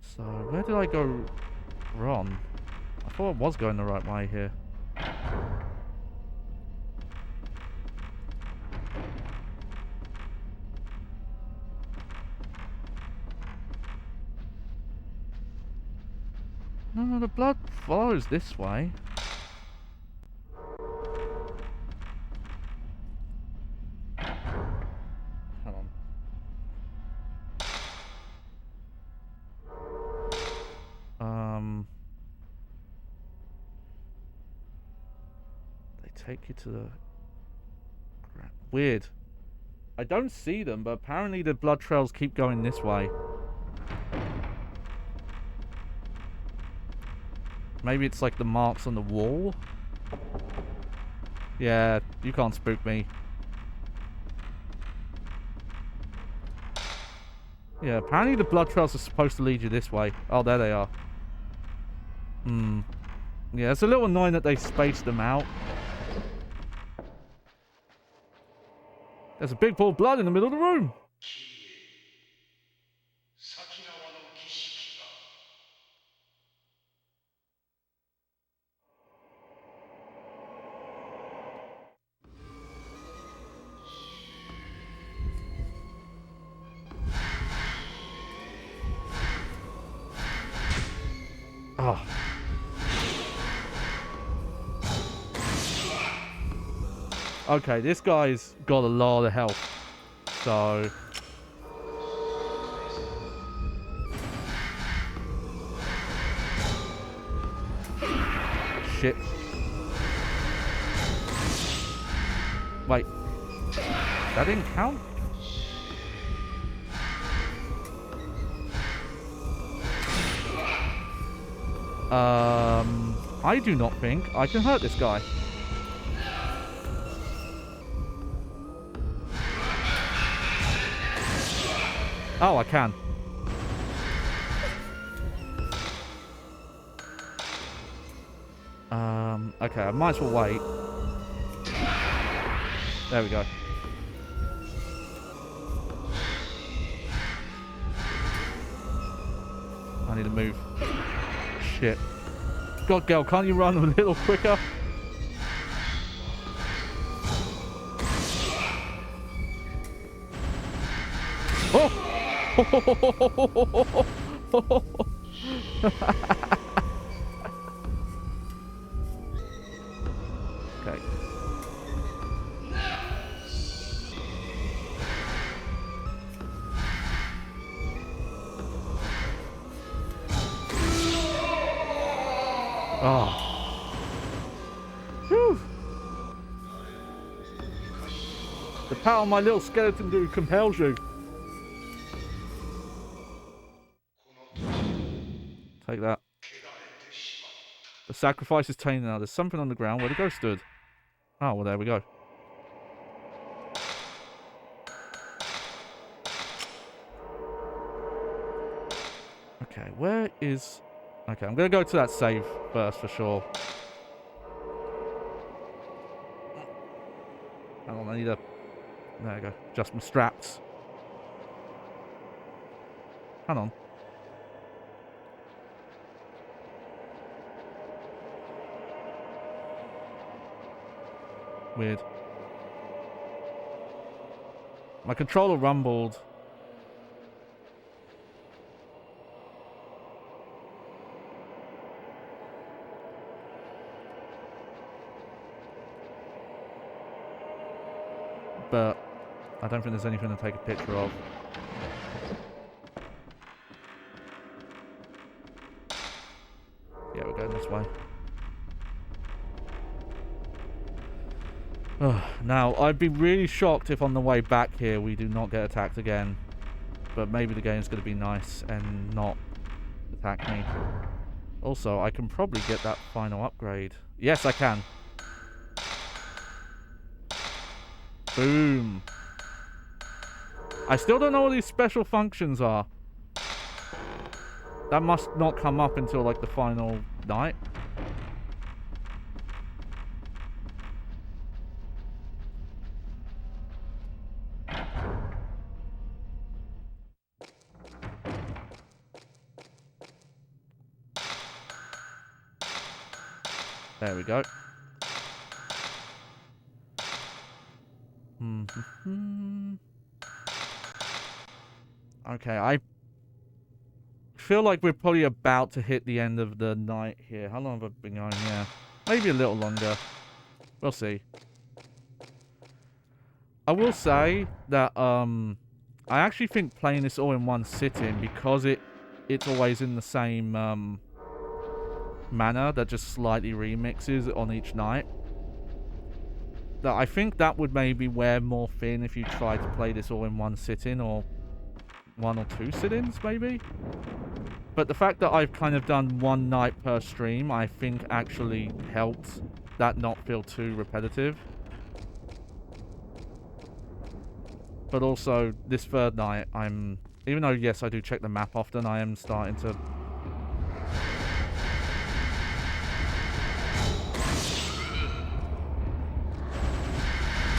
Speaker 1: So, where did I go wrong? I thought I was going the right way here. No, the blood flows this way. Hang on. They take you to the... Weird. I don't see them, but apparently the blood trails keep going this way. Maybe it's like the marks on the wall? Yeah, you can't spook me. Yeah, apparently the blood trails are supposed to lead you this way. Oh, there they are. Yeah, it's a little annoying that they spaced them out. There's a big pool of blood in the middle of the room. Oh. Okay, this guy's got a lot of health. So... Shit. Wait. That didn't count? I do not think I can hurt this guy. Oh, I can. Okay, I might as well wait. There we go. I need to move. Shit. God, girl, can't you run a little quicker? Oh! Okay. Oh. Whew. The power of my little skeleton dude compels you. Take that. The sacrifice is taken now. There's something on the ground where the ghost stood. Oh, well, there we go. Okay, where is... Okay, I'm going to go to that save first for sure. Hang on, I need a... There we go. Adjust my straps. Hang on. Weird. My controller rumbled. But I don't think there's anything to take a picture of. Yeah, we're going this way. Now, I'd be really shocked if on the way back here we do not get attacked again. But maybe the game's going to be nice and not attack me. Also, I can probably get that final upgrade. Yes, I can. Boom. I still don't know what these special functions are. That must not come up until, like, the final night. There we go. Okay, I feel like we're probably about to hit the end of the night here. How long have I been going? Yeah, maybe a little longer. We'll see. I will say that I actually think playing this all in one sitting, because it's always in the same manner that just slightly remixes on each night, that I think that would maybe wear more thin if you tried to play this all in one sitting, or one or two sit-ins maybe. But the fact that I've kind of done one night per stream, I think actually helped that not feel too repetitive. But also, this third night, even though, yes, I do check the map often, I am starting to...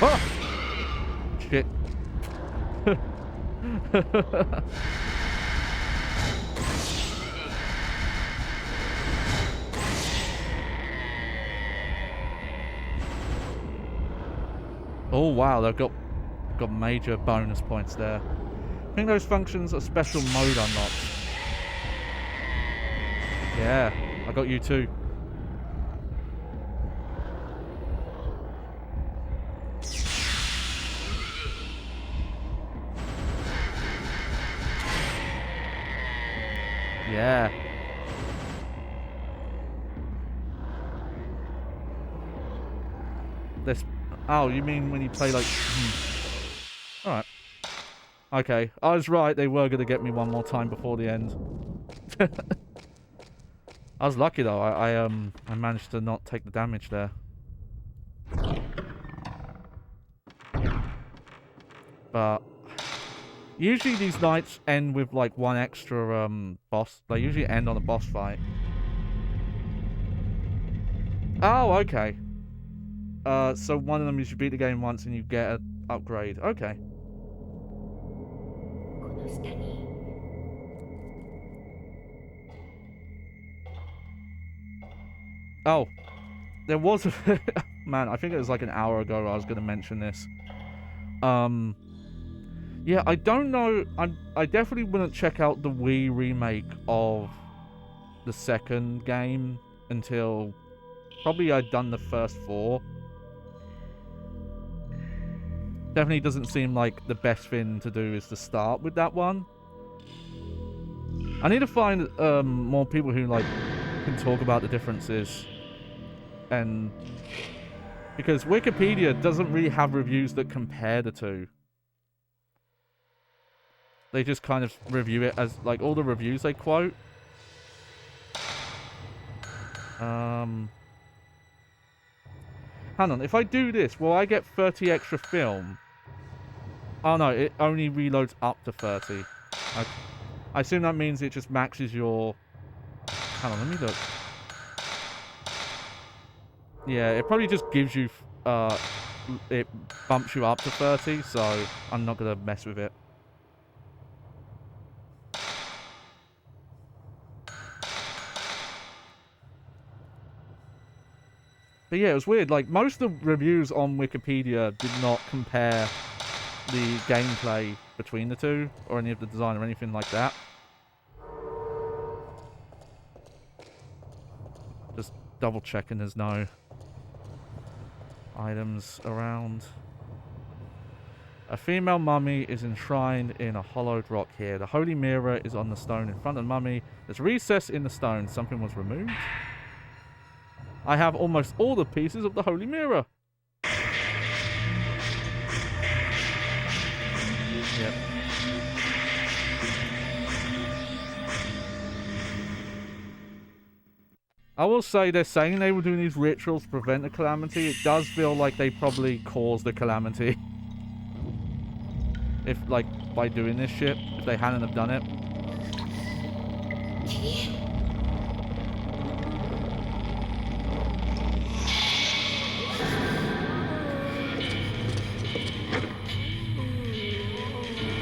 Speaker 1: Ah! Shit. Oh, wow, they've got major bonus points there. I think those functions are special mode unlocks. Yeah, I got you too. Yeah. This. Oh, you mean when you play like... Alright. Okay, I was right, they were going to get me one more time before the end. I was lucky though, I managed to not take the damage there. But usually these nights end with like one extra boss. They usually end on a boss fight. Oh, okay. So one of them is you beat the game once and you get an upgrade. Okay. Oh, there was a... Man, I think it was like an hour ago I was going to mention this. Yeah, I don't know. I definitely wouldn't check out the Wii remake of the second game until probably I'd done the first 4. Definitely doesn't seem like the best thing to do is to start with that one. I need to find more people who like can talk about the differences, and because Wikipedia doesn't really have reviews that compare the two. They just kind of review it as like all the reviews they quote. Hang on, if I do this, will I get 30 extra film? Oh no, it only reloads up to 30. I assume that means it just maxes your... Hang on, let me look. Yeah, it probably just gives you... it bumps you up to 30, so I'm not going to mess with it. But yeah, it was weird. Like, most of the reviews on Wikipedia did not compare the gameplay between the two, or any of the design or anything like that. Just double checking there's no items around. A female mummy is enshrined in a hollowed rock here. The holy mirror is on the stone in front of the mummy. There's a recess in the stone. Something was removed. I have almost all the pieces of the holy mirror. Yep. I will say they're saying they were doing these rituals to prevent the calamity. It does feel like they probably caused the calamity. If, like, by doing this shit, if they hadn't have done it.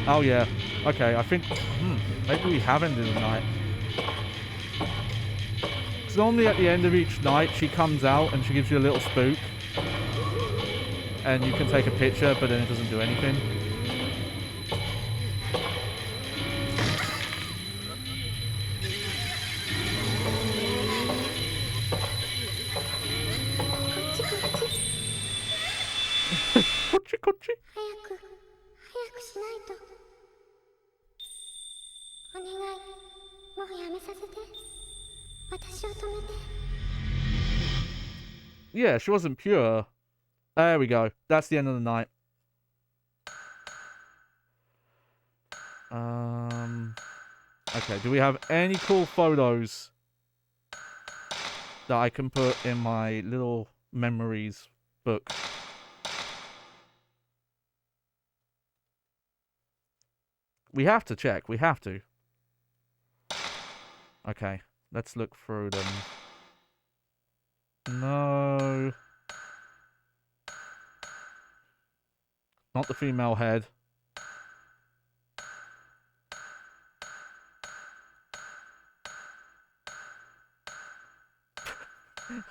Speaker 1: Oh yeah. Okay, I think maybe we have ended the night. Because normally at the end of each night, she comes out and she gives you a little spook. And you can take a picture, but then it doesn't do anything. Kochi, kochi. Yeah, she wasn't pure. There we go. That's the end of the night. Okay, do we have any cool photos that I can put in my little memories book? We have to check. We have to. Okay, let's look through them. No. Not the female head.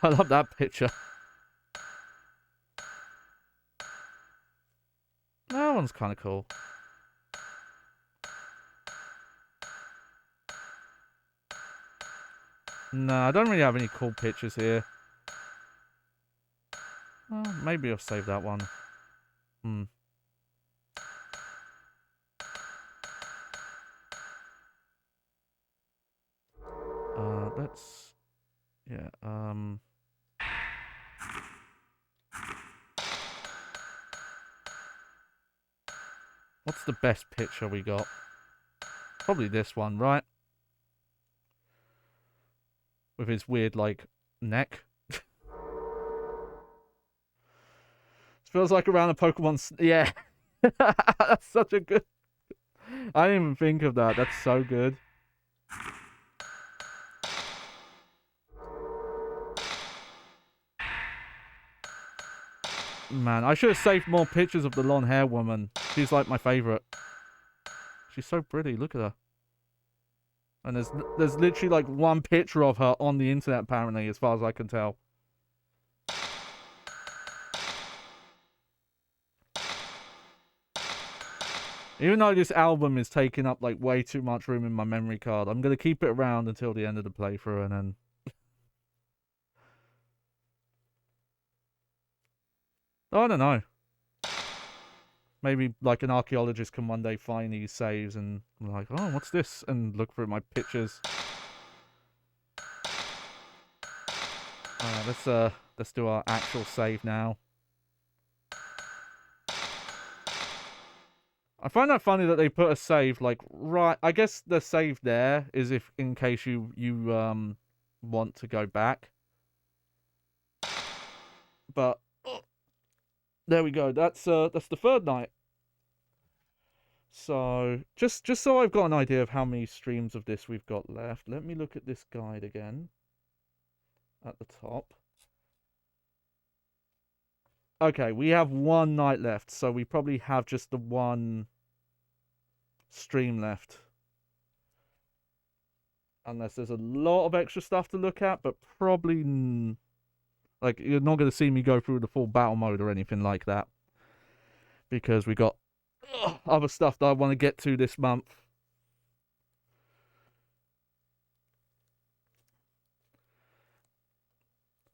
Speaker 1: I love that picture. That one's kind of cool. No, I don't really have any cool pictures here. Well, maybe I'll save that one. Let's... Yeah, what's the best picture we got? Probably this one, right? With his weird, like, neck. It feels like around a Pokemon... Yeah. That's such a good... I didn't even think of that. That's so good. Man, I should have saved more pictures of the long hair woman. She's like my favorite. She's so pretty. Look at her. And there's literally like one picture of her on the internet apparently, as far as I can tell. Even though this album is taking up like way too much room in my memory card, I'm going to keep it around until the end of the playthrough and then... I don't know. Maybe like an archaeologist can one day find these saves and I'm like, oh, what's this? And look through my pictures. Let's do our actual save now. I find that funny that they put a save like right. I guess the save there is if in case you want to go back. But there we go. That's the third night. So just so I've got an idea of how many streams of this we've got left, let me look at this guide again. At the top. Okay, we have one night left, so we probably have just the one stream left. Unless there's a lot of extra stuff to look at, but probably... Like, you're not going to see me go through the full battle mode or anything like that. Because we got other stuff that I want to get to this month.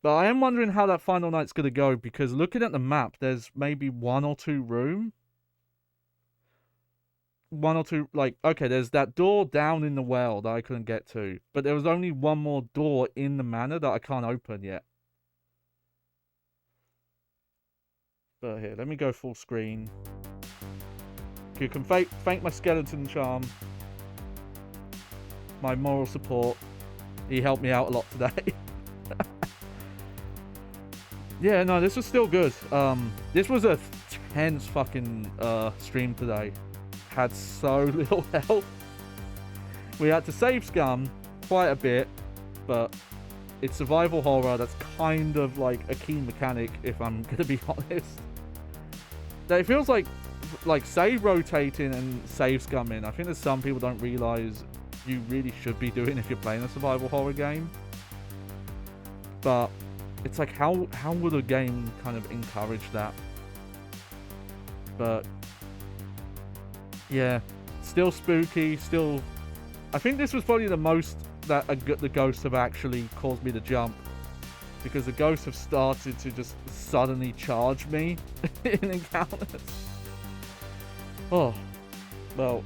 Speaker 1: But I am wondering how that final night's going to go. Because looking at the map, there's maybe one or two rooms. One or two, like, okay, there's that door down in the well that I couldn't get to. But there was only one more door in the manor that I can't open yet. But here, let me go full screen. You can thank my skeleton charm. My moral support. He helped me out a lot today. Yeah, no, this was still good. This was a tense fucking stream today. Had so little health. We had to save scum quite a bit, but it's survival horror. That's kind of like a key mechanic, if I'm gonna be honest. It feels like save rotating and save scumming. I think that some people don't realise you really should be doing if you're playing a survival horror game. but it's like, how would a game kind of encourage that? But yeah, still spooky, still... I think this was probably the most that the ghosts have actually caused me to jump, because the ghosts have started to just suddenly charge me in encounters. Oh, well,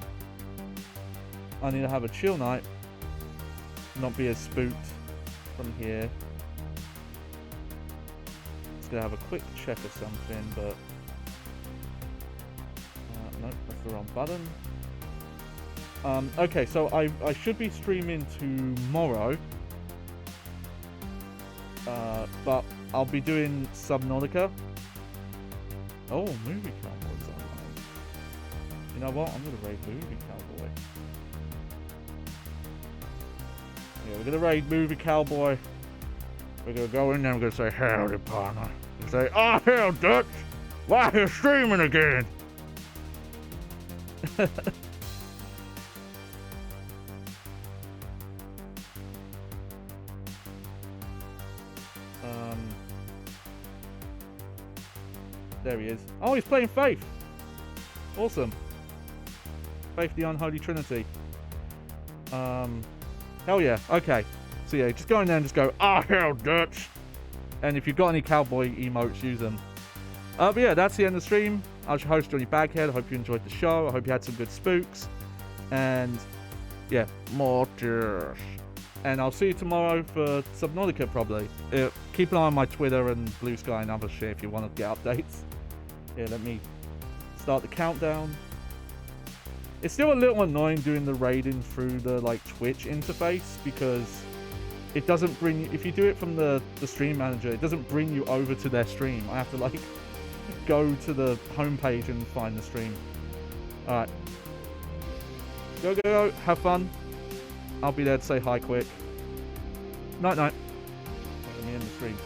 Speaker 1: I need to have a chill night, not be as spooked from here. Just gonna have a quick check of something, but nope, that's the wrong button. Okay, so I should be streaming tomorrow, but I'll be doing Subnautica. Oh, Movie Cowboy's online. You know what? I'm gonna raid Movie Cowboy. Yeah, we're gonna raid Movie Cowboy. We're gonna go in there and we're gonna say, "Howdy, partner." And say, "Oh, hell, Dutch! Why are you streaming again?" There he is. Oh, he's playing Faith. Awesome. Faith, the Unholy Trinity. Hell yeah. Okay. So yeah, just go in there and just go, "Ah, hell, Dutch." And if you've got any cowboy emotes, use them. But yeah, that's the end of the stream. I was your host, Johnny Baghead. I hope you enjoyed the show. I hope you had some good spooks. And yeah, more cheers. And I'll see you tomorrow for Subnautica, probably. Keep an eye on my Twitter and Blue Sky and other shit if you want to get updates. Yeah, let me start the countdown. It's still a little annoying doing the raiding through the like Twitch interface, because it doesn't bring you, if you do it from the stream manager, it doesn't bring you over to their stream. I have to like go to the homepage and find the stream. Alright. Go, go, go. Have fun. I'll be there to say hi quick. Night, night. Let me end the stream.